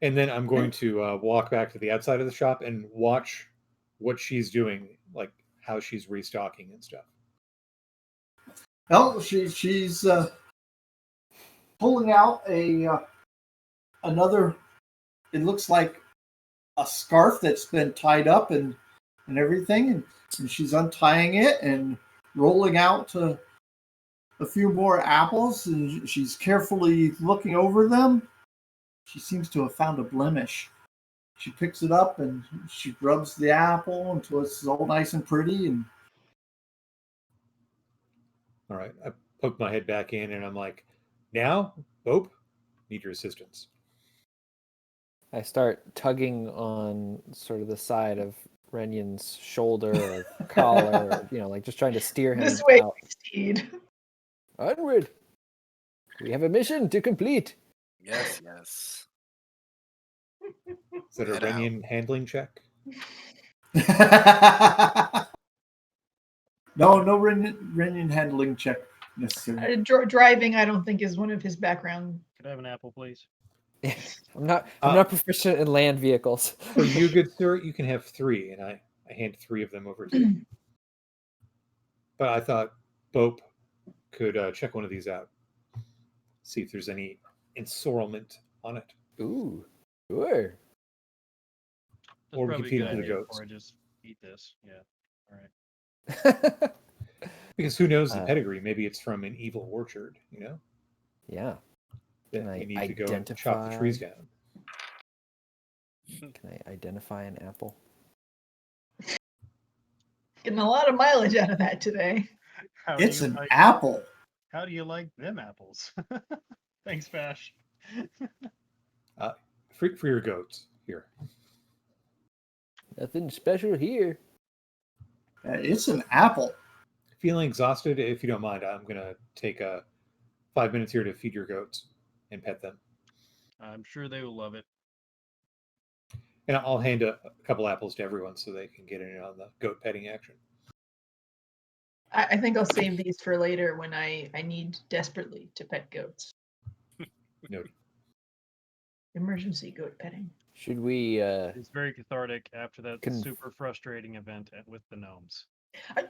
And then I'm going to walk back to the outside of the shop and watch what she's doing, like how she's restocking and stuff. Well, she's pulling out another. It looks like a scarf that's been tied up and everything, and she's untying it and rolling out a few more apples, and she's carefully looking over them. She seems to have found a blemish. She picks it up and she rubs the apple until it's all nice and pretty. And all right, I poke my head back in and I'm like, now, Bope, need your assistance. I start tugging on sort of the side of Renion's shoulder or collar, or, like just trying to steer him This way, out. Steed. Onward! We have a mission to complete. Yes. Is that a Head out. Renian handling check? No Renian handling check necessary. Driving, I don't think, is one of his background. Could I have an apple, please? I'm not proficient in land vehicles. For you, good sir, you can have 3, and I hand 3 of them over to you. But I thought Bope could check one of these out, see if there's any ensorrelment on it. Ooh, sure. That's Or we can probably a feed good it to the idea goats. before I just eat this. Yeah. All right. Because who knows the pedigree? Maybe it's from an evil orchard, Yeah. That Can I you need to go and chop the trees down. Can I identify an apple? Getting a lot of mileage out of that today. It's an apple. How do you like them apples? Thanks, Bash. For your goats here. Nothing special here. It's an apple. Feeling exhausted? If you don't mind, I'm gonna take 5 minutes here to feed your goats and pet them. I'm sure they will love it. And I'll hand a couple apples to everyone so they can get in on the goat petting action. I think I'll save these for later when I need desperately to pet goats. Noted. Emergency goat petting. Should we? It's very cathartic after that Can- super frustrating event with the gnomes.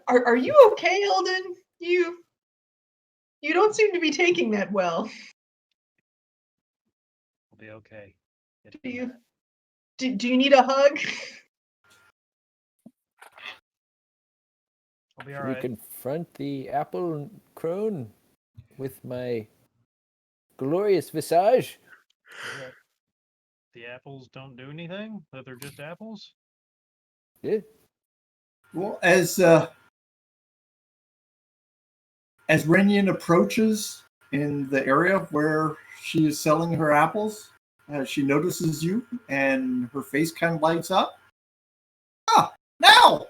Are you okay, Eldon? You don't seem to be taking that well. We'll be okay. Do you need a hug? I'll be all Should we right. confront the apple crone with my glorious visage? The apples don't do anything? That they're just apples? Yeah. Well, as Renian approaches in the area where she is selling her apples, she notices you, and her face kind of lights up. Ah, now!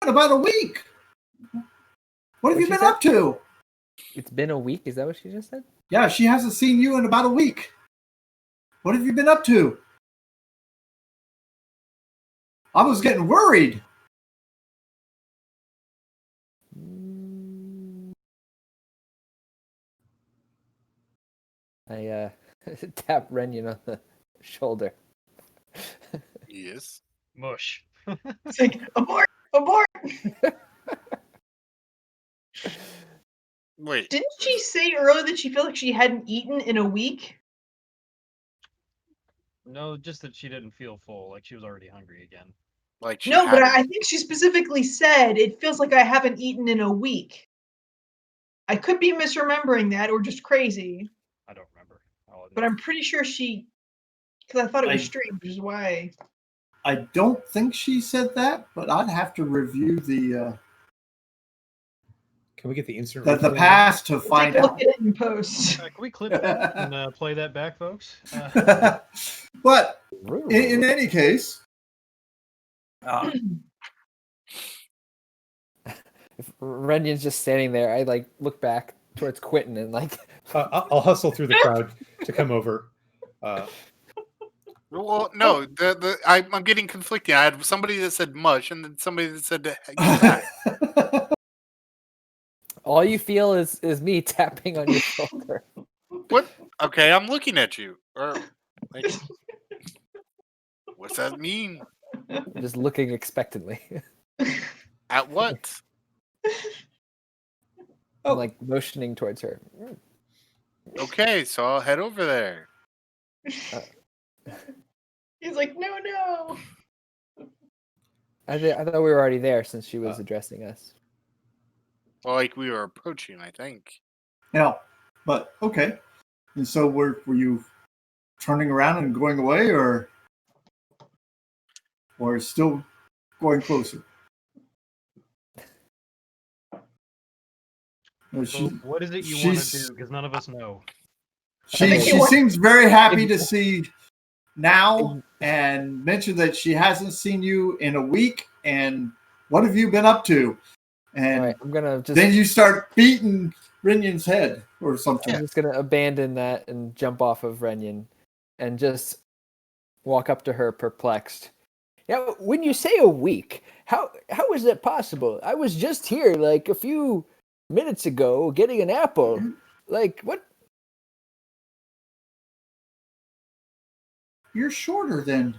In about a week. What have you been up to? It's been a week. Is that what she just said? Yeah, she hasn't seen you in about a week. What have you been up to? I was getting worried. I tap Renyon on the shoulder. Yes. Mush. It's like, abort! Abort! Wait. Didn't she say earlier that she felt like she hadn't eaten in a week? No, just that she didn't feel full, like she was already hungry again. Like she No, but hadn't. I think she specifically said, it feels like I haven't eaten in a week. I could be misremembering that or just crazy, I don't remember. I'll but admit. I'm pretty sure she, because I thought it was I- strange, which is why. I don't think she said that, but I'd have to review Can we get the instant the replay on that? past to We'll find take a look out. at it in post. Can we clip that and play that back, folks? But in any case, If Renyon's just standing there, I like look back towards Quentin and like I'll hustle through the crowd to come over. Well, no, I'm getting conflicting. I had somebody that said mush, and then somebody that said get back. all you feel is me tapping on your shoulder. What? Okay, I'm looking at you. Or like, what's that mean? Just looking expectantly. At what? I'm like motioning towards her. Okay, so I'll head over there. He's like, no. I thought we were already there since she was addressing us. Well, like we were approaching, I think. yeah, but okay. And so were you turning around and going away, or still going closer? No, So what is it you want to she's- do? Because none of us know. She seems very happy to see now and mentioned that she hasn't seen you in a week. And what have you been up to? And All right, I'm gonna just then you start beating Rinyon's head or something. I'm just gonna abandon that and jump off of Renyon and just walk up to her perplexed. Yeah, when you say a week, how is that possible? I was just here like a few minutes ago getting an apple. Like what? You're shorter than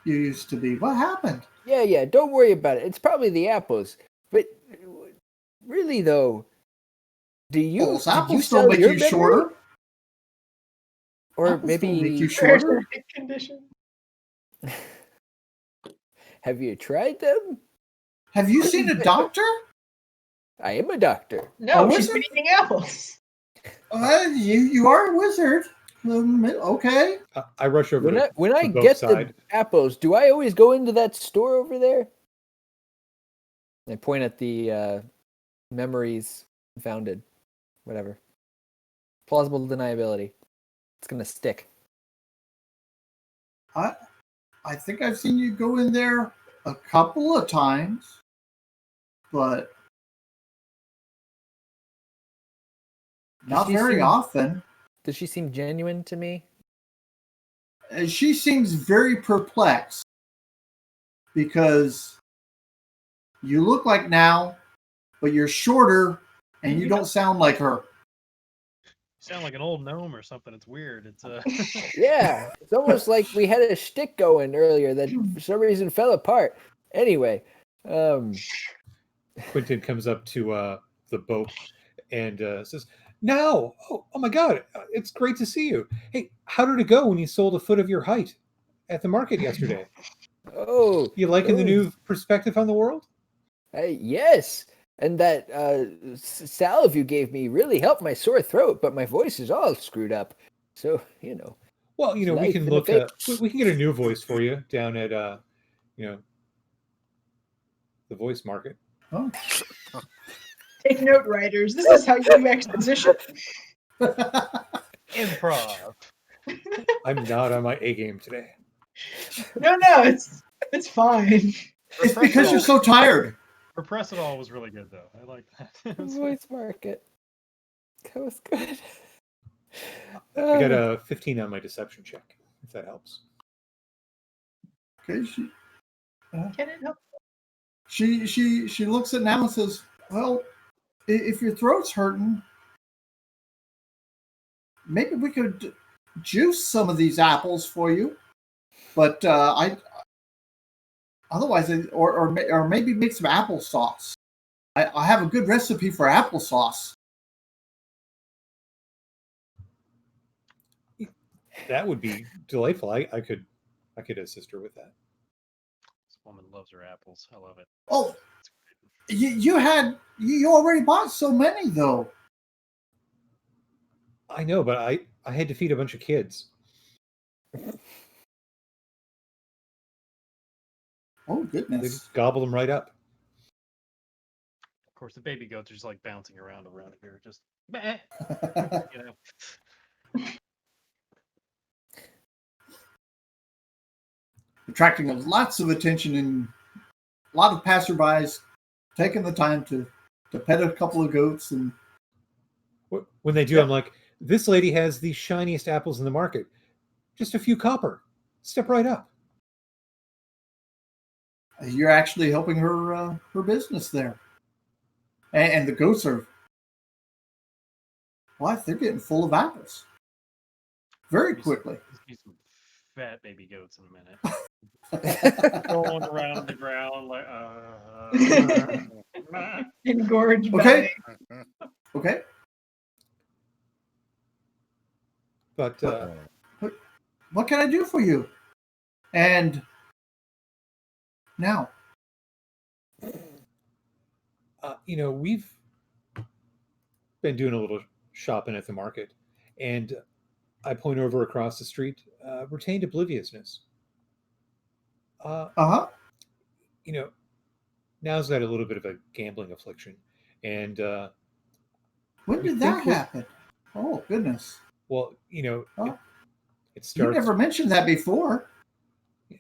you used to be. What happened? Yeah, don't worry about it. It's probably the apples. But really though, Those did you apples sell don't make your you memory? shorter. Or Apples don't make you maybe shorter. Condition. have you tried them? Have you seen a doctor? I am a doctor. No, A she's been wizard? eating apples. You are a wizard. Okay. I rush over When I to Bo's get side. the apples, do I always go into that store over there? I point at the memories founded, whatever. Plausible deniability. It's gonna stick. I think I've seen you go in there a couple of times, but not she very seem- often. Does she seem genuine to me? She seems very perplexed because you look like now, but you're shorter and you don't sound like her. You sound like an old gnome or something. It's weird. It's Yeah, it's almost like we had a shtick going earlier that for some reason fell apart. Anyway, Quentin comes up to the boat and says, "Now, oh my God, it's great to see you. Hey, how did it go when you sold a foot of your height at the market yesterday? oh, You liking the oh, new perspective on the world?" yes, and that salve you gave me really helped my sore throat, but my voice is all screwed up. So Well, we life can in a look. fake. We can get a new voice for you down at the voice market. Oh. Take note, writers. This is how you do exposition. improv. I'm not on my A game today. No, it's fine. It's because you're so tired. Repress It All was really good though. I like that. It was fun. Voice market. That was good. I got a 15 on my deception check, if that helps. Okay, Can it help? She looks at Now and says, "Well, if your throat's hurting, maybe we could juice some of these apples for you. But I otherwise, or maybe make some applesauce. I have a good recipe for applesauce." That would be delightful. I could assist her with that. This woman loves her apples. I love it. Oh, It's great. you already bought so many though. I know, but I had to feed a bunch of kids. Oh They goodness! just gobbled them right up. Of course, the baby goats are just like bouncing around here, just meh, you know. Attracting lots of attention and a lot of passerbys taking the time to pet a couple of goats and When they do, I'm like, this lady has the shiniest apples in the market. Just a few copper. Step right up. you're actually helping her her business there. And the goats are what? They're getting full of apples very quickly. There's be some fat baby goats in a minute. Rolling around on the ground like Engorged Okay. by. Okay. But What can I do for you? And now, we've been doing a little shopping at the market, and I point over across the street, retained obliviousness. uh-huh. Now's got a little bit of a gambling affliction, and When we did think that we're- happen? Oh goodness. well, Oh. it You starts. never mentioned that before.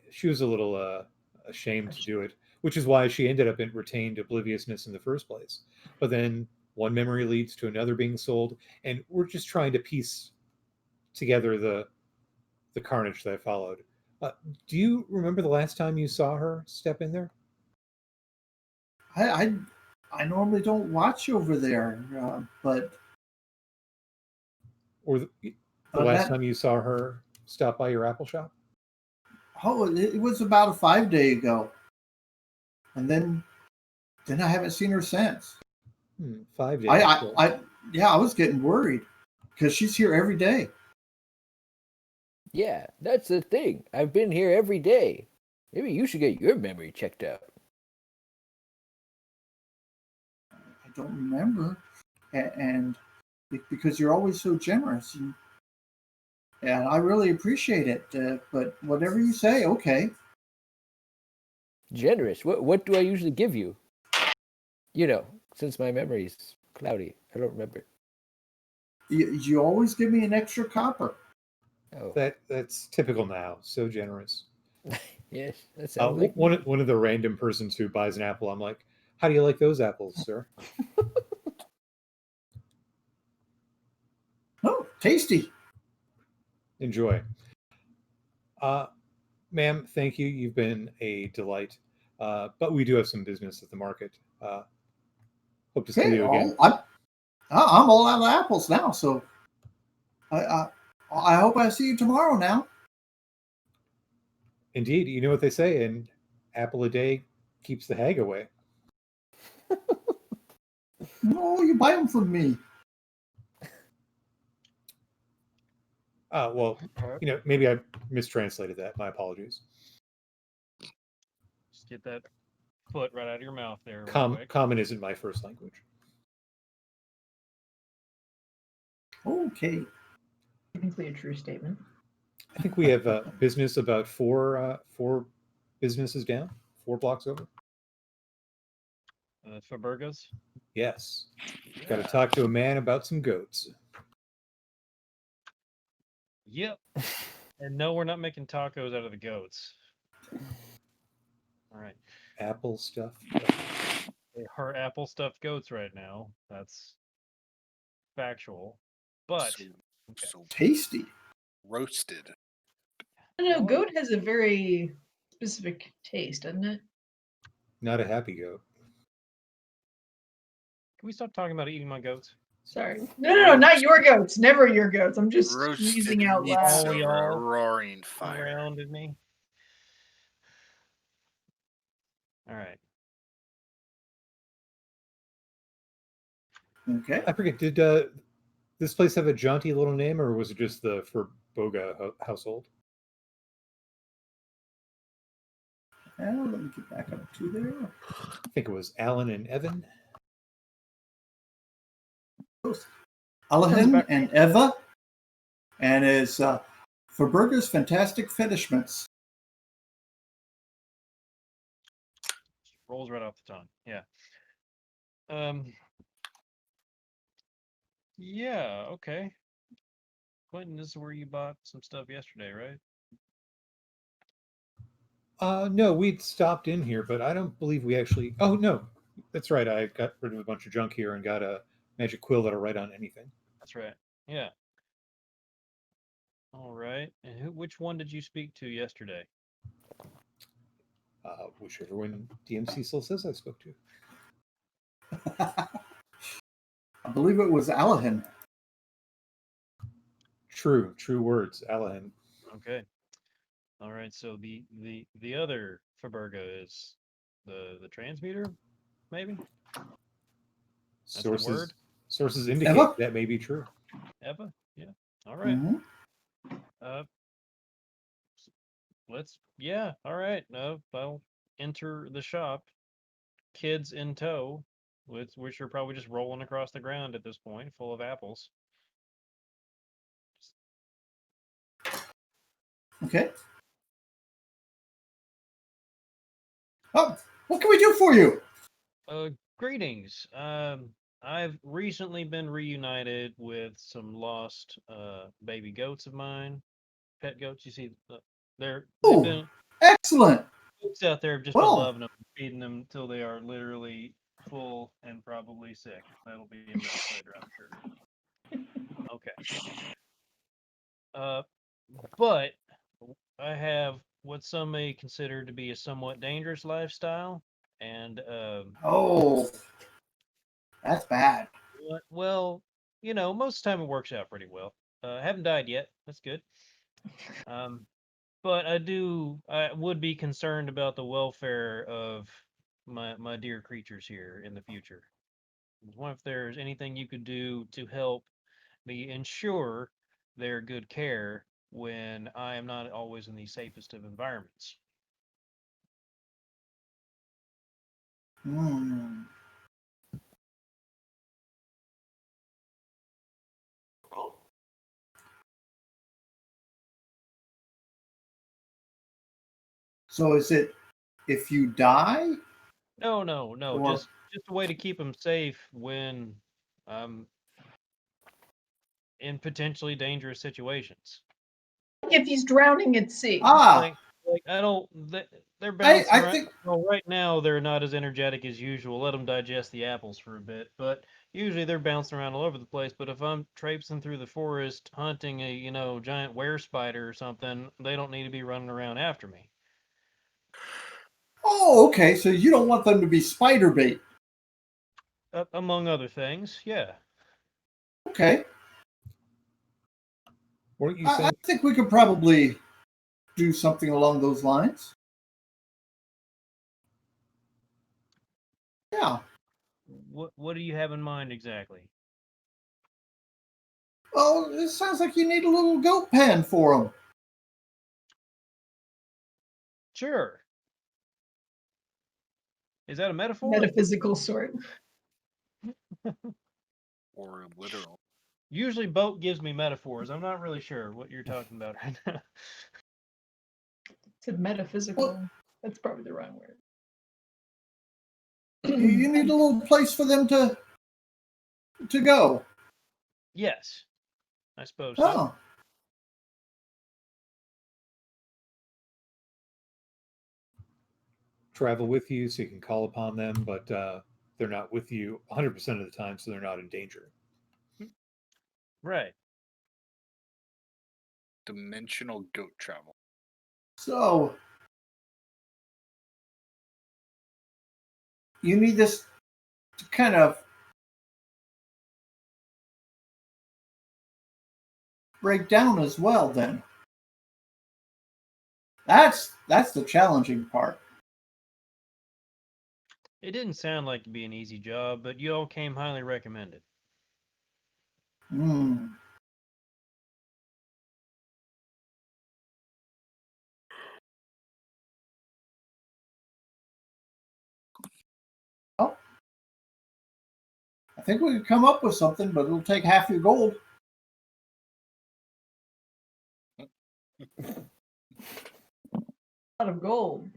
She was a little ashamed to do it, which is why she ended up in retained obliviousness in the first place. But then one memory leads to another being sold, and we're just trying to piece together the carnage that followed. Do you remember the last time you saw her step in there? I normally don't watch over there, but Or the last that time you saw her stop by your apple shop? it was about a 5 day ago, and then I haven't seen her since. 5 days. I was getting worried because she's here every day. Yeah, that's the thing. I've been here every day. Maybe you should get your memory checked out. I don't remember, and because you're always so generous, and I really appreciate it. But whatever you say, okay. Generous. What do I usually give you? Since my memory's cloudy, I don't remember. You always give me an extra copper. Oh, That's typical now. So generous. yes, that sounds like One of the random persons who buys an apple, I'm like, how do you like those apples, sir? Oh, tasty. Enjoy. Ma'am, thank you. You've been a delight. But we do have some business at the market. Hope to see Okay, you again. I'm all out of apples now, so I hope I see you tomorrow now. Indeed, you know what they say, an apple a day keeps the hag away. No, you buy them from me. Well, maybe I mistranslated that. My apologies. Just get that foot right out of your mouth there. Real quick. Common isn't my first language. Okay. Technically a true statement. I think we have business about four businesses down, 4 blocks over. Fabergas. Yes. Got to talk to a man about some goats. Yep. And no, we're not making tacos out of the goats. All right. Apple stuff. They are apple stuffed goats right now. That's factual. But so Tasty. roasted. I don't know. Goat has a very specific taste, doesn't it? Not a happy goat. Can we stop talking about eating my goats? Sorry. No, not your goats. Never your goats. I'm just Roasted musing out meats loud. All over a y'all roaring fire. surrounded me. All right. Okay. I forget, did this place have a jaunty little name, or was it just the Forboga household? And let me get back up to there. I think it was Alan and Evan. Alahin about and Eva, and is Verberger's Fantastic Finishments. Rolls right off the tongue. Yeah. Yeah, okay. Quentin, this is where you bought some stuff yesterday, right? No, we'd stopped in here, but I don't believe we actually. Oh no, that's right. I got rid of a bunch of junk here and got a magic quill that'll write on anything. That's right. Yeah. All right. And which one did you speak to yesterday? Whichever one DMC still says I spoke to. I believe it was Alahin. True words, Alahin. Okay. All right. So the other Faberga is the transmuter, maybe? That's the word? Sources indicate Eva? that may be true. Eva? Yeah. All right. Mhm. Yeah. All right. I'll enter the shop, kids in tow, which are probably just rolling across the ground at this point, full of apples. Okay. Oh, what can we do for you? Greetings. I've recently been reunited with some lost baby goats of mine, pet goats. You see, they've Oh, been excellent. folks out there have just been Well, loving them, feeding them until they are literally full and probably sick. That'll be a minute later, I'm sure. Okay. But I have what some may consider to be a somewhat dangerous lifestyle, and oh, that's bad. well, most of the time it works out pretty well. I haven't died yet. That's good. But I would be concerned about the welfare of my dear creatures here in the future. I was wondering if there's anything you could do to help me ensure their good care when I am not always in the safest of environments. Hmm. So is it if you die? No. Or Just a way to keep them safe when I'm in potentially dangerous situations. If he's drowning at sea. Like I don't. They're bouncing I around. think Well, right now they're not as energetic as usual. Let them digest the apples for a bit, but usually they're bouncing around all over the place. But if I'm traipsing through the forest hunting a giant were spider or something, they don't need to be running around after me. oh, okay. So you don't want them to be spider bait. Among other things, yeah. Okay. Weren't you I saying? think we could probably do something along those lines. Yeah. What do you have in mind exactly? Well, it sounds like you need a little goat pen for them. Sure. Is that a metaphor? Metaphysical sort. Or literal. Usually boat gives me metaphors. I'm not really sure what you're talking about right now. Said metaphysical. That's probably the wrong word. You need a little place for them to go. Yes, I suppose so. Oh. Travel with you so you can call upon them, but they're not with you 100% of the time, so they're not in danger. Right. Dimensional goat travel. So you need this to kind of break down as well. Then that's the challenging part. It didn't sound like it'd be an easy job, but you all came highly recommended. Hmm. Well, I think we could come up with something, but it'll take half your gold. A lot of gold.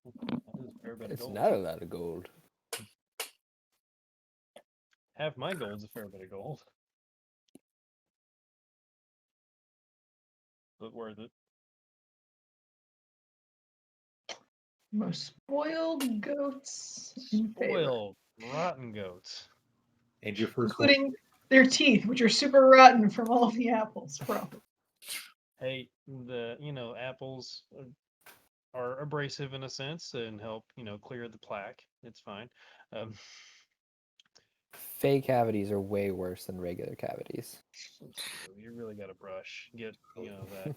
That is a fair bit of It's gold. not a lot of gold. Half my gold's a fair bit of gold. But worth it. Most spoiled goats in favor, Spoiled, rotten goats. And your first one. including their teeth, which are super rotten from all the apples. Probably. Hey, apples are abrasive in a sense and help, clear the plaque. It's fine. Um, Fake cavities are way worse than regular cavities. you really got to brush. Get, that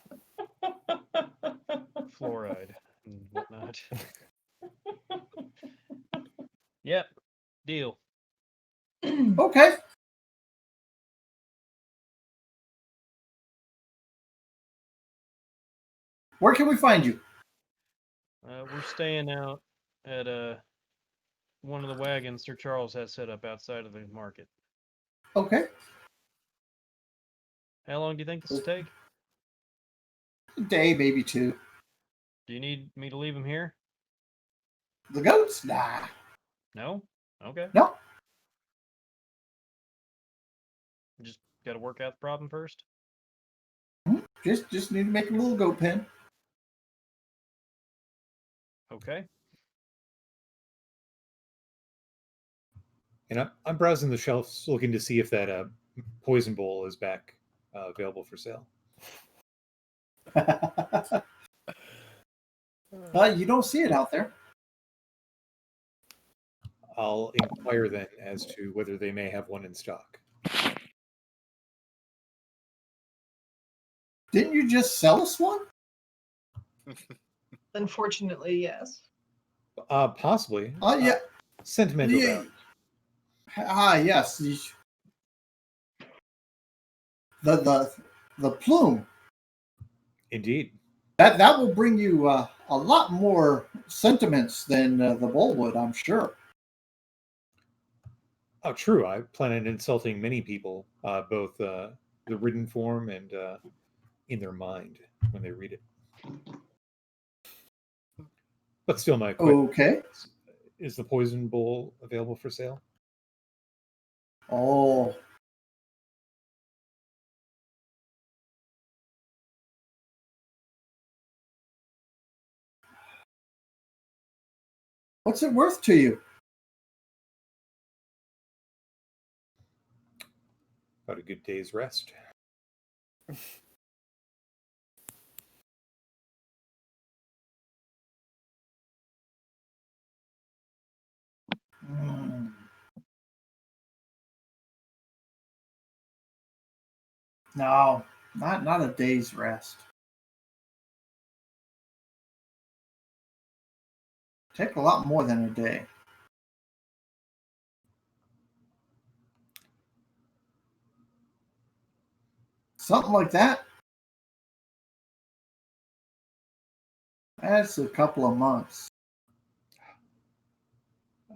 fluoride and whatnot. Yep, deal. Okay. Where can we find you? We're staying out at one of the wagons Sir Charles has set up outside of the market. Okay. How long do you think this will take? A day, maybe two. Do you need me to leave him here? The goats? Nah. No? Okay. No. Just got to work out the problem first. Just need to make a little goat pen. Okay. And I'm browsing the shelves looking to see if that poison bowl is back available for sale. You don't see it out there. I'll inquire then as to whether they may have one in stock. Didn't you just sell us one? Unfortunately, yes. Possibly. Yeah. Sentimental Yeah. value. Yes. The plume. Indeed. That will bring you a lot more sentiments than the bowl would, I'm sure. Oh, true. I plan on insulting many people, both the written form and in their mind when they read it. But still, my question Okay. is the poison bowl available for sale? Oh. What's it worth to you? About a good day's rest. No, not a day's rest. Take a lot more than a day. Something like that. That's a couple of months.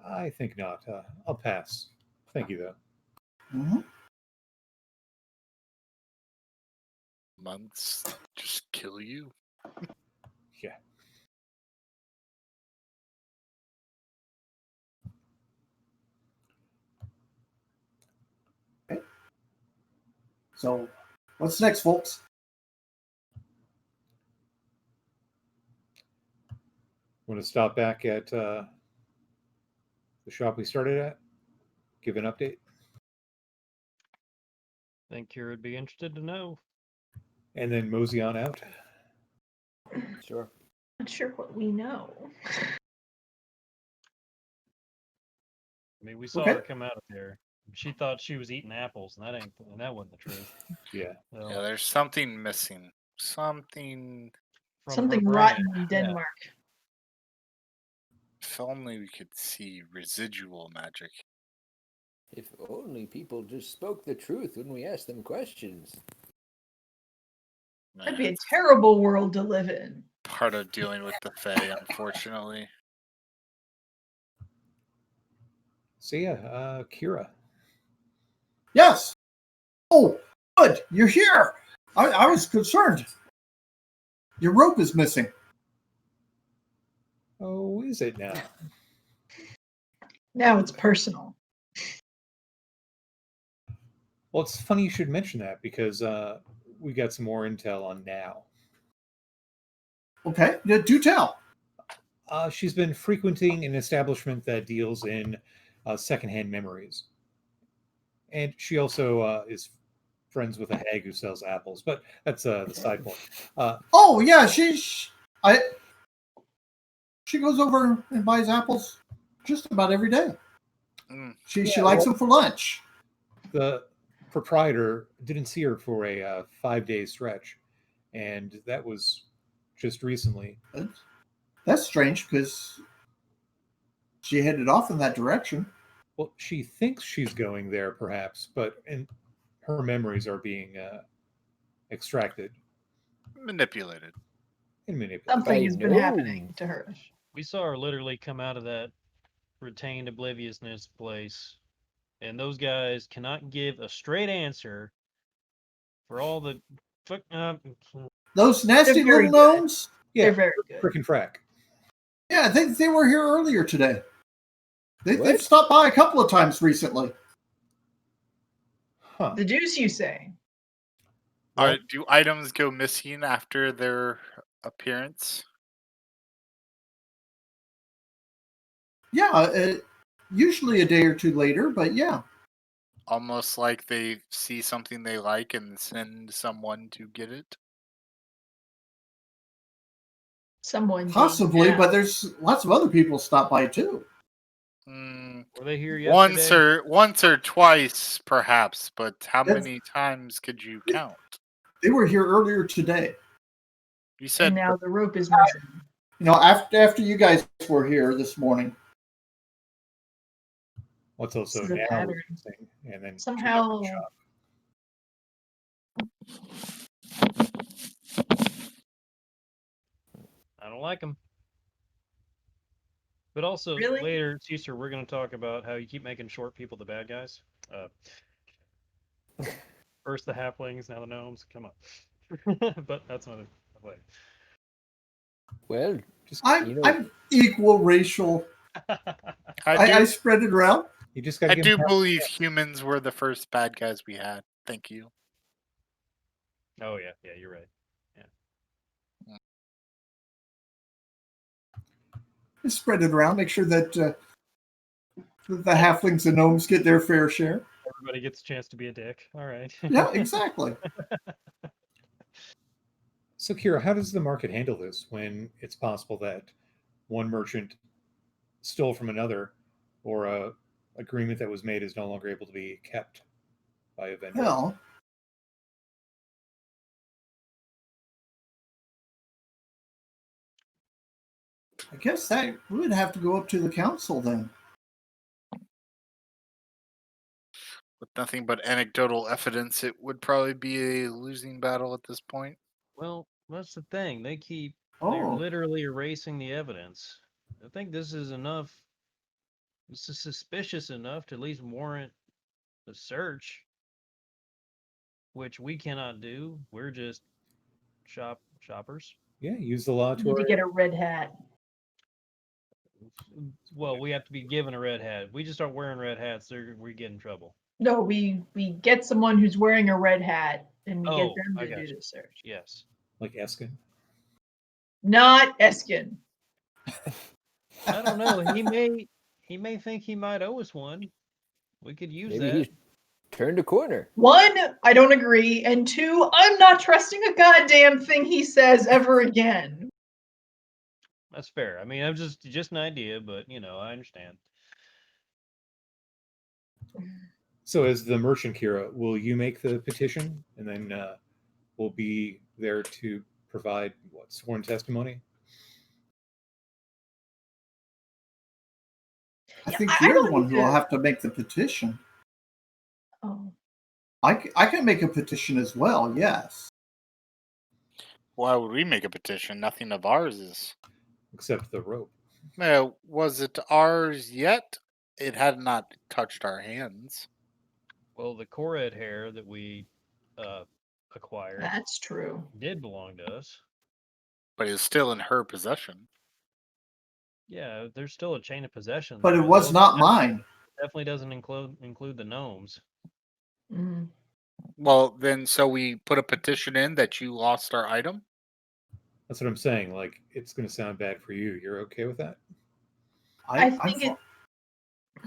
I think not. I'll pass. Thank you, though. Mm-hmm. Months just kill you. Yeah. Okay. So, what's next, folks? Want to stop back at the shop we started at? Give an update? Think you would be interested to know. And then mosey on out? Sure. Not sure what we know. I mean, we saw Okay. her come out of there. She thought she was eating apples, and that wasn't the truth. Yeah. So, Yeah, there's something missing. Something. from her Something brain, rotten in yeah. Denmark. If only we could see residual magic. If only people just spoke the truth when we asked them questions. That'd be a It's terrible world to live in. part of dealing with the Fae, unfortunately. So yeah, Kira. Yes. Oh, good. You're here. I was concerned. Your rope is missing. Oh, is it now? Now it's personal. Well, it's funny you should mention that because we got some more intel on now. Okay. Yeah, do tell. She's been frequenting an establishment that deals in secondhand memories. And she also is friends with a hag who sells apples, but that's the side point. Oh yeah, she goes over and buys apples just about every day. Mm. She likes them for lunch. The proprietor didn't see her for a 5-day stretch, and that was just recently. That's strange because she headed off in that direction. Well, she thinks she's going there, perhaps, but her memories are being extracted Manipulated. and manipulated. Something I has been know. happening to her. We saw her literally come out of that retained obliviousness place, and those guys cannot give a straight answer for all the fuck. Those nasty They're very little good. gnomes. They're Yeah, very good. frickin' frack. Yeah, they were here earlier today. They've What? stopped by a couple of times recently. Huh. The deuce, you say? Well, Do items go missing after their appearance? Yeah, usually a day or two later, but yeah. Almost like they see something they like and send someone to get it? Someone being Possibly, now. but there's lots of other people stop by too. Mm, Were they here yesterday? once or twice, perhaps, but how That's- many times could you count? They were here earlier today. You And said now the rope is missing. You know, after you guys were here this morning. what's also This is a now pattern. interesting, and then Somehow, shop. I don't like them. But also Really? later, Caesar, we're going to talk about how you keep making short people the bad guys. First the halflings, now the gnomes. Come on. But that's another way. Well, I'm equal racial. I spread it around. You just got I to do believe humans were the first bad guys we had. Thank you. Oh yeah, you're right. I spread it around. Make sure that the halflings and gnomes get their fair share. Everybody gets a chance to be a dick. All right. Yeah, exactly. So, Kira, how does the market handle this when it's possible that one merchant stole from another, or a agreement that was made is no longer able to be kept by a vendor? Well, I guess that would have to go up to the council then. With nothing but anecdotal evidence, it would probably be a losing battle at this point. Well, that's the thing. They're Oh, literally erasing the evidence. I think this is enough. This is suspicious enough to at least warrant a search, which we cannot do. We're just shoppers. Yeah, use the law you to need our to get a red hat. Well, we have to be given a red hat. If we just start wearing red hats, we get in trouble. No, we get someone who's wearing a red hat, and we get Oh, them I to got do you. the search. Yes. like Eskin. Not Eskin. I don't know. He may think he might owe us one. We could use maybe that. he's turned a corner. One, I don't agree, and two, I'm not trusting a goddamn thing he says ever again. That's fair. I mean, I'm just an idea, but I understand. So, as the merchant, Kira, will you make the petition, and then we'll be there to provide sworn testimony? I Yeah, think I you're the don't one need who will to. have to make the petition. Oh, I can make a petition as well, yes. Why would we make a petition? Nothing of ours is. Except the rope. Was it ours yet? It had not touched our hands. Well, the Korred hair that we acquired that's true. did belong to us. But it's still in her possession. Yeah, there's still a chain of possession But there. it was though. not mine. Definitely doesn't include the gnomes. Mm. Well, then, so we put a petition in that you lost our item? That's what I'm saying. Like, it's going to sound bad for you. You're okay with that? I think it.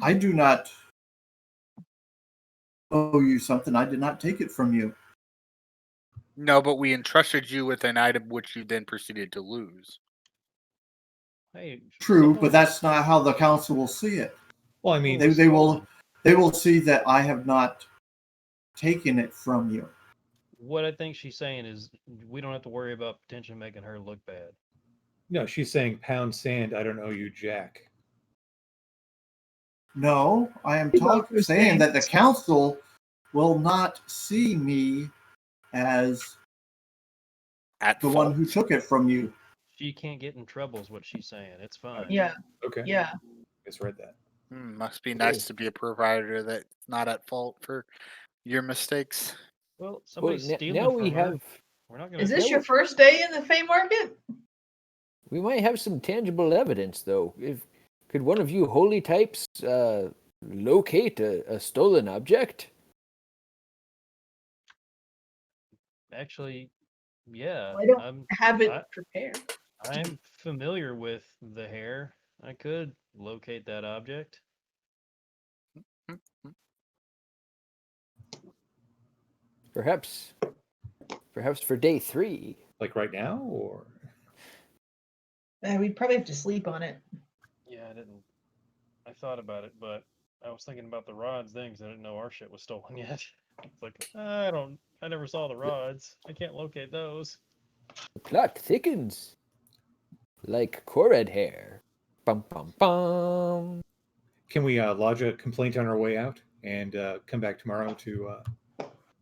I do not owe you something. I did not take it from you. No, but we entrusted you with an item which you then proceeded to lose. Hey, True, someone- but that's not how the council will see it. Well, I mean, They will see that I have not taken it from you. What I think she's saying is we don't have to worry about potentially making her look bad. no, she's saying pound sand. I don't owe you jack. No, I am They both were saying saying that the council will not see me as At the fault. one who took it from you. She can't get in trouble is what she's saying. It's fine. Yeah, Okay. yeah. Misread that. Must be nice to be a provider that's not at fault for your mistakes. Well, Well, somebody's stealing now from we her. have We're not going Is to. this your first day in the Fey Market? we might have some tangible evidence though. If could one of you holy types locate a stolen object? Actually, yeah. I don't have it I- prepared. I'm familiar with the hair. I could locate that object. Perhaps for day 3. Like right now, or We'd probably have to sleep on it. Yeah, I thought about it, but I was thinking about the rods then because I didn't know our shit was stolen yet. It's like, I never saw the rods. I can't locate those. The plot thickens like Korred hair. Bum bum bum. can we lodge a complaint on our way out and come back tomorrow to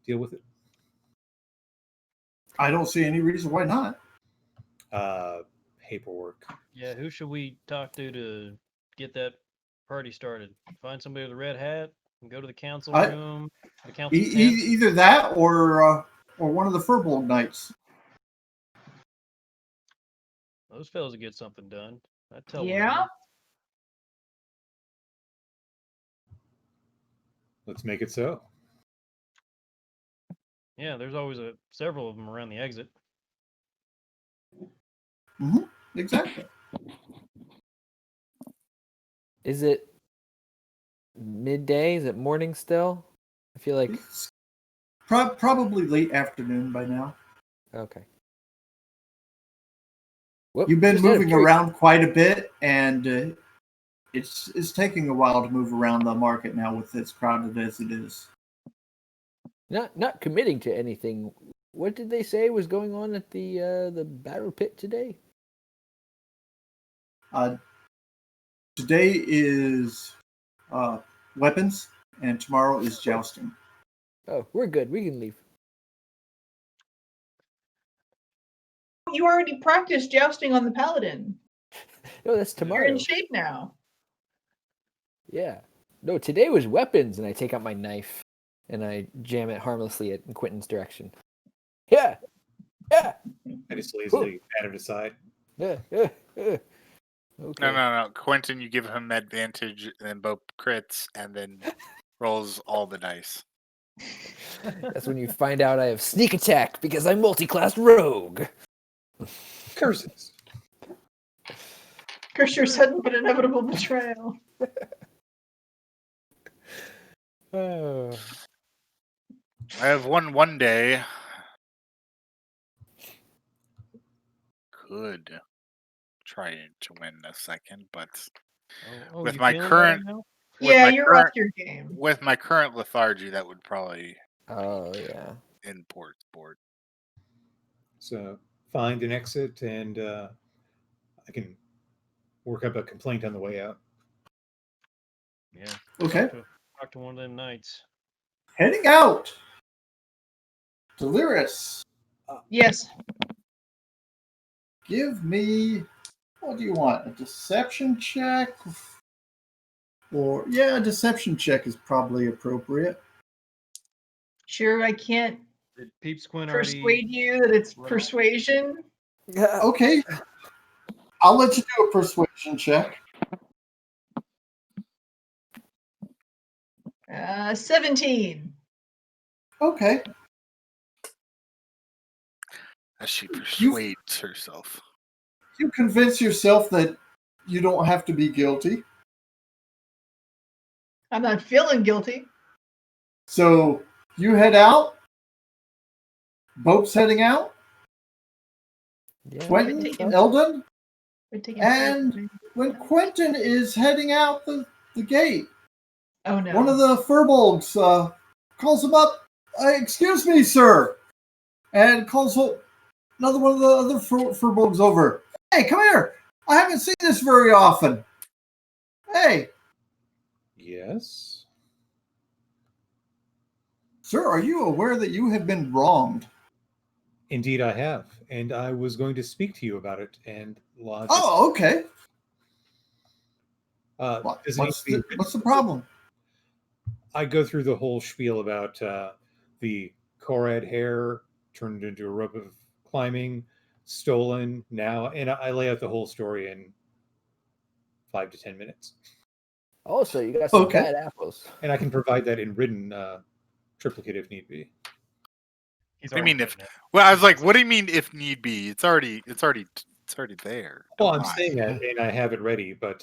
deal with it? I don't see any reason why not. Paperwork. Yeah, who should we talk to get that party started? Find somebody with a red hat and go to the council room. The council tent. Either that or one of the Furbolg Knights. Those fellas will get something done. I tell one of Yeah. them. Let's make it so. Yeah, there's always several of them around the exit. Exactly. Is it midday? Is it morning still? I feel like It's probably late afternoon by now. okay. Well, You've been just out of moving curi- around quite a bit, and it's taking a while to move around the market now with as crowded as it is. Not committing to anything. What did they say was going on at the battle pit today? Today is weapons, and tomorrow is jousting. Oh, we're good. We can leave. You already practiced jousting on the paladin. No, that's You're tomorrow. in shape now. Yeah. No, today was weapons, and I take out my knife and I jam it harmlessly in Quentin's direction. Yeah. Yeah. I just lazily pat it aside. Yeah. Yeah. Yeah. Okay. No. Quentin, you give him advantage and both crits and then rolls all the dice. That's when you find out I have sneak attack because I'm multi-class rogue. Curses. Curse your sudden but inevitable betrayal. Oh. I have one day. Could try to win a second, but Oh, with you my feeling current better now? Yeah, you're off your game. With my current lethargy, that would probably Oh yeah. import sport. So find an exit, and I can work up a complaint on the way out. Yeah. Okay. Talk to one of them knights. Heading out. Delirious. Yes. Give me, what do you want? A deception check? Or, yeah, a deception check is probably appropriate. Sure, I can't Did Peeps Quinn persuade already? you that it's Well- persuasion. Okay. I'll let you do a persuasion check. 17. Okay. As she persuades herself. You convince yourself that you don't have to be guilty. I'm not feeling guilty. So you head out. Boat's heading out. Yeah. Quentin, taking- Eldon, We're taking And- five. when Quentin is heading out the gate, Oh no. one of the furbolgs calls him up. Excuse me, sir. And calls another one of the other furbolgs over. Hey, come here. I haven't seen this very often. Hey, Yes. sir, are you aware that you have been wronged? Indeed, I have, and I was going to speak to you about it. And lodge. Oh, okay. Does it need What's to be- what's the problem? I go through the whole spiel about the Korad hair turned into a rope of climbing, stolen now, and I lay out the whole story in 5 to 10 minutes. Oh, so you got some Okay. bad apples. And I can provide that in written triplicate if need be. He's I already mean, if written it. well, I was like, what do you mean if need be? It's already there. Well, Don't I'm lie. saying that, and I have it ready, but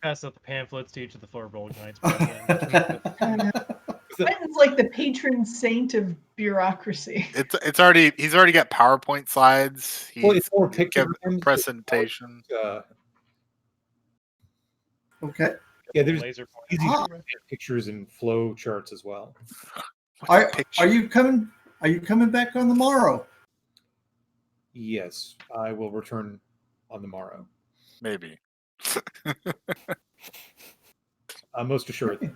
Pass out the pamphlets to each of the Florbold knights. by the end. Quentin's like the patron saint of bureaucracy. It's already he's already got PowerPoint slides. well, He's it's more picture given presentation. Okay. Yeah, there's laser pointer. easy Ah. pictures and flow charts as well. What's a Are picture? you coming? Are you coming back on the morrow? Yes, I will return on the morrow. Maybe. Most assuredly,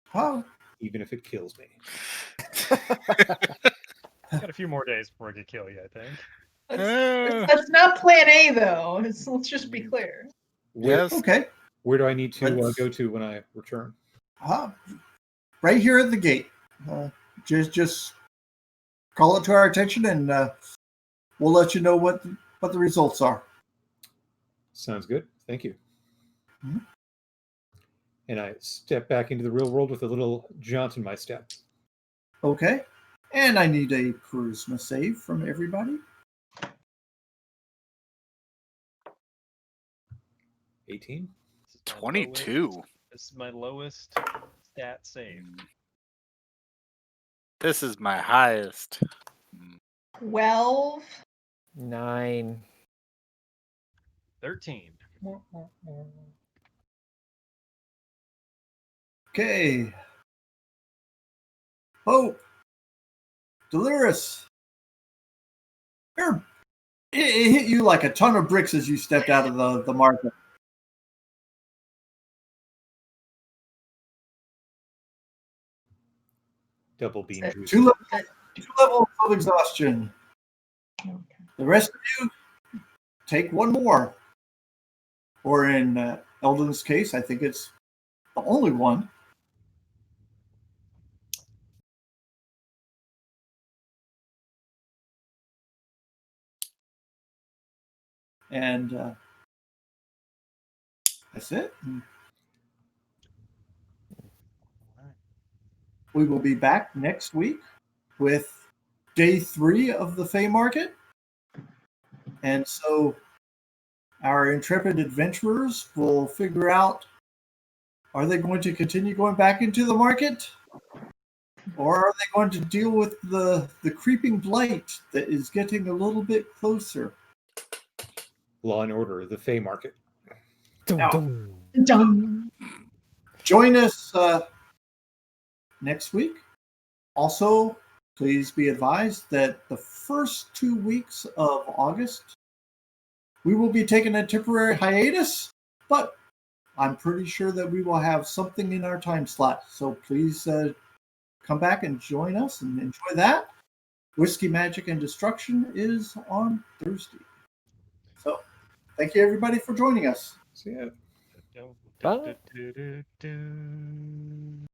How? even if it kills me. Got a few more days before I could kill you, I think. That's not plan A, though. Let's just be clear. Where, Yes. Okay. where do I need to Let's- go to when I return? Right here at the gate. Just call it to our attention, and we'll let you know what the results are. Sounds good. Thank you. Mhm. And I step back into the real world with a little jaunt in my step. Okay. And I need a charisma save from everybody. 18. This is my 22. This is my lowest stat save. This is my highest. 12. 9. 13. Okay. Oh, Delirious. It hit you like a ton of bricks as you stepped out of the market. Double bean Set juice. Two levels of exhaustion. Okay. The rest of you take one more. Or in Eldon's case, I think it's the only one. And that's it. We will be back next week with day 3 of the Fey Market. And so our intrepid adventurers will figure out, are they going to continue going back into the market? Or are they going to deal with the creeping blight that is getting a little bit closer? Law and Order, the Fey Market. Dum, Now- dum. Dun. Join us next week. Also, please be advised that the first 2 weeks of August, we will be taking a temporary hiatus, but I'm pretty sure that we will have something in our time slot. So please come back and join us and enjoy that. Whiskey, Magic, and Destruction is on Thursday. So thank you, everybody, for joining us. So yeah. Bye. Do-do-do-do-do.